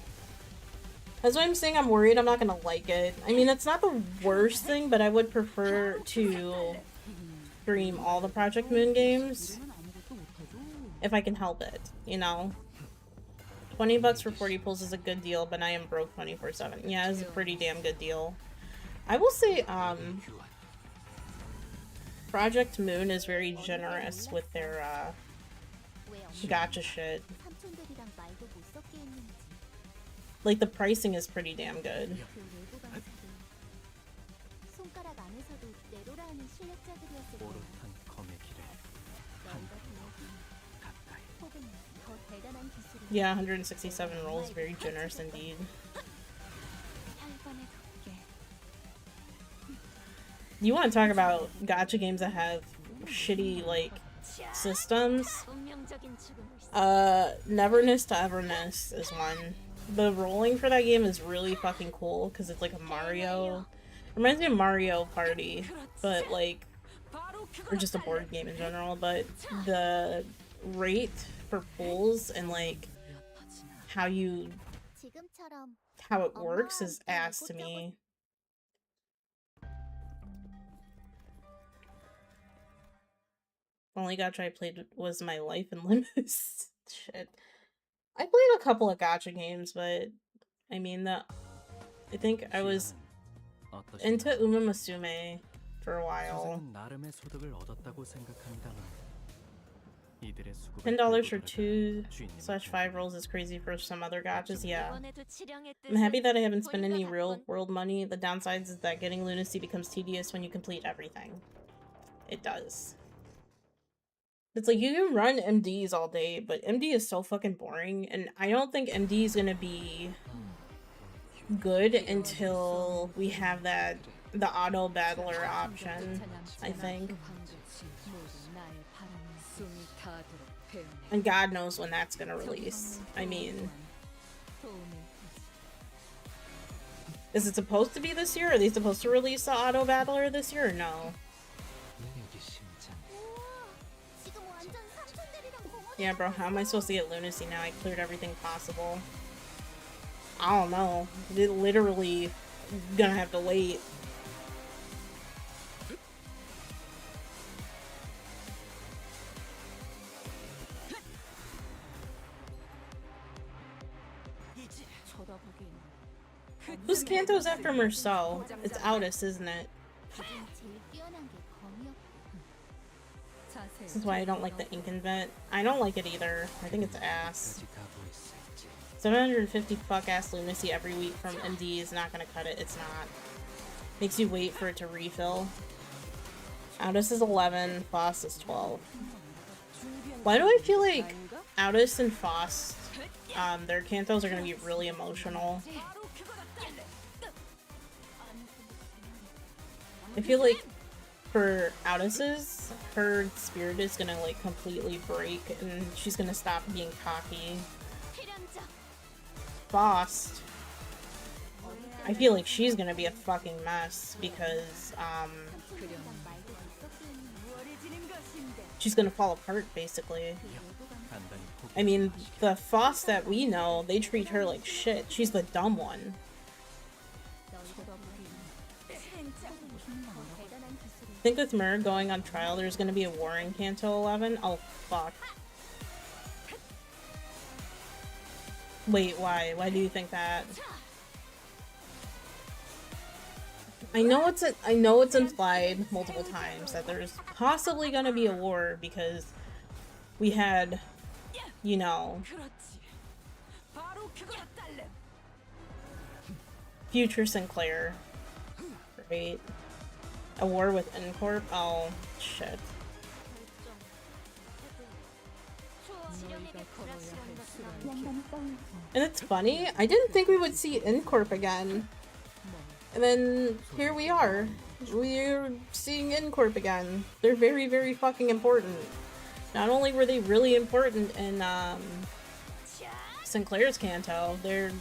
That's why I'm saying I'm worried I'm not gonna like it. I mean, it's not the worst thing, but I would prefer to stream all the Project Moon games if I can help it, you know? 20 bucks for 40 pulls is a good deal, but I am broke 24/7. Yeah, it's a pretty damn good deal. I will say, Project Moon is very generous with their, gacha shit. 삼촌들이랑 말도 못 섞게 했는지 Like, the pricing is pretty damn good. 그 외부 방식이 손가락 안에서도 내로라 하는 실력자들이었을 거야. 오롯한 검의 길에 너 같은 여기 가까이. 혹은 더 대단한 기술이 Yeah, 167 rolls, very generous indeed. 혈관에 덮게. You want to talk about gacha games that have shitty, like, systems? 운명적인 죽음을 Neverness to Everness is one. The rolling for that game is really fucking cool because it's like a Mario. Reminds me of Mario Party, but like, or just a board game in general. But the rate for pulls and like how 지금처럼 it works is ass to me. Only gacha I played was My Life in Limbus. Shit. I played a couple of gacha games, but I mean I think I was into Uma Musume for a while. 세상은 나름의 소득을 얻었다고 생각한다면 이들의 수급을 $10 for 들고 2/5 rolls is crazy for some other gachas, yeah. 이번에도 치령의 I'm happy 뜻을 that I haven't spent any 보니까 real 갔군. world money. The downside is that getting lunacy becomes tedious when you complete everything. It does. It's like you can run MDs all day, but MD is so fucking boring, and I don't think MD is gonna be good until we have the auto battler option, I think. And God knows when that's gonna release. I mean, is it supposed to be this year? Are they supposed to release the auto battler this year or no? 능력이 심장. 우와, 지금 완전 삼촌들이랑 공원 Yeah, bro, how am I supposed to get lunacy now? I cleared everything possible. I don't know. They literally gonna have to wait. Who's Kanto's after Merceau? It's Aldous, isn't it? 제일 뛰어난 게 검이었고 This is why I don't like the ink invent. I don't like it either. I think it's ass. 까지 가고 있을지. 750 fuck ass lunacy every week from MD is not gonna cut it. It's not. Makes you wait for it to refill. Aldous is 11, Foss is 12. Why do I feel like Aldous and Foss, their Kantos are gonna be really emotional? I feel like for Aldis's, her spirit is gonna like completely break and she's gonna stop being cocky. 필연적 Foss, I feel like she's gonna be a fucking mess because 삼촌들이랑 말도 못 섞게 했는지 she's gonna fall apart basically. 단단히 포기. I mean, the Foss that we know, they treat her like shit. She's the dumb one. 더 대단한 기술이 I think with Mir going on trial, there's gonna be a war in Kanto 11. Oh fuck. Wait, why? Why do you think that? I know it's implied multiple times that there's possibly gonna be a war because we had, you know, future Sinclair, right? A war with Incorp? Oh, shit. 지령에게 불확실한 것은 And it's funny, I didn't think we would see Incorp again. And then, here we are. We're seeing Incorp again. They're very, very fucking important. Not only were they really important in, Sinclair's Kanto, they're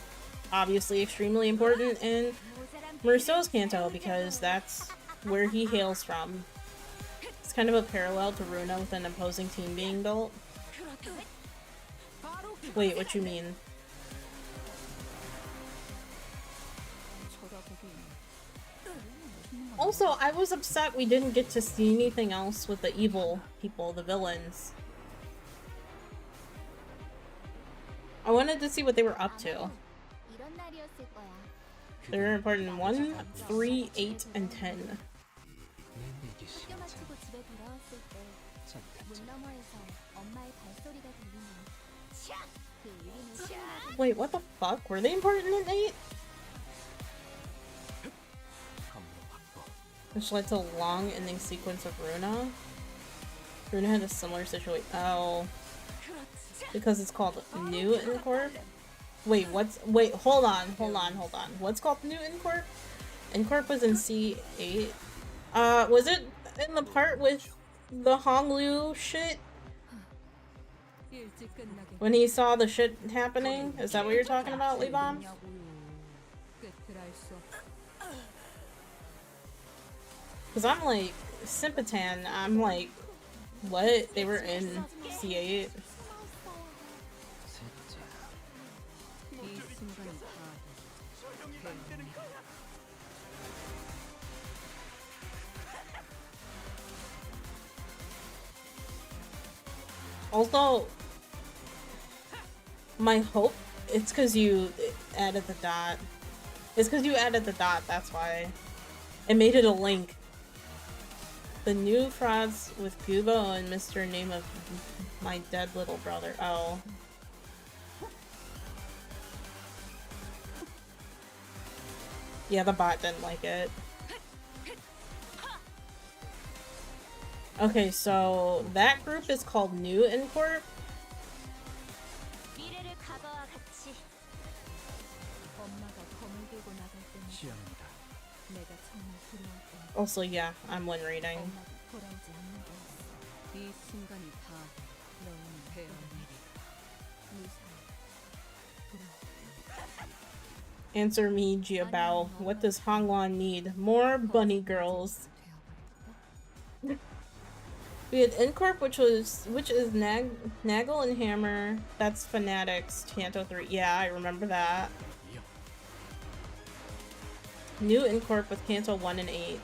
obviously extremely important in Merceau's Kanto because that's where he hails from. It's kind of a parallel to Runa with an opposing team being built. Wait, what you mean? Also, I was upset we didn't get to see anything else with the evil people, the villains. I I wanted to see what they were up to. 아마도 이런 날이었을 거야. They're important in 1, 3, 8, and 10. 학교 마치고 집에 돌아왔을 때 문 너머에서 엄마의 발소리가 들리면 그 울림을 신나게 Wait, what the fuck? Were they important in 8? Which led to a long ending sequence of Runa. Runa had a similar situation. Oh. Because it's called New Incorp? Wait, wait, hold on. What's called New Incorp? Incorp was in C8. Was it in the part with the Honglu shit? 일찍 끝나게 When he saw the shit happening? Is that what you're talking about, Libon? 끝을 알 수 없어. Because I'm like, Sympatan, I'm like, what? They were in C8? 이 순간이 다 Also, my hope, it's because you added the dot. It's because you added the dot, that's why. It made it a link. The new frauds with Kubo and Mr. Name of My Dead Little Brother. Oh. Yeah, the bot didn't like it. Okay, so that group is called New Incorp. 미래를 과거와 같이 엄마가 검을 들고 나갈 때마다 시연입니다. 내가 정말 두려웠던 Also, yeah, I'm one reading. 엄마가 돌아오지 않는 거였어. 이 순간이 다 너는 배어내리 무사히 돌아와. Answer me, Jiabao. What does Hongwan need? More bunny girls. We had Incorp, which is Nagel and Hammer. That's Fanatics, Canto 3. Yeah, I remember that. New Incorp with Canto 1 and 8.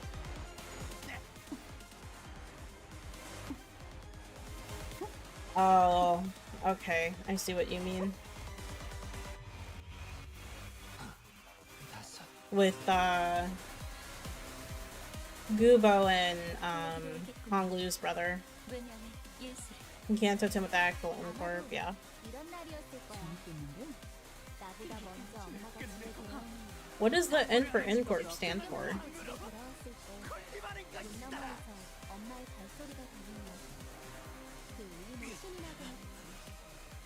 Oh, okay. I see what you mean. With Gubo and Honglu's brother. 왜냐면 일수를 In Canto 10 with the actual Incorp, yeah. 이런 날이었을 거야. 나보다 먼저 엄마가 집에 돌아오는 What does the N for Incorp stand for? 집에 돌아왔을 때 문 너머에서 엄마의 발소리가 들리면 그 울림을 신이 나게 했지.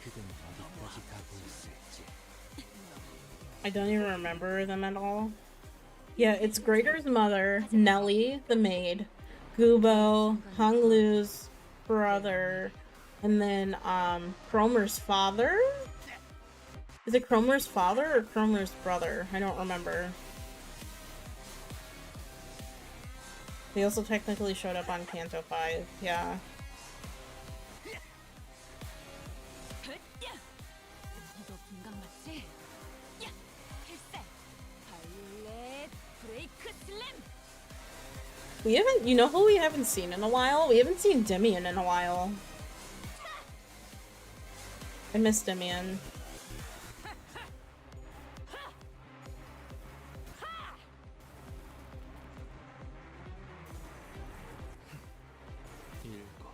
그댄 어디까지 가고 있을지. I don't even remember them at all. Yeah, it's Greater's mother, Nellie, the maid, Gubo, Honglu's brother, and then, Cromer's father? Is it Cromer's father or Cromer's brother? I don't remember. They also technically showed up on Canto 5, yeah. 너도 긴감 맞지? 야! 필살! 바이올렛 브레이크 슬램! We haven't, you know who we haven't seen in a while? We haven't seen Demian in a while. I miss Demian. 일곱,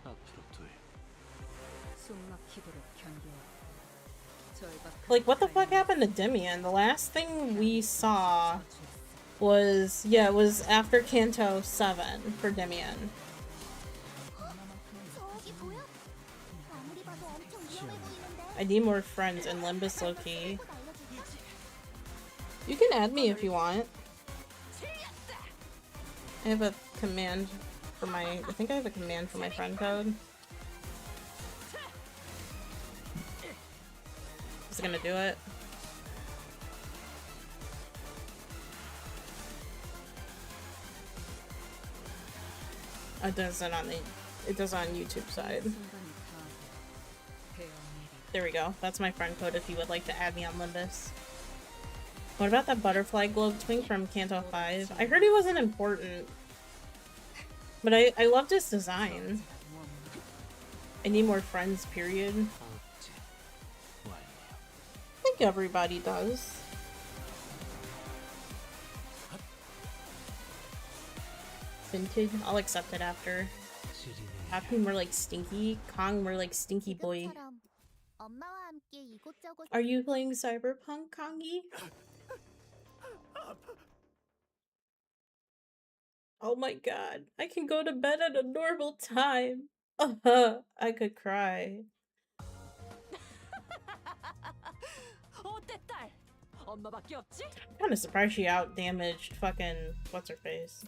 앞으로 둘. 숨 막히도록 견뎌. 절박한 Like, what the fuck 타이밍. happened to Demian? The last thing we saw was, yeah, it was after Canto 7 for Demian. 저기 보여? 아무리 봐도 엄청 위험해 보이는데. I need more friends in Limbus Loki. 꼭 알려줄까? You can add me if you want. I have a command for my, I think I have a command for my friend code. Is it gonna do it? It does it on the, it does on YouTube side. 순간이 다 배어내리. There we go. That's my friend code if you would like to add me on Limbus. What about that butterfly globe twink from Canto 5? I heard he wasn't important. But I loved his design. I need more friends, period. 아홉째, 완료. think everybody does. Vintage, I'll accept it after. Happy more like stinky. Kong more like stinky boy. 지금처럼 엄마와 함께 이곳저곳 Are you playing Cyberpunk, Kongi? Oh my god, I can go to bed at a normal time. I could cry. 어때 딸? 엄마밖에 없지? I'm kinda surprised she out damaged fucking what's her face.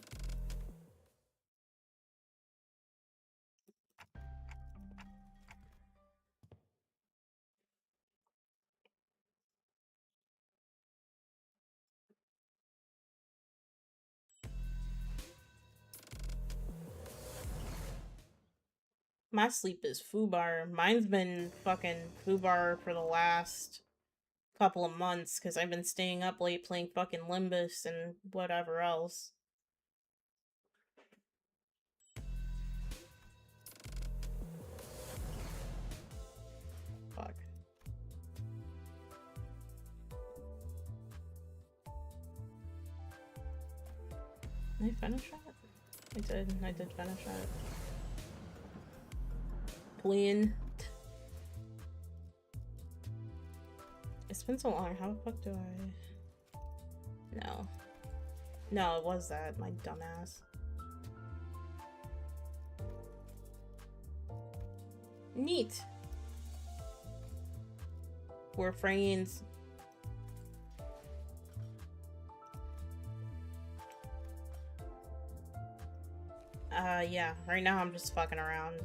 My sleep is foobar. Mine's been fucking foobar for the last couple of months because I've been staying up late playing fucking Limbus and whatever else. Fuck. Did I finish that? I did finish that. Clean. It's been so long, how the fuck do I... No. No, it was that, my dumbass. Neat. We're friends. Yeah, right now I'm just fucking around.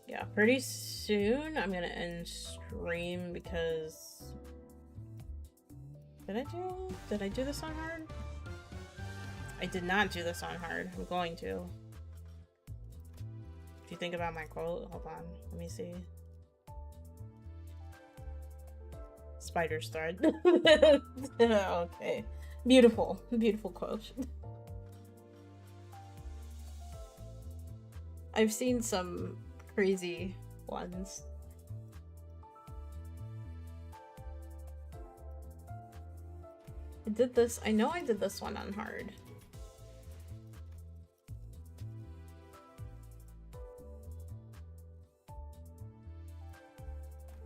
Yeah, pretty soon I'm gonna end stream because... Did I do this on hard? I did not do this on hard. I'm going to. If you think about my quote, hold on, let me see. Spider's thread. Okay. Beautiful. Beautiful quote. I've seen some crazy ones. I did this. I know I did this one on hard.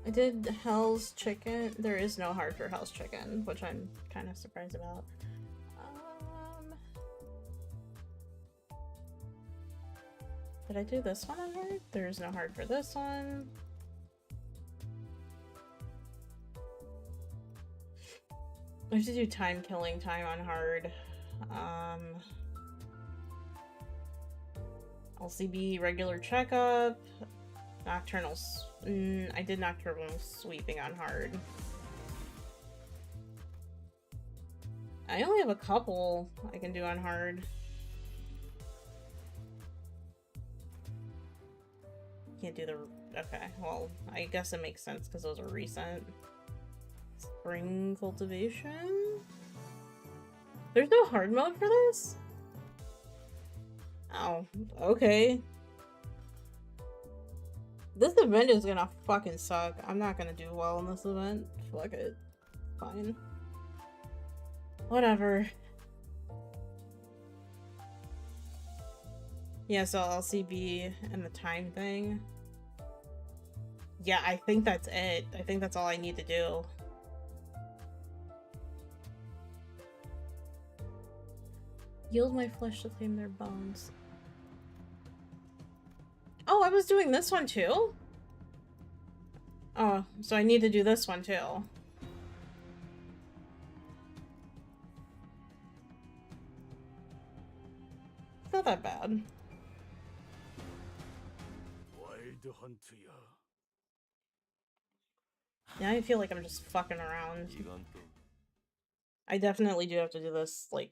I did Hell's Chicken. There is no hard for Hell's Chicken, which I'm kind of surprised about. Did I do this one on hard? There is no hard for this one. I have to do time killing time on hard. LCB regular checkup. Nocturnal. I did nocturnal sweeping on hard. I only have a couple I can do on hard. Can't do the... Okay, well, I guess it makes sense because those are recent. Spring cultivation? There's no hard mode for this? Oh, okay. This event is gonna fucking suck. I'm not gonna do well in this event. Fuck it. Fine. Whatever. Yeah, so LCB and the time thing. Yeah, I think that's it. I think that's all I need to do. Yield my flesh to tame their bones. Oh, I was doing this one too? Oh, so I need to do this one too. It's not that bad. Now I feel like I'm just fucking around. I definitely do have to do this, like,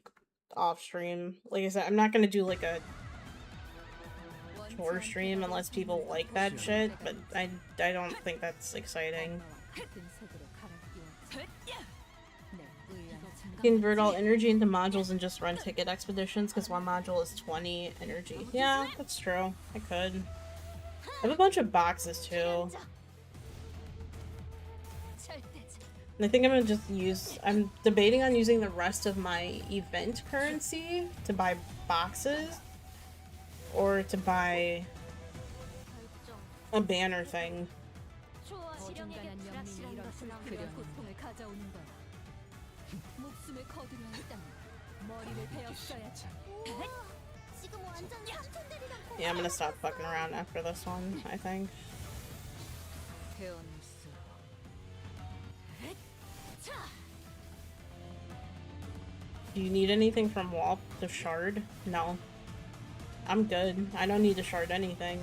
off stream. Like I said, I'm not gonna do, like, a chore stream unless people like that shit, but I don't think that's exciting. Convert all energy into modules and just run ticket expeditions, because one module is 20 energy. Yeah, that's true. I could. I have a bunch of boxes too. And I think I'm gonna just use, I'm debating on using the rest of my event currency to buy boxes or to buy a banner thing. 어중간한 영웅이 이런 불필요한 고통을 가져오는 거야. 목숨을 거두려 했다면 머리를 베었어야지. 지금 완전 삼촌들이랑 Yeah, I'm gonna stop fucking around after this one, I think. Do you need anything from WALP to shard? No. I'm good. I don't need to shard anything.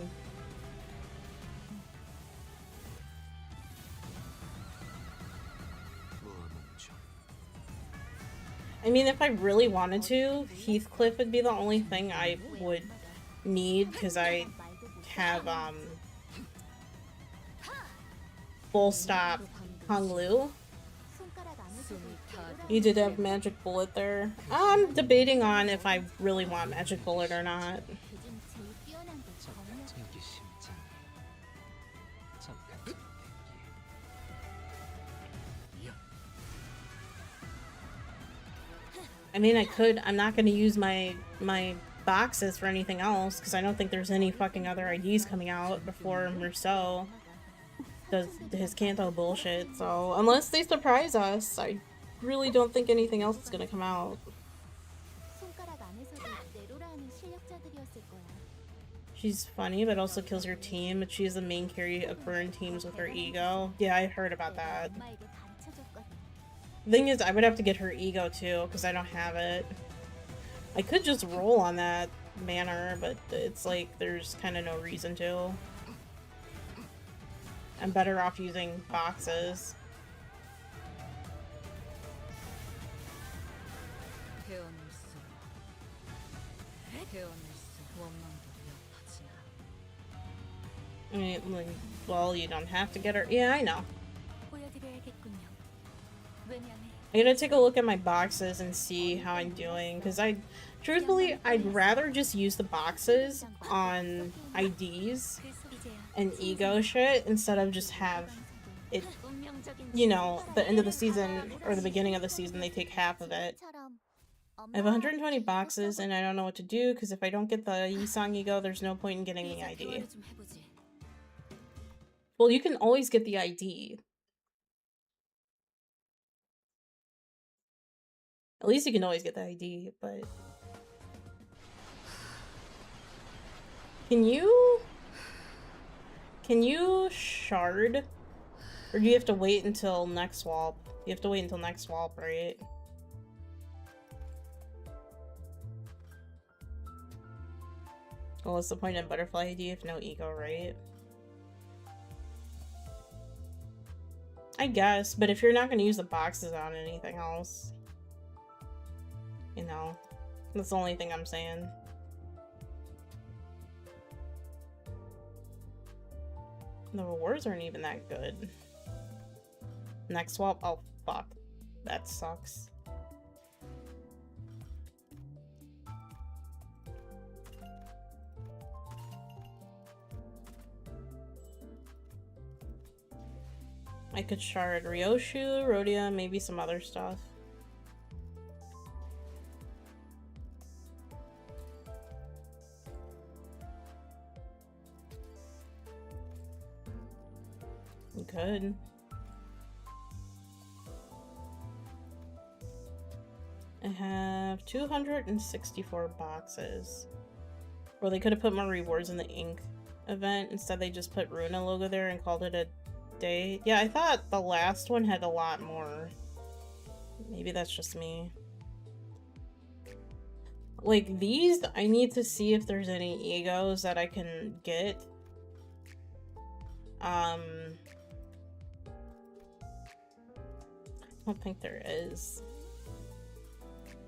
I mean, if I really wanted to, Heathcliff would be the only thing I would need, because I have, full stop Hong Lu. You did have Magic Bullet there. I'm debating on if I really want Magic Bullet or not. 그중 제일 뛰어난 게 검이었어. I mean, I could. I'm not going to use my boxes for anything else, because I don't think there's any fucking other IDs coming out before Merceau does his Kanto bullshit. So unless they surprise us, I really don't think anything else is going to come out. 손가락 안에서도 네로라는 실력자들이었을 거야. She's funny, but also kills her team, but she's the main carry of burn teams with her ego. Yeah, I heard about that. 엄마에게 가르쳐줬거든. Thing is, I would have to get her ego too, because I don't have it. I could just roll on that banner, but it's like there's kind of no reason to. I'm better off using boxes. I mean, like, well, you don't have to get her. Yeah, I know. 보여드려야겠군요. 왜냐면 I gotta take a look at my boxes and see how I'm doing, because truthfully, I'd rather just use the boxes on IDs and ego shit instead of just have it, you know, the end of the season or the beginning of the season, they take half of it. I have 120 boxes and I don't know what to do, because if I don't get the Yisang ego, there's no point in getting the ID. Well, you can always get the ID. At least you can always get the ID, but... Can you shard? Or do you have to wait until next WALP? You have to wait until next WALP, right? Well, what's the point in Butterfly ID if no ego, right? I guess, but if you're not going to use the boxes on anything else... You know, that's the only thing I'm saying. The rewards aren't even that good. Next swap? Oh, fuck. That sucks. I could shard Ryoshu, Rhodia, maybe some other stuff. Could. I have 264 boxes. Or they could have put more rewards in the ink event. Instead they just put Runa logo there and called it a day. Yeah, I thought the last one had a lot more. Maybe that's just me. Like these, I need to see if there's any egos that I can get. I don't think there is.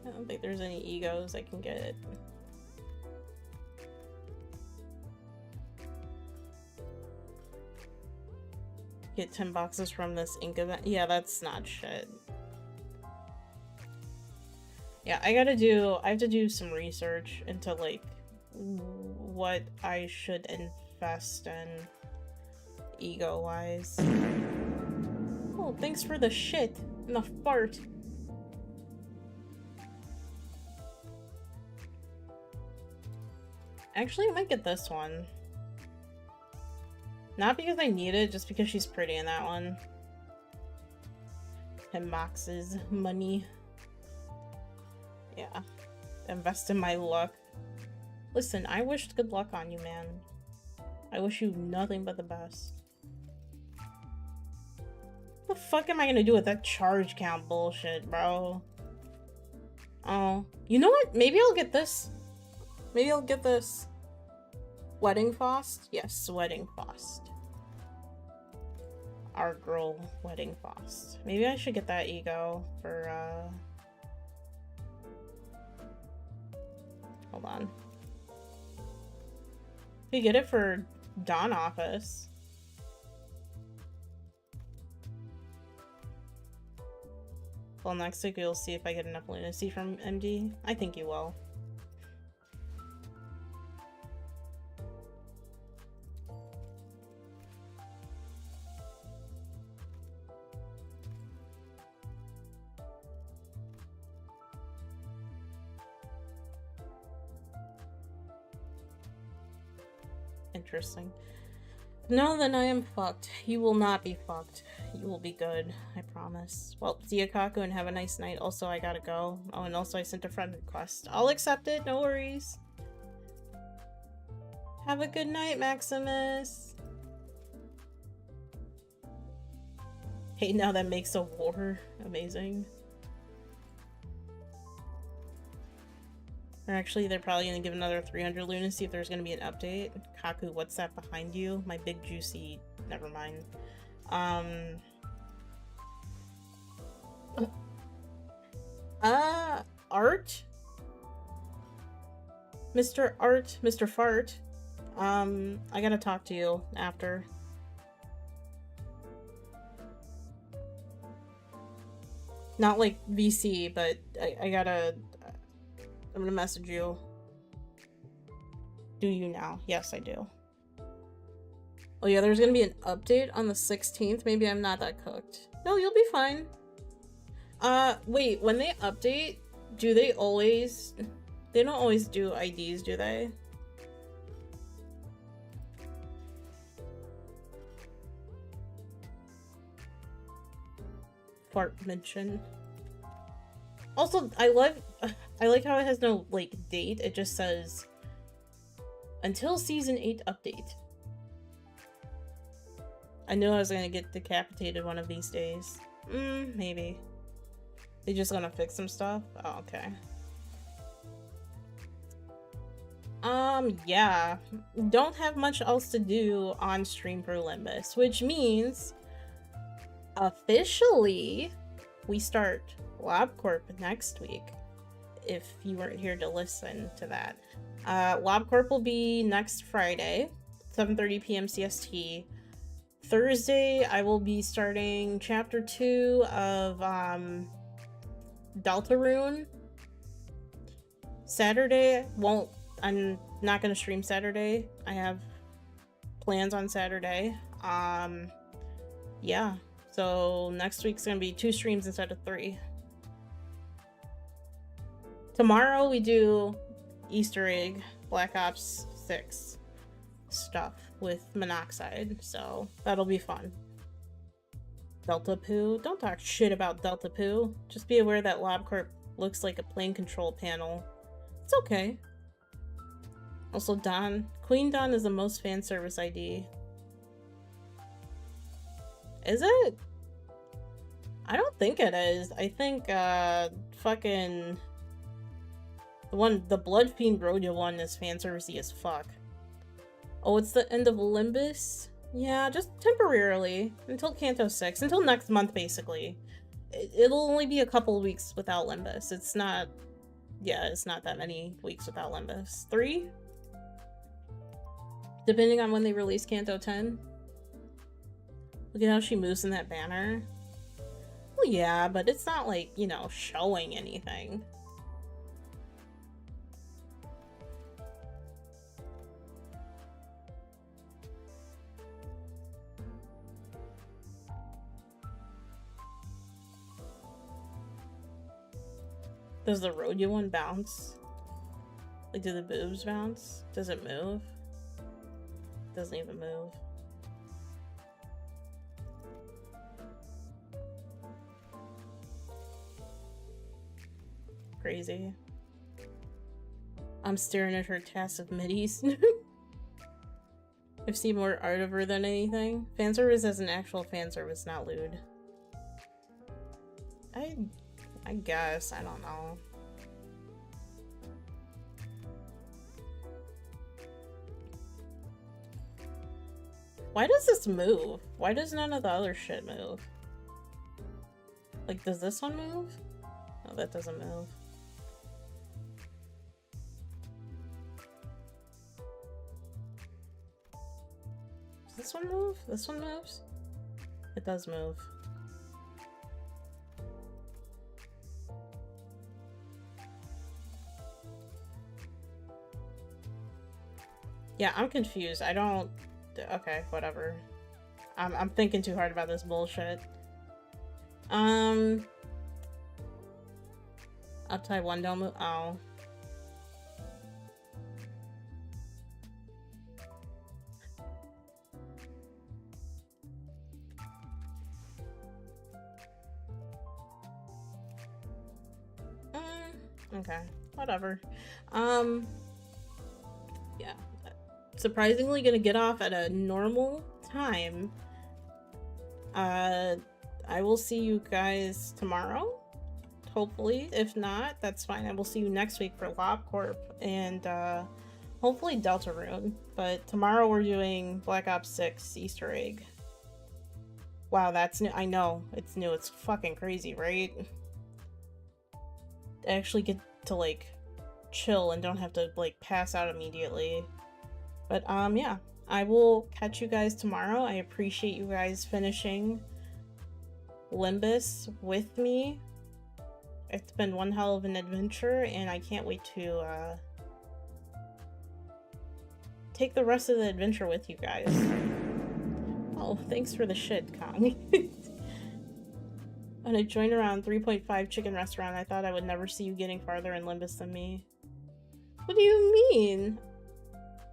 I don't think there's any egos I can get. Get 10 boxes from this ink event. Yeah, that's not shit. Yeah, I have to do some research into like what I should and best and ego-wise. Oh, thanks for the shit and the fart. Actually, I might get this one. Not because I need it, just because she's pretty in that one. And Mox's money. Yeah. Invest in my luck. Listen, I wished good luck on you, man. I wish you nothing but the best. What the fuck am I gonna do with that charge count bullshit, bro? Oh. You know what? Maybe I'll get this. Maybe I'll get this. Wedding Faust? Yes, Wedding Faust. Our girl Wedding Faust. Maybe I should get that ego for, hold on. We get it for Dawn Office. Well, next week we'll see if I get enough lunacy from MD. I think you will. Interesting. No, then I am fucked. You will not be fucked. You will be good. I promise. Well, see ya, Kaku, and have a nice night. Also, I gotta go. Oh, and also I sent a friend request. I'll accept it. No worries. Have a good night, Maximus. Hey, now that makes a war. Amazing. Or actually, they're probably gonna give another 300 lunacy if there's gonna be an update. Kaku, what's that behind you? My big juicy... Never mind. Art? Mr. Art? Mr. Fart? I gotta talk to you after. Not like VC, but I gotta... I'm gonna message you. Do you now? Yes, I do. Oh yeah, there's gonna be an update on the 16th. Maybe I'm not that cooked. No, you'll be fine. Wait, when they update, do they always... They don't always do IDs, do they? Fart mention. Also, I like how it has no, like, date. It just says, until Season 8 update. I knew I was gonna get decapitated one of these days. Maybe. They just gonna fix some stuff? Oh, okay. Yeah. Don't have much else to do on stream for Limbus, which means, officially, we start LabCorp next week, if you weren't here to listen to that. LabCorp will be next Friday, 7:30 p.m. CST. Thursday, I will be starting Chapter 2 of Deltarune. Saturday, I'm not going to stream Saturday. I have plans on Saturday. Yeah, so next week's going to be 2 streams instead of 3. Tomorrow we do Easter egg Black Ops 6 stuff with Monoxide, so that'll be fun. Delta Poo? Don't talk shit about Delta Poo. Just be aware that LabCorp looks like a plane control panel. It's okay. Also, Dawn. Queen Dawn is the most fan service ID. Is it? I don't think it is. I think, fucking... The Blood Fiend Roja one is fan servicey as fuck. Oh, it's the end of Limbus? Yeah, just temporarily. Until Kanto 6. Until next month, basically. It'll only be a couple of weeks without Limbus. It's not... Yeah, it's not that many weeks without Limbus. 3? Depending on when they release Kanto 10. Look at how she moves in that banner. Well, yeah, but it's not like, you know, showing anything. Does the rodeo one bounce? Like, do the boobs bounce? Does it move? Doesn't even move. Crazy. I'm staring at her task of middies. I've seen more art of her than anything. Fan service as an actual fan service, not lewd. I guess. I don't know. Why does this move? Why does none of the other shit move? Like, does this one move? No, that doesn't move. Does this one move? This one moves? It does move. Yeah, I'm confused. I don't... Okay, whatever. I'm thinking too hard about this bullshit. Uptie one don't move. Oh. Okay, whatever. Yeah. Surprisingly gonna get off at a normal time. I will see you guys tomorrow. Hopefully. If not, that's fine. I will see you next week for LobCorp and hopefully Deltarune. But tomorrow we're doing Black Ops 6 Easter egg. Wow, that's new. I know. It's new. It's fucking crazy, right? I actually get to, like, chill and don't have to, like, pass out immediately. But, yeah. I will catch you guys tomorrow. I appreciate you guys finishing Limbus with me. It's been one hell of an adventure, and I can't wait to, take the rest of the adventure with you guys. Oh, thanks for the shit, Kong. When I joined around 3.5 chicken restaurant, I thought I would never see you getting farther in Limbus than me. What do you mean?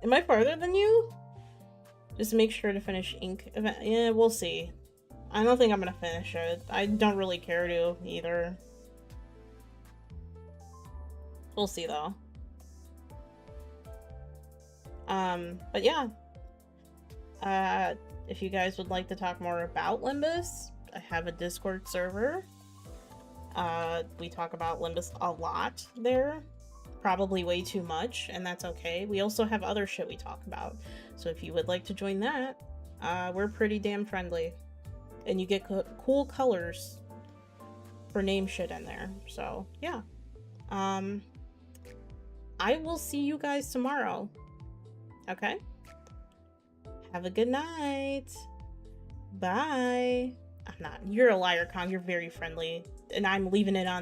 Am I farther than you? Just make sure to finish Ink event. Yeah, we'll see. I don't think I'm gonna finish it. I don't really care to either. We'll see though. But yeah. If you guys would like to talk more about Limbus, I have a Discord server. We talk about Limbus a lot there. Probably way too much, and that's okay. We also have other shit we talk about. So if you would like to join that, we're pretty damn friendly. And you get cool colors for name shit in there. So, yeah. I will see you guys tomorrow. Okay? Have a good night. Bye. I'm not. You're a liar, Kong. You're very friendly. And I'm leaving it on.